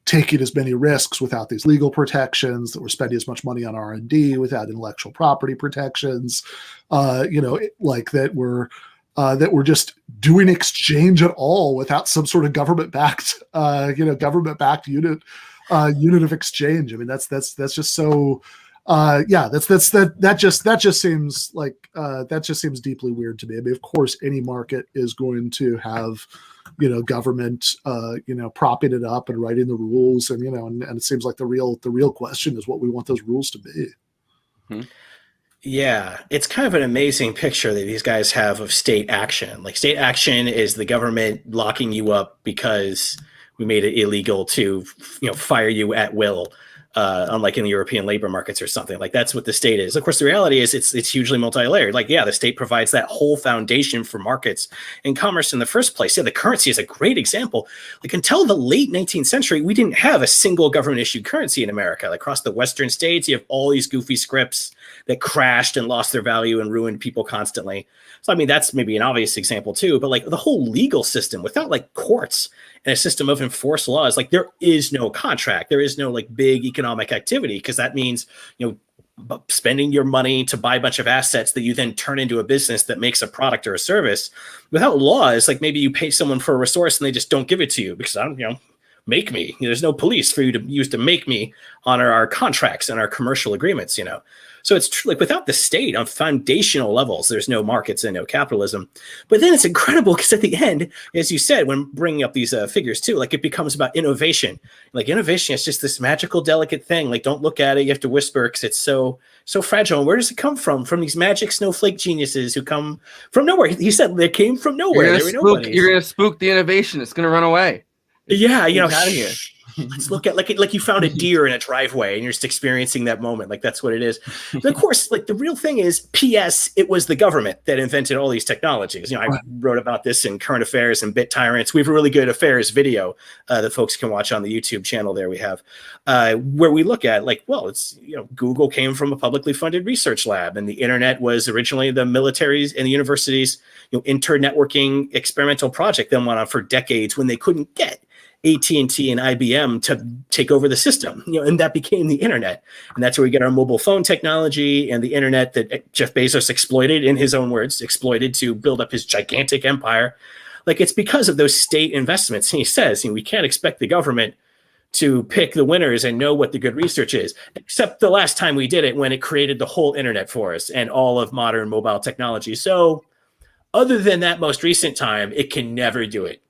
taking as many risks without these legal protections, that we're spending as much money on R&D without intellectual property protections, that we're just doing exchange at all without some sort of government-backed unit of exchange. I mean, that's just so that just seems like that just seems deeply weird to me. I mean, of course, any market is going to have government propping it up and writing the rules, and and it seems like the real question is what we want those rules to be. Mm-hmm. Yeah, it's kind of an amazing picture that these guys have of state action. Like, state action is the government locking you up because we made it illegal to, fire you at will, unlike in the European labor markets or something. Like, that's what the state is. Of course, the reality is it's hugely multi-layered. Like, the state provides that whole foundation for markets and commerce in the first place. Yeah, the currency is a great example. Like, until the late 19th century, we didn't have a single government-issued currency in America. Like, across the Western states, you have all these goofy scripts that crashed and lost their value and ruined people constantly. So, I mean, that's maybe an obvious example too, but like the whole legal system without like courts and a system of enforced laws, like there is no contract. There is no like big economic activity, because that means, spending your money to buy a bunch of assets that you then turn into a business that makes a product or a service. Without laws, like maybe you pay someone for a resource and they just don't give it to you because make me. There's no police for you to use to make me honor our contracts and our commercial agreements, So it's true, like without the state on foundational levels, there's no markets and no capitalism. But then it's incredible because at the end, as you said, when bringing up these figures too, like it becomes about innovation. Like innovation is just this magical, delicate thing. Like don't look at it, you have to whisper because it's so fragile. And where does it come from? From these magic snowflake geniuses who come from nowhere. He said they came from nowhere. You're gonna spook the innovation. It's gonna run away. Yeah, out of here. let's look at like you found a deer in a driveway and you're just experiencing that moment. Like that's what it is. But of course, like the real thing is, P.S. it was the government that invented all these technologies. You know, I wrote about this in Current Affairs and Bit Tyrants. We have a really good affairs video that folks can watch on the YouTube channel there we have, where we look at like, well, it's, you know, Google came from a publicly funded research lab, and the internet was originally the military's and the universities, you know, internetworking experimental project that went on for decades when they couldn't get AT&T and IBM to take over the system, you know, and that became the internet. And that's where we get our mobile phone technology and the internet that Jeff Bezos exploited, in his own words, exploited to build up his gigantic empire. Like, it's because of those state investments. And he says, you know, we can't expect the government to pick the winners and know what the good research is, except the last time we did it, when it created the whole internet for us and all of modern mobile technology. So other than that most recent time, it can never do it.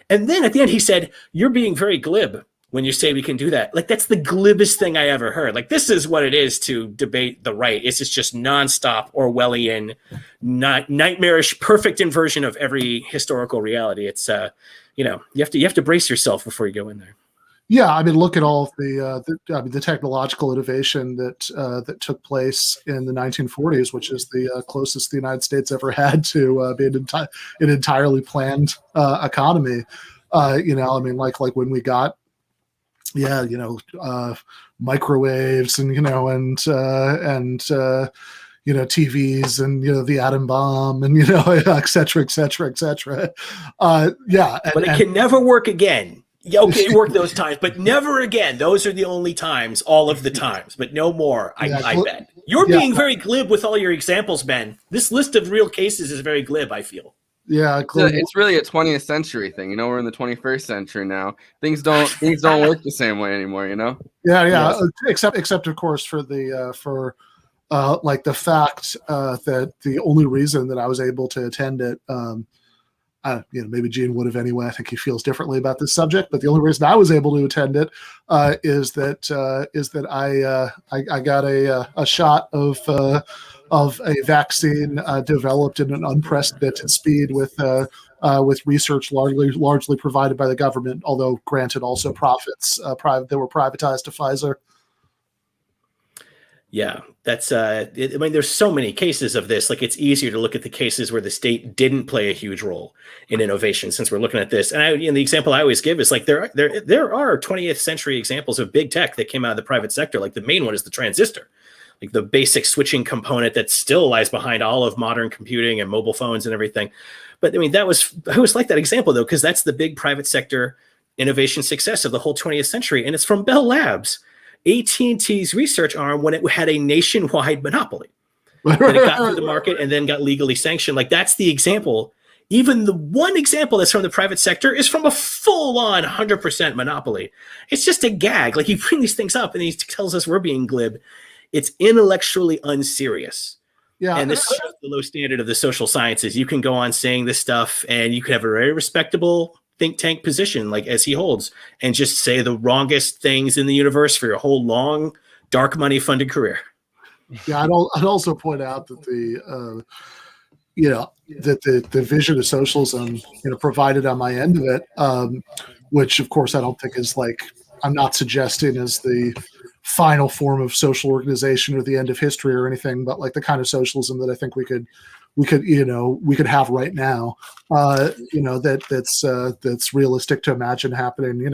And then at the end, he said, you're being very glib when you say we can do that. Like, that's the glibbest thing I ever heard. Like, this is what it is to debate the right. It's just nonstop Orwellian, nightmarish, perfect inversion of every historical reality. It's, you know, you have to brace yourself before you go in there. Yeah, I mean, look at all of the technological innovation that took place in the 1940s, which is the closest the United States ever had to be an entirely planned economy. You know, I mean, like when we got, microwaves and TVs and the atom bomb and et cetera, et cetera, et cetera. But it can never work again. Yeah, okay, it worked those times, but never again. Those are the only times, all of the times, but no more, I bet. You're being very glib with all your examples, Ben. This list of real cases is very glib, I feel. Yeah, it's really a 20th century thing. You know, we're in the 21st century now. Things don't work the same way anymore, you know? Yeah. Yes. Except of course for the fact that the only reason that I was able to attend it, maybe Gene would have anyway. I think he feels differently about this subject, but the only reason I was able to attend it is that I got a shot of a vaccine developed at an unprecedented speed with research largely provided by the government, although granted also profits that were privatized to Pfizer. Yeah, that's I mean, there's so many cases of this. Like, it's easier to look at the cases where the state didn't play a huge role in innovation, since we're looking at this. And the example I always give is like there are 20th century examples of big tech that came out of the private sector. Like, the main one is the transistor, like the basic switching component that still lies behind all of modern computing and mobile phones and everything. But I mean, I always like that example though, because that's the big private sector innovation success of the whole 20th century, and it's from Bell Labs, AT&T's research arm, when it had a nationwide monopoly. Then it got through the market and then got legally sanctioned. Like, that's the example. Even the one example that's from the private sector is from a full-on 100% monopoly. It's just a gag. Like, you bring these things up and he tells us we're being glib. It's intellectually unserious. Yeah, and this shows the low standard of the social sciences. You can go on saying this stuff and you can have a very respectable think tank position, like as he holds, and just say the wrongest things in the universe for your whole long, dark money funded career. Yeah, I'd also point out that the vision of socialism, provided on my end of it, which of course I don't think is I'm not suggesting is the final form of social organization or the end of history or anything, but like the kind of socialism that I think we could have right now, that's realistic to imagine happening,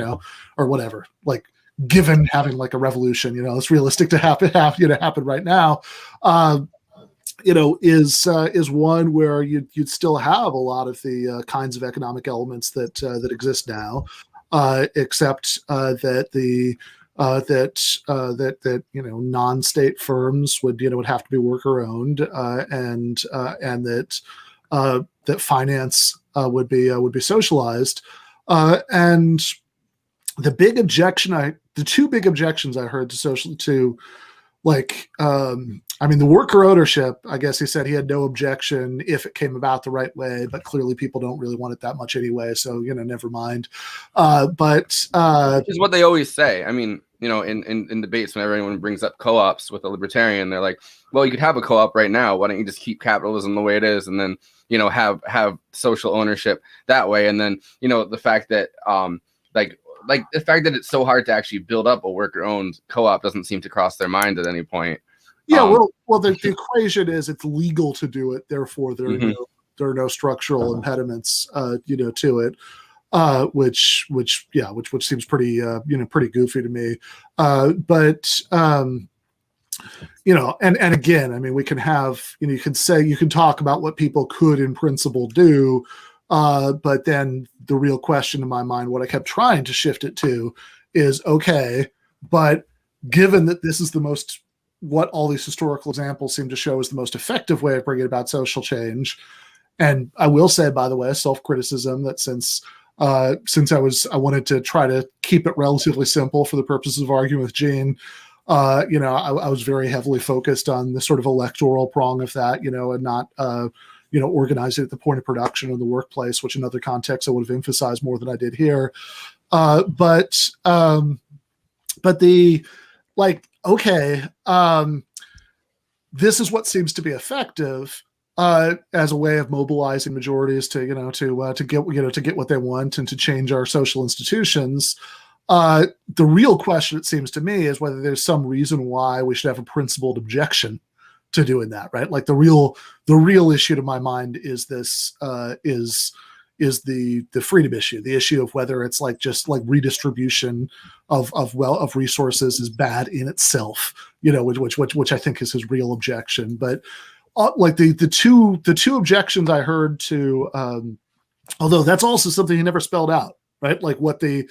or whatever, like given having like a revolution, it's realistic to happen right now, is one where you'd still have a lot of the kinds of economic elements that exist now, except that non-state firms would have to be worker owned, and that finance would be socialized, and the two big objections I heard the worker ownership, I guess he said he had no objection if it came about the right way, but clearly people don't really want it that much anyway, so never mind. But which is what they always say. I mean, in debates, whenever anyone brings up co-ops with a libertarian, they're like, well, you could have a co-op right now. Why don't you just keep capitalism the way it is, and then have social ownership that way? And then the fact that like the fact that it's so hard to actually build up a worker-owned co-op doesn't seem to cross their mind at any point. Yeah, well, the equation is it's legal to do it, therefore there are no structural impediments, to it, which seems pretty, pretty goofy to me. But and again, I mean, we can have, you can talk about what people could in principle do, but then the real question in my mind, what I kept trying to shift it to is, okay, but given that this is what all these historical examples seem to show is the most effective way of bringing about social change. And I will say, by the way, self-criticism, that since I wanted to try to keep it relatively simple for the purposes of arguing with Gene, I was very heavily focused on the sort of electoral prong of that, and not, organizing at the point of production in the workplace, which in other contexts I would have emphasized more than I did here. But the, okay, this is what seems to be effective as a way of mobilizing majorities to get what they want and to change our social institutions. The real question, it seems to me, is whether there's some reason why we should have a principled objection to doing that, right? Like the real issue to my mind is this is the freedom issue, the issue of whether it's just redistribution of resources is bad in itself, which I think is his real objection. But the two objections I heard to, although that's also something he never spelled out, right? Like what he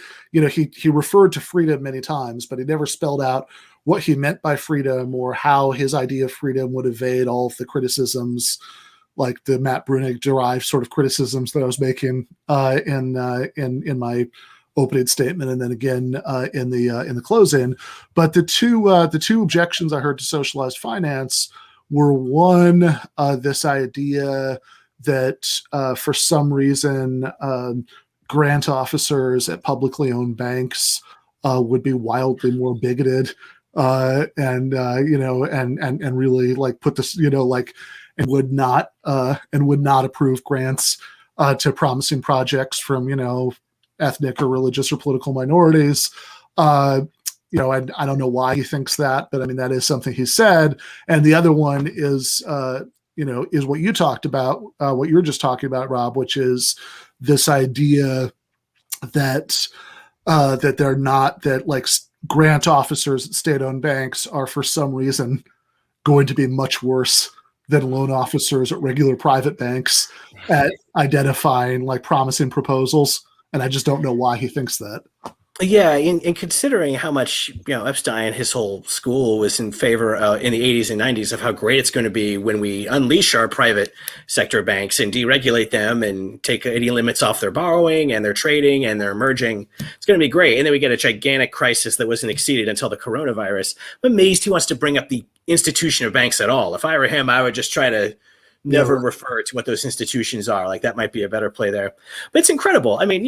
referred to freedom many times, but he never spelled out what he meant by freedom or how his idea of freedom would evade all of the criticisms, like the Matt Brunig derived sort of criticisms that I was making in my opening statement, and then again in the close-in. But the two objections I heard to socialized finance were, one, this idea that for some reason grant officers at publicly owned banks would be wildly more bigoted and really put this and would not approve grants to promising projects from ethnic or religious or political minorities. And I don't know why he thinks that, but I mean that is something he said. And the other one is is what you talked about, what you were just talking about, Rob, which is this idea that they're not, that grant officers at state-owned banks are for some reason going to be much worse than loan officers at regular private banks at identifying promising proposals. And I just don't know why he thinks that. Yeah, in considering how much Epstein, his whole school was in favor in the 80s and 90s of how great it's going to be when we unleash our private sector banks and deregulate them and take any limits off their borrowing and their trading and their merging. It's going to be great. And then we get a gigantic crisis that wasn't exceeded until the coronavirus. I'm amazed he wants to bring up the institution of banks at all. If I were him, I would just try to never refer to what those institutions are. That might be a better play there. But it's incredible. I mean,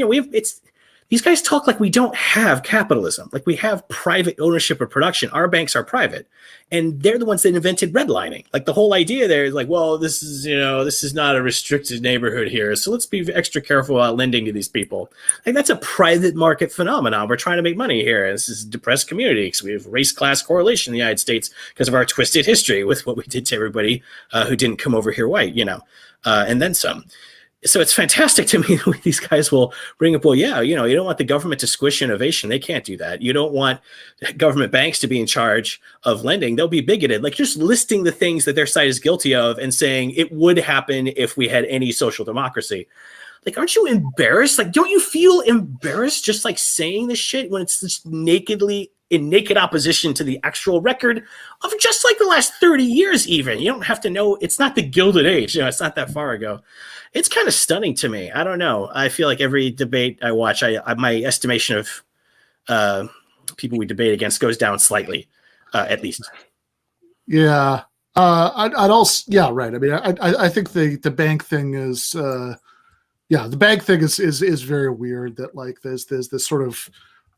these guys talk like we don't have capitalism, like we have private ownership of production. Our banks are private, and they're the ones that invented redlining. The whole idea there is well, this is not a restricted neighborhood here, so let's be extra careful about lending to these people. That's a private market phenomenon. We're trying to make money here. This is a depressed community because we have race class correlation in the United States because of our twisted history with what we did to everybody who didn't come over here white, and then some. So it's fantastic to me that these guys will bring up, you don't want the government to squish innovation. They can't do that. You don't want government banks to be in charge of lending. They'll be bigoted. Just listing the things that their side is guilty of and saying it would happen if we had any social democracy. Aren't you embarrassed? Don't you feel embarrassed just saying this shit when it's just in naked opposition to the actual record of just the last 30 years even? You don't have to know. It's not the Gilded Age. It's not that far ago. It's kind of stunning to me. I don't know. I feel like every debate I watch, my estimation of people we debate against goes down slightly, at least. Yeah. I'd also, yeah, right. I mean, I think the bank thing is, the bank thing is very weird that there's this sort of,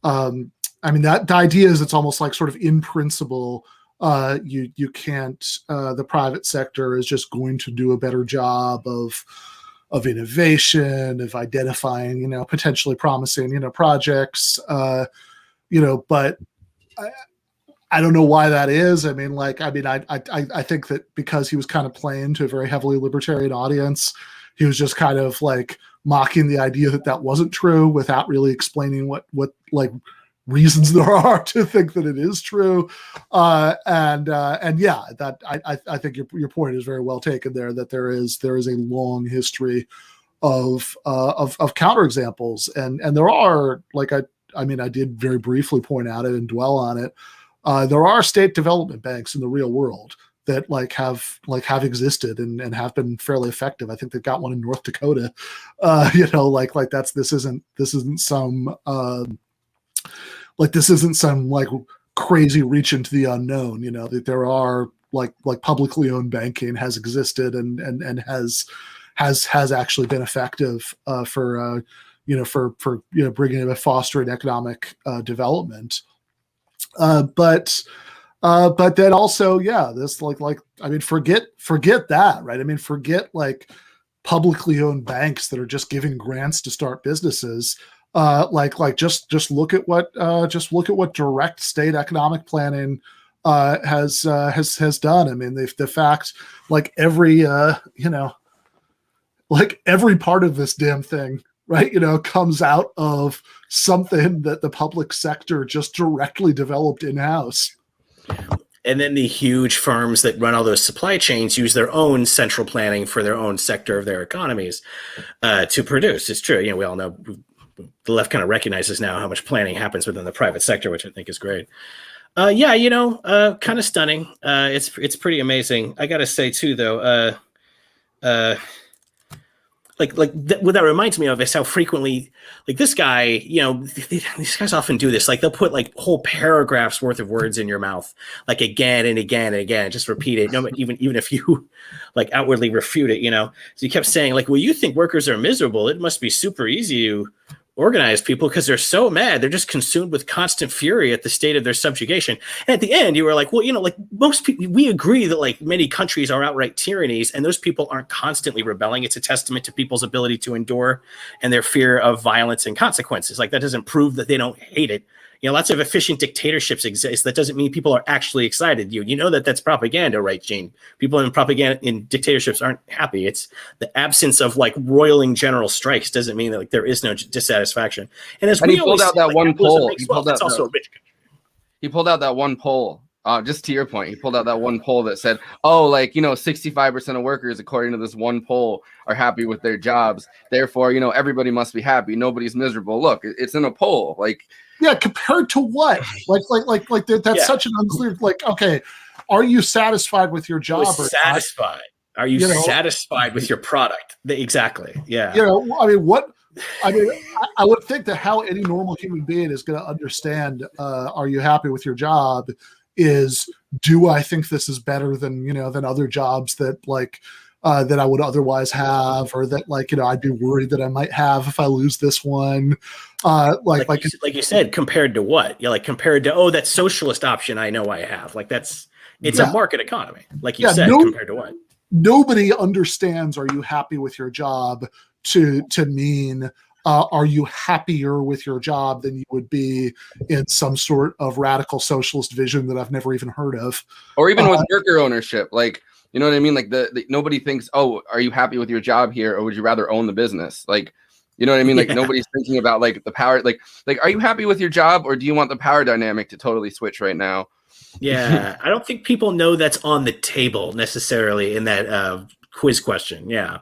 that the idea is it's almost sort of in principle, you can't, the private sector is just going to do a better job of innovation, of identifying, potentially promising, projects, but I don't know why that is. I think that because he was kind of playing to a very heavily libertarian audience, he was just kind of like mocking the idea that wasn't true without really explaining what like reasons there are to think that it is true. And yeah, that I think your point is very well taken there, that there is a long history of counterexamples, and there are, like, I did very briefly point out it and dwell on it. There are state development banks in the real world that have existed and have been fairly effective. I think they've got one in North Dakota. This isn't some crazy reach into the unknown. That there are like publicly owned banking has existed and has actually been effective for bringing about fostering economic development. But then also, this forget that, right? Forget like publicly owned banks that are just giving grants to start businesses. Just look at what direct state economic planning has done. The fact, every part of this damn thing, right, comes out of something that the public sector just directly developed in-house. And then the huge firms that run all those supply chains use their own central planning for their own sector of their economies to produce. It's true. We all know the left kind of recognizes now how much planning happens within the private sector, which I think is great. Kind of stunning. It's pretty amazing. I got to say too, though, what that reminds me of is how frequently, this guy, these guys often do this. They'll put whole paragraphs worth of words in your mouth, again and again and again, just repeat it. No, even if you outwardly refute it, So you kept saying well, you think workers are miserable. It must be super easy to organize people because they're so mad. They're just consumed with constant fury at the state of their subjugation. And at the end, you were most people, we agree that many countries are outright tyrannies, and those people aren't constantly rebelling. It's a testament to people's ability to endure and their fear of violence and consequences. That doesn't prove that they don't hate it. Lots of efficient dictatorships exist. That doesn't mean people are actually excited. You know that's propaganda, right, Gene? People in propaganda in dictatorships aren't happy. It's the absence of roiling general strikes doesn't mean that there is no dissatisfaction. And he pulled out that one poll. He pulled out that one poll. Just to your point, he pulled out that one poll that said, 65% of workers, according to this one poll, are happy with their jobs. Therefore, everybody must be happy. Nobody's miserable. Look, it's in a poll. Yeah, compared to what? That's such an unclear. Okay, are you satisfied with your job? Satisfied? Are you satisfied with your product? Exactly. Yeah. What? I would think that how any normal human being is going to understand. Are you happy with your job? Is, do I think this is better than than other jobs that that I would otherwise have, or that I'd be worried that I might have if I lose this one. Like you said, compared to what? Compared to that socialist option I know I have. It's a market economy, compared to what? Nobody understands "are you happy with your job" to mean are you happier with your job than you would be in some sort of radical socialist vision that I've never even heard of, or even with worker ownership, You know what I mean? The nobody thinks, are you happy with your job here, or would you rather own the business? You know what I mean? Nobody's thinking about the power. Are you happy with your job, or do you want the power dynamic to totally switch right now? Yeah, I don't think people know that's on the table necessarily in that quiz question. Yeah.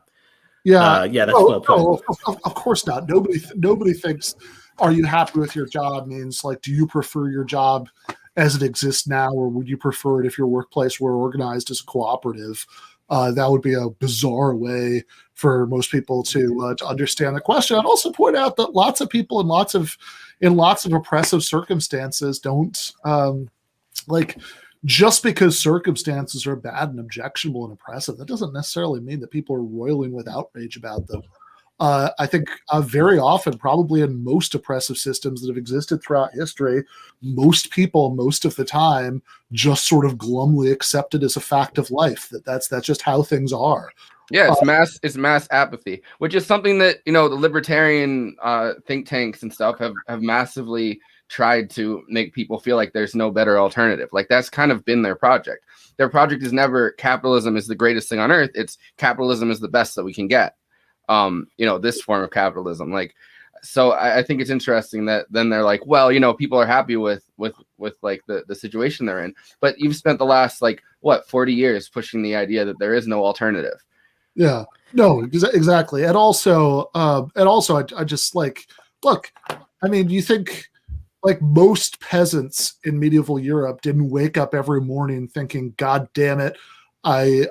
That's well put. Of course not. Nobody thinks, "Are you happy with your job?" means do you prefer your job as it exists now, or would you prefer it if your workplace were organized as a cooperative? That would be a bizarre way for most people to understand the question. I'd also point out that lots of people in lots of oppressive circumstances don't just because circumstances are bad and objectionable and oppressive, that doesn't necessarily mean that people are roiling with outrage about them. I think very often, probably in most oppressive systems that have existed throughout history, most people, most of the time, just sort of glumly accept it as a fact of life, that's just how things are. Yeah, it's mass apathy, which is something that, you know, the libertarian think tanks and stuff have massively tried to make people feel like there's no better alternative. Like that's kind of been their project. Their project is never capitalism is the greatest thing on earth. It's capitalism is the best that we can get. You know, this form of capitalism. Like, so I think it's interesting that then they're like, well, you know, people are happy with like the situation they're in. But you've spent the last like 40 years pushing the idea that there is no alternative. Yeah, no, exactly. And also I just like, look, I mean, do you think like most peasants in medieval Europe didn't wake up every morning thinking, God damn it, I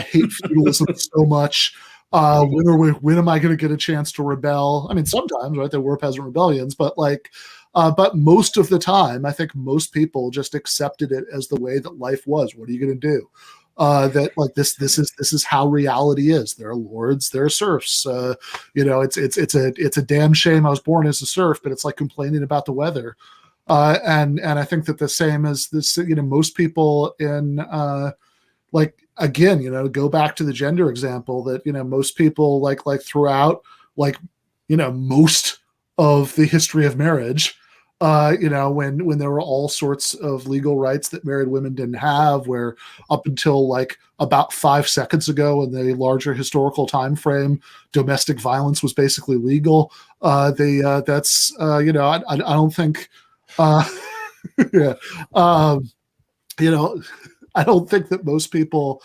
hate feudalism so much. When am I going to get a chance to rebel? I mean, sometimes, right? There were peasant rebellions, but but most of the time, I think most people just accepted it as the way that life was. What are you going to do? That like this is how reality is. There are lords, there are serfs. You know, it's a damn shame I was born as a serf, but it's like complaining about the weather. And I think that the same as this, you know, most people in like, again, you know, go back to the gender example that, you know, most people like throughout, like, you know, most of the history of marriage, you know, when there were all sorts of legal rights that married women didn't have, where up until like about 5 seconds ago in the larger historical time frame, domestic violence was basically legal. That's you know, I don't think yeah, you know, I don't think that most people,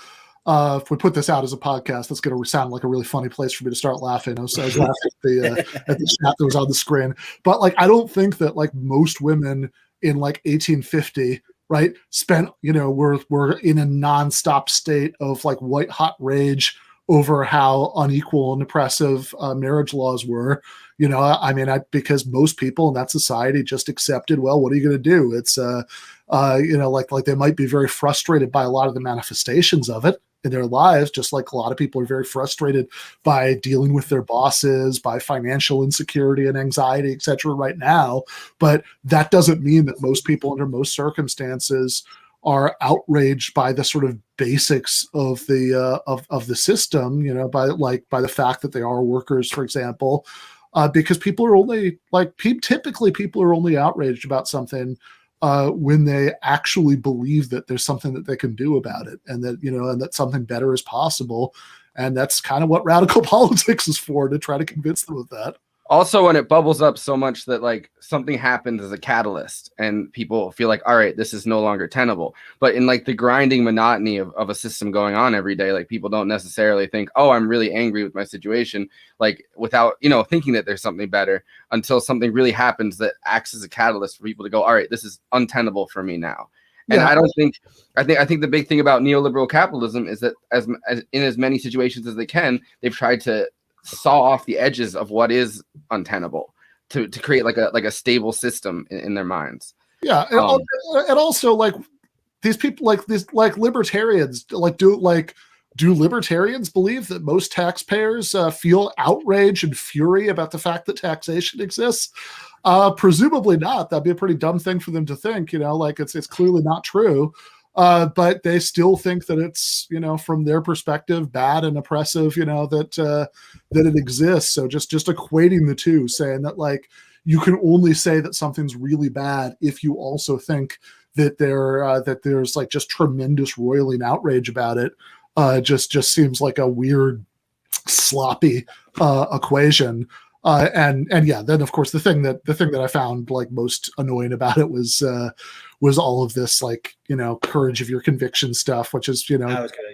if we put this out as a podcast, that's going to sound like a really funny place for me to start laughing. I was laughing at the chat that was on the screen. But like, I don't think that like most women in like 1850, right, spent, you know, were in a nonstop state of like white hot rage over how unequal and oppressive marriage laws were. You know, I mean, because most people in that society just accepted, well, what are you going to do? It's, you know, like they might be very frustrated by a lot of the manifestations of it in their lives, just like a lot of people are very frustrated by dealing with their bosses, by financial insecurity and anxiety, et cetera, right now. But that doesn't mean that most people under most circumstances are outraged by the sort of basics of the system, you know, by the fact that they are workers, for example, because people are only like typically people are only outraged about something when they actually believe that there's something that they can do about it, and that, you know, and that something better is possible. And that's kind of what radical politics is for, to try to convince them of that. Also, when it bubbles up so much that like something happens as a catalyst and people feel like, all right, this is no longer tenable. But in like the grinding monotony of a system going on every day, like people don't necessarily think, oh, I'm really angry with my situation, like without, you know, thinking that there's something better, until something really happens that acts as a catalyst for people to go, all right, this is untenable for me now. And yeah. I think the big thing about neoliberal capitalism is that as in as many situations as they can, they've tried to saw off the edges of what is untenable to create like a stable system in their minds. Yeah, and also like these people, like these like libertarians, do libertarians believe that most taxpayers feel outrage and fury about the fact that taxation exists? Presumably not. That'd be a pretty dumb thing for them to think. You know, like it's clearly not true. But they still think that it's, you know, from their perspective, bad and oppressive, you know, that it exists. So just equating the two, saying that like you can only say that something's really bad if you also think that there's like just tremendous roiling outrage about it, just seems like a weird, sloppy equation. And yeah, then of course the thing that I found like most annoying about it was all of this, like, you know, courage of your conviction stuff, which is, you know, I was gonna,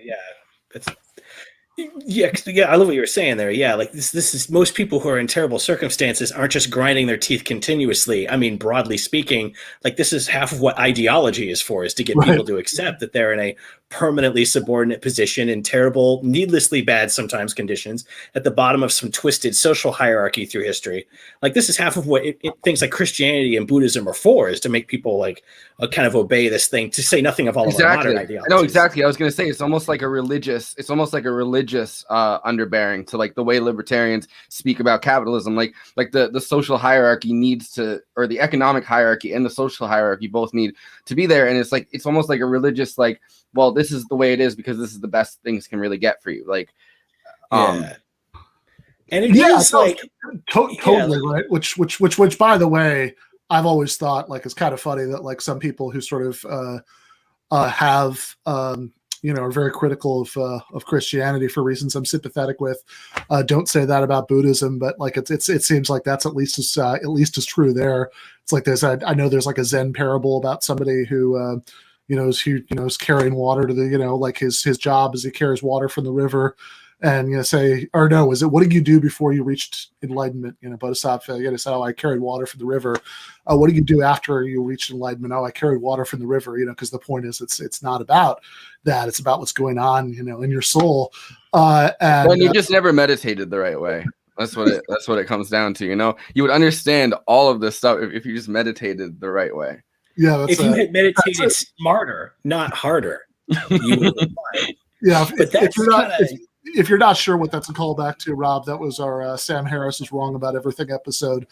I love what you were saying there. Yeah, like this is, most people who are in terrible circumstances aren't just grinding their teeth continuously. I mean, broadly speaking, like this is half of what ideology is for, is to get people to accept that they're in a permanently subordinate position in terrible, needlessly bad sometimes conditions at the bottom of some twisted social hierarchy through history. Like this is half of what things like Christianity and Buddhism are for, is to make people like kind of obey this thing, to say nothing of all of our modern ideologies. No, exactly. I was going to say it's almost like a religious underbearing to like the way libertarians speak about capitalism. Like the social hierarchy needs to, or the economic hierarchy and the social hierarchy both need to be there. And it's like, it's almost like a religious, like, well, this is the way it is because this is the best things can really get for you. Like, Yeah. And it Yeah, is no, like totally right. Which, by the way, I've always thought like it's kind of funny that like some people who sort of have are very critical of Christianity for reasons I'm sympathetic with, don't say that about Buddhism, but like it seems like that's at least as true there. It's like I know there's like a Zen parable about somebody who is carrying water to the like his job is he carries water from the river. And what did you do before you reached enlightenment? Bodhisattva, say, I carried water from the river. What do you do after you reached enlightenment? I carried water from the river. Because the point is, it's not about that. It's about what's going on, in your soul. And you just never meditated the right way. That's what it comes down to. You would understand all of this stuff if you just meditated the right way. Yeah, if you had meditated smarter, not harder, you would have fine. Yeah, but if you're not sure what that's a callback to, Rob, that was our Sam Harris is wrong about everything episode.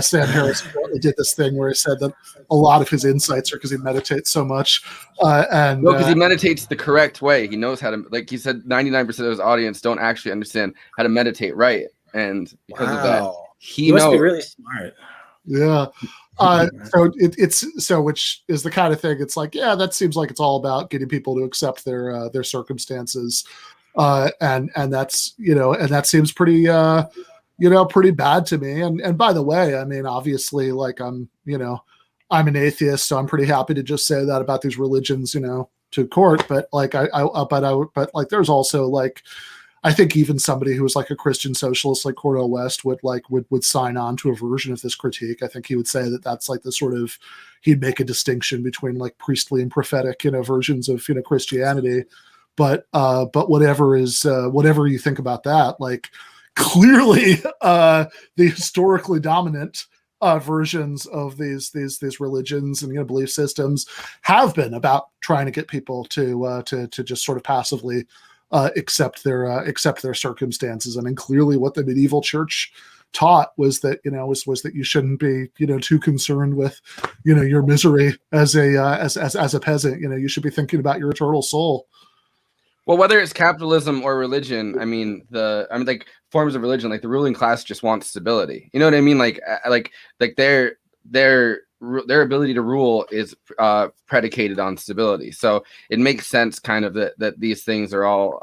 Sam Harris did this thing where he said that a lot of his insights are because he meditates so much. Because he meditates the correct way. He knows how to, like he said, 99% of his audience don't actually understand how to meditate and because of that, he must knows. be really smart. Yeah. Which is the kind of thing. It's like, yeah, that seems like it's all about getting people to accept their circumstances. And that's, and that seems pretty, pretty bad to me. And by the way, I mean, obviously, like I'm an atheist, so I'm pretty happy to just say that about these religions, to court. But like, but like, there's also like, I think even somebody who was like a Christian socialist, like Cordell West would sign on to a version of this critique. I think he would say that that's like the sort of, he'd make a distinction between like priestly and prophetic, versions of, Christianity. But whatever you think about that, like clearly the historically dominant versions of these religions and belief systems have been about trying to get people to just sort of passively accept their circumstances. I mean, clearly what the medieval church taught was that was that you shouldn't be too concerned with your misery as a peasant. You should be thinking about your eternal soul. Well, whether it's capitalism or religion, like forms of religion, like the ruling class just wants stability. You know what I mean? Like their ability to rule is predicated on stability. So it makes sense kind of that these things are all,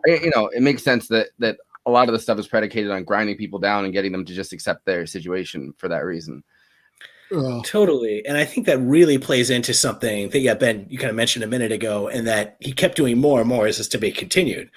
it makes sense that a lot of the stuff is predicated on grinding people down and getting them to just accept their situation for that reason. Totally. And I think that really plays into something that, Ben, you kind of mentioned a minute ago, and that he kept doing more and more as this debate continued,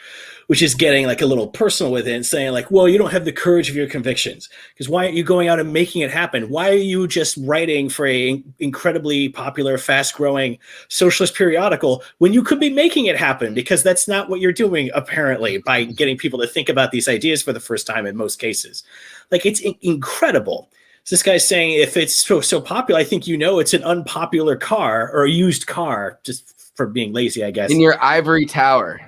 which is getting like a little personal with it and saying like, well, you don't have the courage of your convictions because why aren't you going out and making it happen? Why are you just writing for a incredibly popular, fast growing socialist periodical when you could be making it happen? Because that's not what you're doing, apparently, by getting people to think about these ideas for the first time in most cases. Like, it's incredible. So this guy's saying if it's so popular, I think it's an unpopular car or a used car, just for being lazy, I guess. In your ivory tower.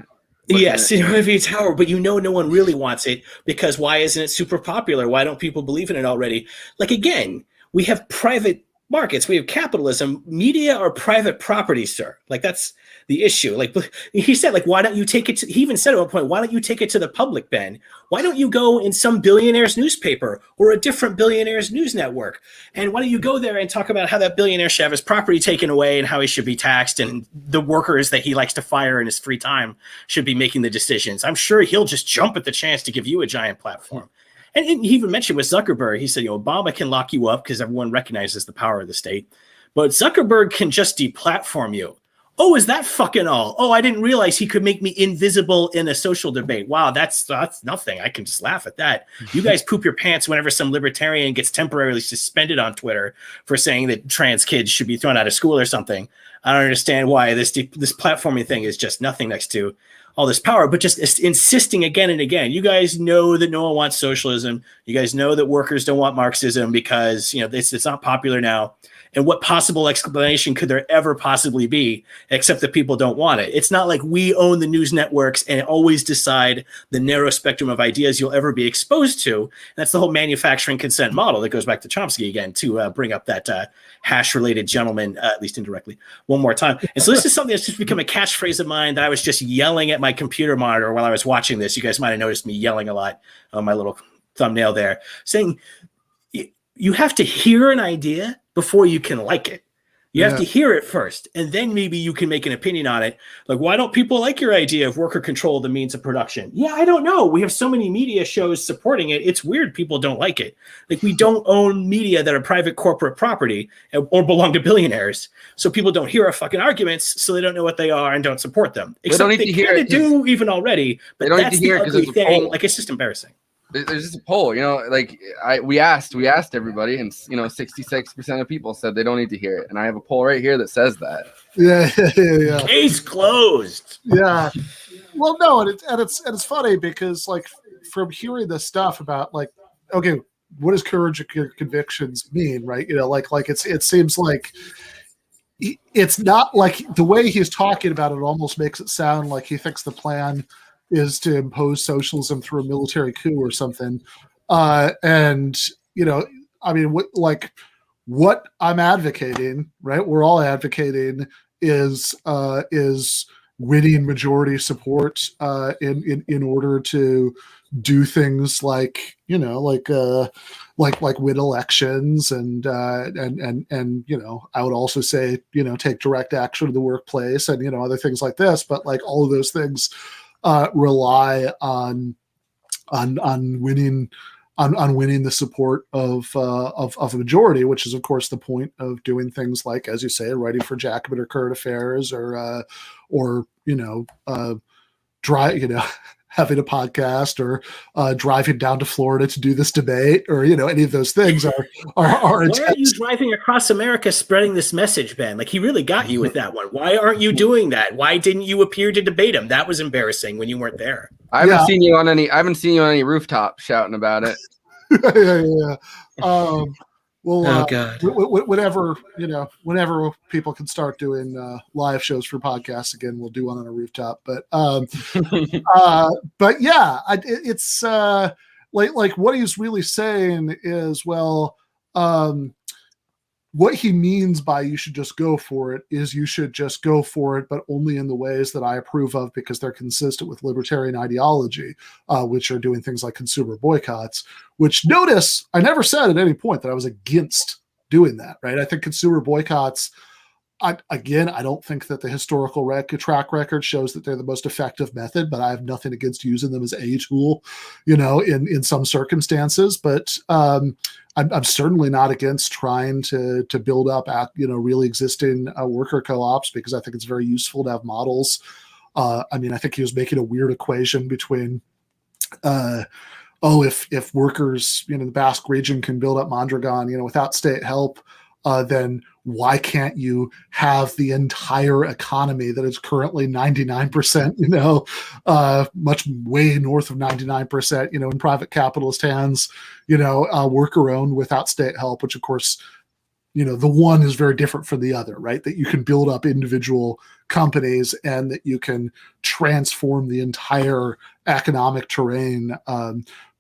Yes, in your ivory tower, but no one really wants it because why isn't it super popular? Why don't people believe in it already? Like, again, we have private markets, we have capitalism. Media are private property, sir. Like, that's the issue. Like he said, like, why don't you take it to, he even said at one point, why don't you take it to the public, Ben? Why don't you go in some billionaire's newspaper or a different billionaire's news network? And why don't you go there and talk about how that billionaire should have his property taken away and how he should be taxed and the workers that he likes to fire in his free time should be making the decisions? I'm sure he'll just jump at the chance to give you a giant platform. And he even mentioned with Zuckerberg, he said, Obama can lock you up because everyone recognizes the power of the state, but Zuckerberg can just deplatform you. Oh, is that fucking all? Oh, I didn't realize he could make me invisible in a social debate. Wow, that's nothing. I can just laugh at that. You guys poop your pants whenever some libertarian gets temporarily suspended on Twitter for saying that trans kids should be thrown out of school or something. I don't understand why this platforming thing is just nothing next to all this power, but just insisting again and again. You guys know that no one wants socialism. You guys know that workers don't want Marxism because it's not popular now. And what possible explanation could there ever possibly be except that people don't want it? It's not like we own the news networks and always decide the narrow spectrum of ideas you'll ever be exposed to. And that's the whole manufacturing consent model that goes back to Chomsky again to bring up that hash-related gentleman, at least indirectly, one more time. And so this is something that's just become a catchphrase of mine that I was just yelling at my computer monitor while I was watching this. You guys might have noticed me yelling a lot on my little thumbnail there, saying you have to hear an idea before you can like it. You have to hear it first, and then maybe you can make an opinion on it. Like, why don't people like your idea of worker control of the means of production? Yeah, I don't know. We have so many media shows supporting it. It's weird people don't like it. Like, we don't own media that are private corporate property or belong to billionaires. So people don't hear our fucking arguments, so they don't know what they are and don't support them. They don't need to hear it. Do even already, but that's the ugly thing. Like, it's just embarrassing. There's just a poll, like we asked everybody, and 66% of people said they don't need to hear it. And I have a poll right here that says that. Yeah. Case closed. Yeah. Well, no, and it's funny because like from hearing this stuff about like, okay, what does courage and convictions mean, right? Like it seems like it's not like the way he's talking about it almost makes it sound like he thinks the plan is to impose socialism through a military coup or something. And, I mean, what I'm advocating, right? We're all advocating is winning majority support in order to do things like, like win elections and I would also say, take direct action in the workplace and, other things like this, but like all of those things rely on winning the support of a majority, which is of course the point of doing things like, as you say, writing for Jacobin or Current Affairs or having a podcast or driving down to Florida to do this debate or any of those things are Why are you driving across America spreading this message, Ben? Like, he really got you with that one. Why aren't you doing that? Why didn't you appear to debate him? That was embarrassing when you weren't there. I haven't seen you on any rooftop shouting about it. Well, oh God. Whenever people can start doing live shows for podcasts again, we'll do one on a rooftop. But yeah, it's like what he's really saying is, well, what he means by you should just go for it is you should just go for it, but only in the ways that I approve of because they're consistent with libertarian ideology, which are doing things like consumer boycotts, which notice I never said at any point that I was against doing that, right? I think consumer boycotts, I don't think that the historical track record shows that they're the most effective method, but I have nothing against using them as a tool, in some circumstances. But I'm certainly not against trying to build up, really existing worker co-ops because I think it's very useful to have models. I think he was making a weird equation between, if workers, in the Basque region can build up Mondragon, without state help, then why can't you have the entire economy that is currently 99%, much way north of 99%, in private capitalist hands, worker owned without state help, which of course, the one is very different from the other, right? That you can build up individual companies and that you can transform the entire economic terrain.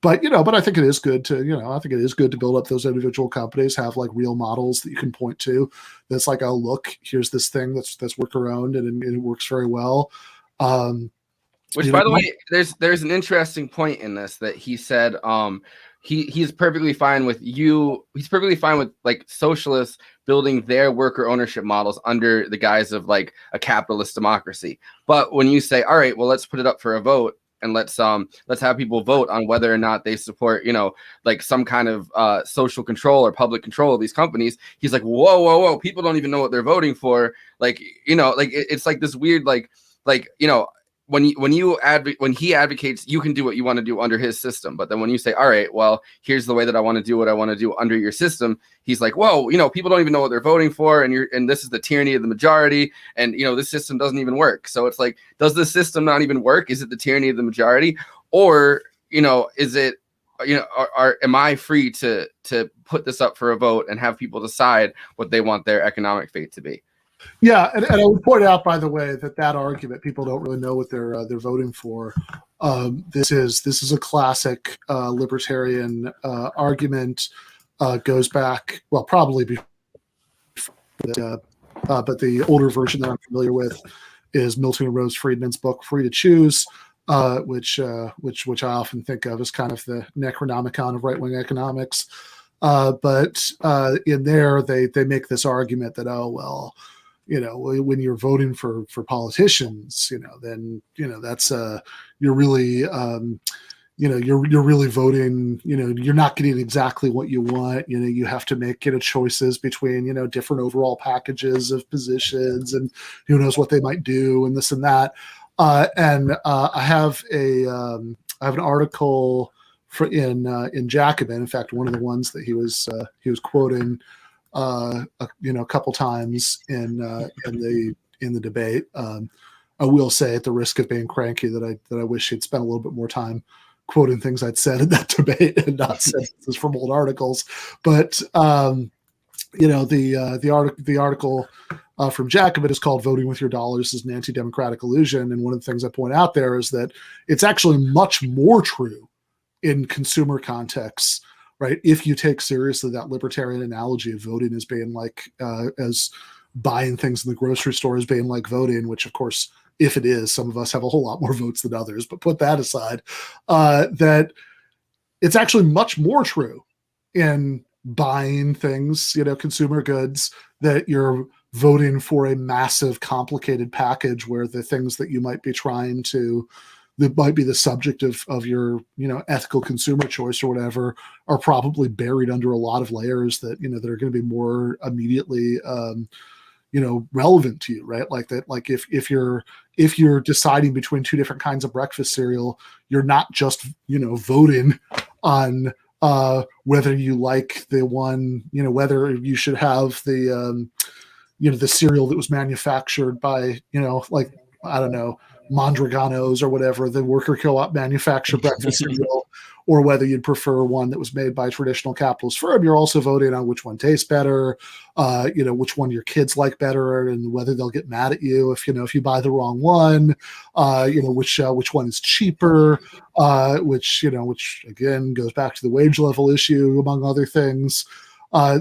But I think it is good to build up those individual companies, have like real models that you can point to. That's like, oh, look, here's this thing that's worker owned and it works very well. Which, by the way, there's an interesting point in this that he said. He's perfectly fine with you. He's perfectly fine with like socialists building their worker ownership models under the guise of like a capitalist democracy. But when you say, all right, well, let's put it up for a vote. And let's have people vote on whether or not they support, like some kind of social control or public control of these companies. He's like, whoa, people don't even know what they're voting for. Like, it's like this weird, when he advocates, you can do what you want to do under his system. But then when you say, all right, well, here's the way that I want to do what I want to do under your system, he's like, whoa, people don't even know what they're voting for. And this is the tyranny of the majority. And, this system doesn't even work. So it's like, does the system not even work? Is it the tyranny of the majority? Or, is it, am I free to put this up for a vote and have people decide what they want their economic fate to be? Yeah, and I would point out, by the way, that argument, people don't really know what they're voting for. This is a classic libertarian argument. Goes back, well, probably before, but the older version that I'm familiar with is Milton and Rose Friedman's book Free to Choose, which I often think of as kind of the Necronomicon of right-wing economics. But in there, they make this argument that, oh, well, when you're voting for politicians, then that's you're really you're really voting, you're not getting exactly what you want. You have to make choices between different overall packages of positions, and who knows what they might do, and this and that. And I have an article in Jacobin. In fact, one of the ones that he was quoting a couple times in the debate. I will say, at the risk of being cranky, that I wish he'd spent a little bit more time quoting things I'd said in that debate and not sentences from old articles. But the article from Jacobin is called "Voting with Your Dollars is an Anti-Democratic Illusion," and one of the things I point out there is that it's actually much more true in consumer contexts, right? If you take seriously that libertarian analogy of voting as being like as buying things in the grocery store as being like voting, which of course, if it is, some of us have a whole lot more votes than others, but put that aside, that it's actually much more true in buying things, consumer goods, that you're voting for a massive, complicated package where the things that you might be trying to, that might be the subject of your, ethical consumer choice or whatever, are probably buried under a lot of layers that, that are going to be more immediately, relevant to you, right? Like that, like if you're deciding between two different kinds of breakfast cereal, you're not just, voting on whether you like the one, whether you should have the, the cereal that was manufactured by, like, I don't know, Mondragano's or whatever, the worker co-op manufactured breakfast cereal, or whether you'd prefer one that was made by a traditional capitalist firm. You're also voting on which one tastes better, which one your kids like better, and whether they'll get mad at you if you buy the wrong one, which one is cheaper, which again goes back to the wage level issue, among other things.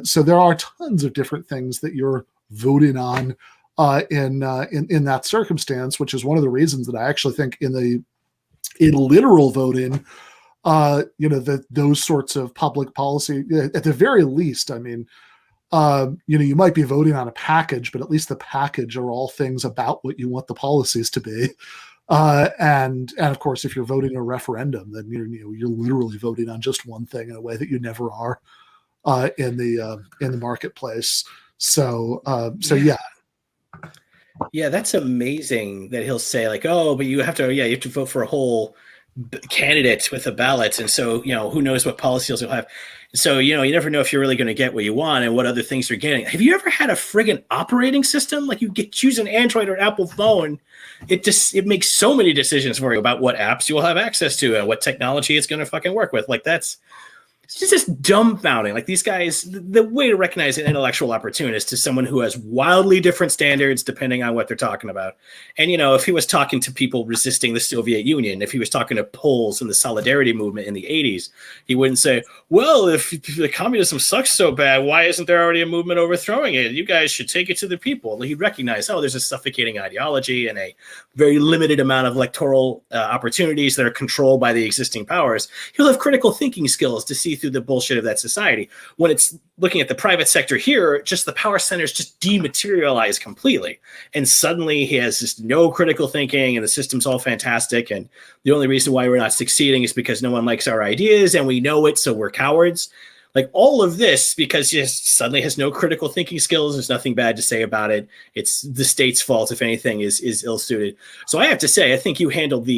So there are tons of different things that you're voting on in that circumstance, which is one of the reasons that I actually think in literal voting, that those sorts of public policy, at the very least, I mean, you might be voting on a package, but at least the package are all things about what you want the policies to be. And of course, if you're voting a referendum, then you're literally voting on just one thing in a way that you never are in the marketplace. So yeah. Yeah, that's amazing that he'll say like, oh, but you have to vote for a whole candidate with a ballot. And so, who knows what policies you'll have. So, you never know if you're really going to get what you want and what other things you're getting. Have you ever had a friggin' operating system? Like, you choose an Android or an Apple phone. It makes so many decisions for you about what apps you will have access to and what technology it's going to fucking work with. Like, it's just dumbfounding. Like, these guys, the way to recognize an intellectual opportunist is someone who has wildly different standards depending on what they're talking about. And, if he was talking to people resisting the Soviet Union, if he was talking to Poles in the Solidarity movement in the 80s, he wouldn't say, well, if the communism sucks so bad, why isn't there already a movement overthrowing it? You guys should take it to the people. He'd recognize, there's a suffocating ideology and a very limited amount of electoral opportunities that are controlled by the existing powers. He'll have critical thinking skills to see through the bullshit of that society. When it's looking at the private sector here, just the power centers just dematerialize completely. And suddenly he has just no critical thinking and the system's all fantastic. And the only reason why we're not succeeding is because no one likes our ideas and we know it, so we're cowards. Like, all of this because he just suddenly has no critical thinking skills. There's nothing bad to say about it. It's the state's fault, if anything, is ill-suited. So I have to say, I think you handled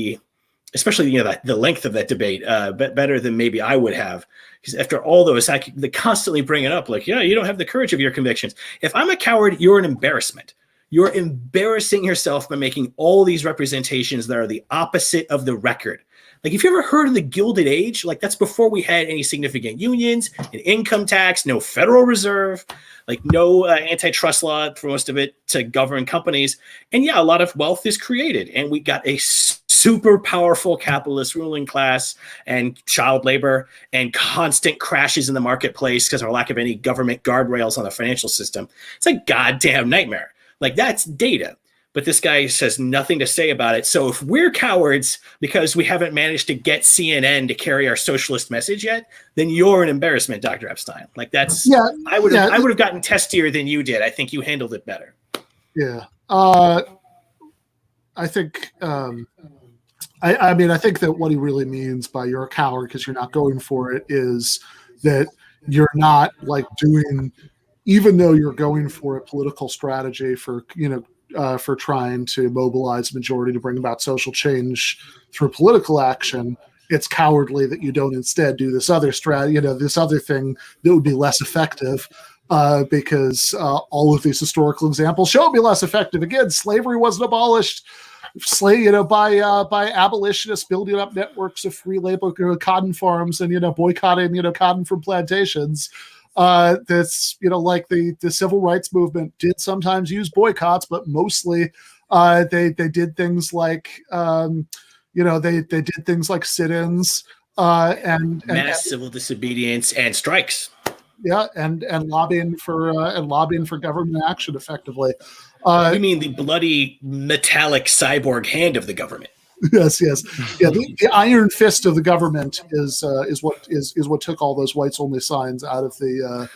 especially the length of that debate better than maybe I would have. Because after all those, they constantly bring it up like, you don't have the courage of your convictions. If I'm a coward, you're an embarrassment. You're embarrassing yourself by making all these representations that are the opposite of the record. Like, if you ever heard of the Gilded Age, like, that's before we had any significant unions, an income tax, no Federal Reserve, like no antitrust law for most of it to govern companies. And a lot of wealth is created. And we got a super powerful capitalist ruling class and child labor and constant crashes in the marketplace because of our lack of any government guardrails on the financial system. It's a goddamn nightmare. Like, that's data. but this guy says nothing to say about it. So if we're cowards because we haven't managed to get CNN to carry our socialist message yet, then you're an embarrassment, Dr. Epstein. Like that's, I would have gotten testier than you did. I think you handled it better. Yeah. I think, I mean, I think that what he really means by you're a coward because you're not going for it is that you're not like doing, even though you're going for a political strategy for, for trying to mobilize a majority to bring about social change through political action, it's cowardly that you don't instead do this other strategy, this other thing that would be less effective. Because all of these historical examples show it be less effective. Again, slavery wasn't abolished, by abolitionists building up networks of free labor cotton farms and boycotting cotton from plantations. That's like the civil rights movement did sometimes use boycotts, but mostly they did things like they did things like sit-ins and mass civil disobedience and strikes. Yeah, and lobbying for government action effectively. You mean the bloody metallic cyborg hand of the government? Yes. Yeah, the iron fist of the government is what took all those whites only signs out of the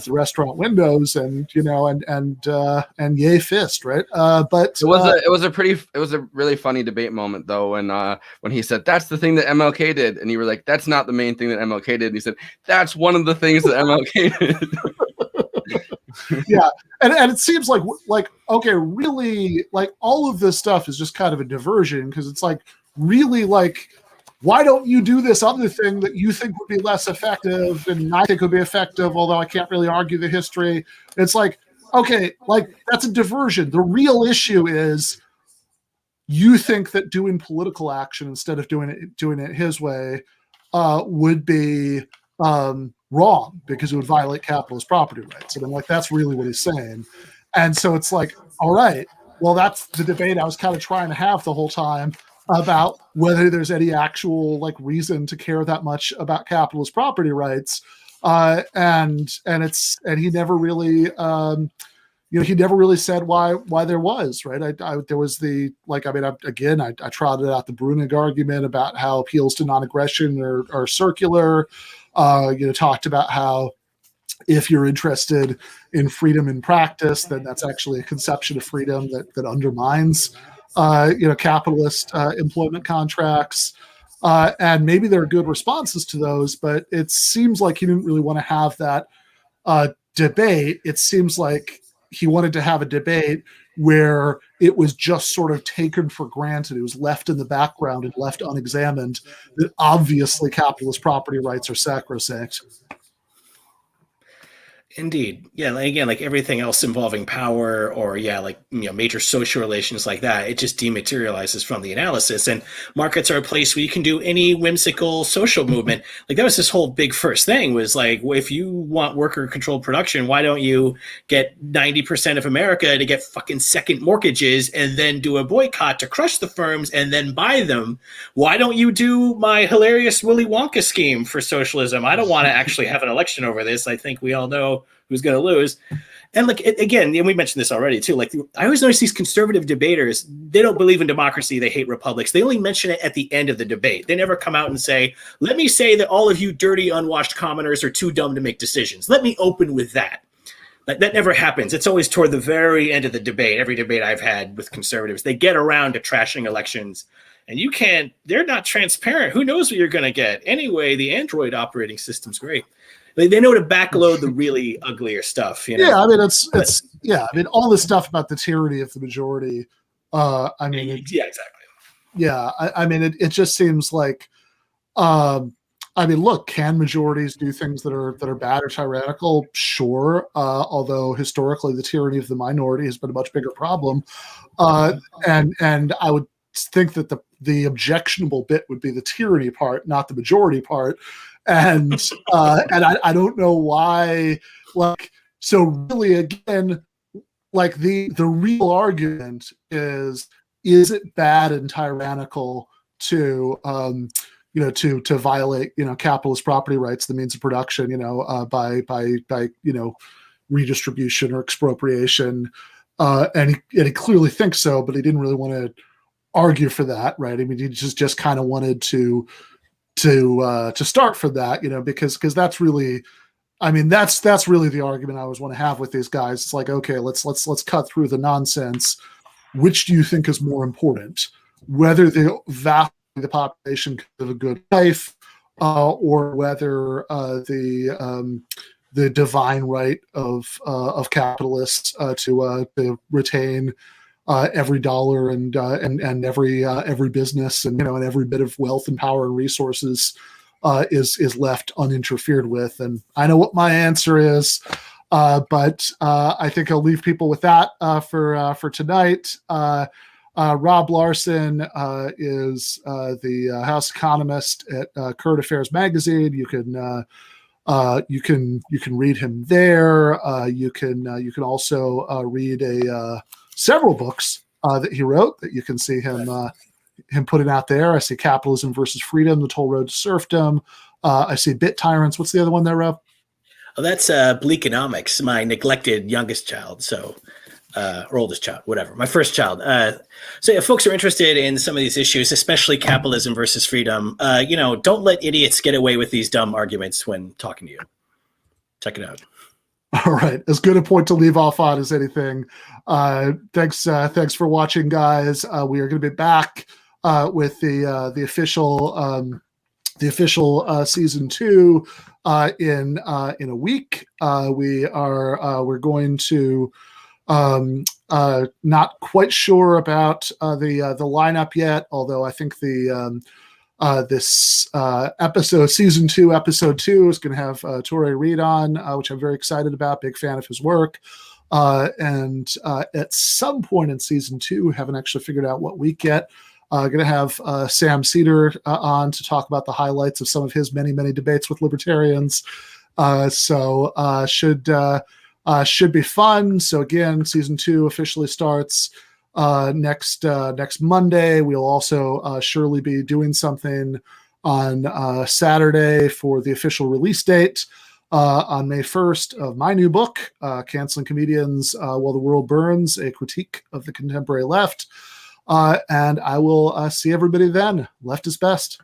restaurant windows, and yay fist, right? But it was a really funny debate moment though when he said that's the thing that MLK did, and you were like, that's not the main thing that MLK did, and he said that's one of the things that MLK did. Yeah, and it seems like okay, really, like all of this stuff is just kind of a diversion because it's like really like, why don't you do this other thing that you think would be less effective and I think would be effective, although I can't really argue the history. It's like, okay, like that's a diversion. The real issue is you think that doing political action instead of doing it his way would be wrong because it would violate capitalist property rights. And I'm like, that's really what he's saying. And so it's like, all right, well, that's the debate I was kind of trying to have the whole time about whether there's any actual like reason to care that much about capitalist property rights. And he never really, he never really said why there was, right? There was the, like, I mean, I trotted out the Brunig argument about how appeals to non-aggression are circular, talked about how if you're interested in freedom in practice, then that's actually a conception of freedom that undermines, capitalist employment contracts. And maybe there are good responses to those, but it seems like he didn't really want to have that debate. It seems like he wanted to have a debate where it was just sort of taken for granted. It was left in the background and left unexamined that obviously capitalist property rights are sacrosanct. Indeed. Yeah. Again, like everything else involving power or major social relations like that, it just dematerializes from the analysis. And markets are a place where you can do any whimsical social movement. Like that was this whole big first thing was like, well, if you want worker controlled production, why don't you get 90% of America to get fucking second mortgages and then do a boycott to crush the firms and then buy them? Why don't you do my hilarious Willy Wonka scheme for socialism? I don't want to actually have an election over this. I think we all know who's going to lose. And like, again, and we mentioned this already too, like I always notice these conservative debaters, they don't believe in democracy. They hate republics. They only mention it at the end of the debate. They never come out and say, let me say that all of you dirty, unwashed commoners are too dumb to make decisions. Let me open with that. Like that never happens. It's always toward the very end of the debate. Every debate I've had with conservatives, they get around to trashing elections and they're not transparent. Who knows what you're going to get? Anyway, the Android operating system's great. They know to backload the really uglier stuff. Yeah, I mean, I mean, all this stuff about the tyranny of the majority. Yeah, exactly. Yeah, I mean, it just seems like, I mean, look, can majorities do things that are bad or tyrannical? Sure. Although historically, the tyranny of the minority has been a much bigger problem. And I would think that the objectionable bit would be the tyranny part, not the majority part. And I don't know why. Like, so really, again, like the real argument is it bad and tyrannical to to violate capitalist property rights, the means of production, by redistribution or expropriation, and he clearly thinks so, but he didn't really want to argue for that, right? I mean, he just kind of wanted to start for that, because that's really, I mean, that's really the argument I always want to have with these guys. It's like, okay, let's cut through the nonsense. Which do you think is more important? Whether the population can live a good life, or whether the divine right of capitalists to retain every dollar and every business and every bit of wealth and power and resources is left uninterfered with. And I know what my answer is, but I think I'll leave people with that for tonight. Rob Larson is the House economist at Current Affairs Magazine. You can read him there. You can also read several books that he wrote that you can see him putting out there. I see Capitalism versus Freedom: The Toll Road to Serfdom. I see Bit Tyrants. What's the other one there, Rob? Oh, that's Bleakonomics, my neglected youngest child. So, or oldest child, whatever, my first child. So if folks are interested in some of these issues, especially capitalism versus freedom, don't let idiots get away with these dumb arguments when talking to you. Check it out. All right. As good a point to leave off on as anything. Thanks for watching, guys. We are going to be back with the official season 2 in a week. We're going to not quite sure about the lineup yet, although I think this episode, season 2, episode 2, is going to have Torrey Reed on, which I'm very excited about. Big fan of his work. And at some point in season 2, haven't actually figured out what week yet. Going to have Sam Cedar on to talk about the highlights of some of his many, many debates with libertarians. So should be fun. So again, season 2 officially starts next Monday. We'll also surely be doing something on Saturday for the official release date on May 1st of my new book, Canceling Comedians While the World Burns, a critique of the contemporary left. And I will see everybody then. Left is best.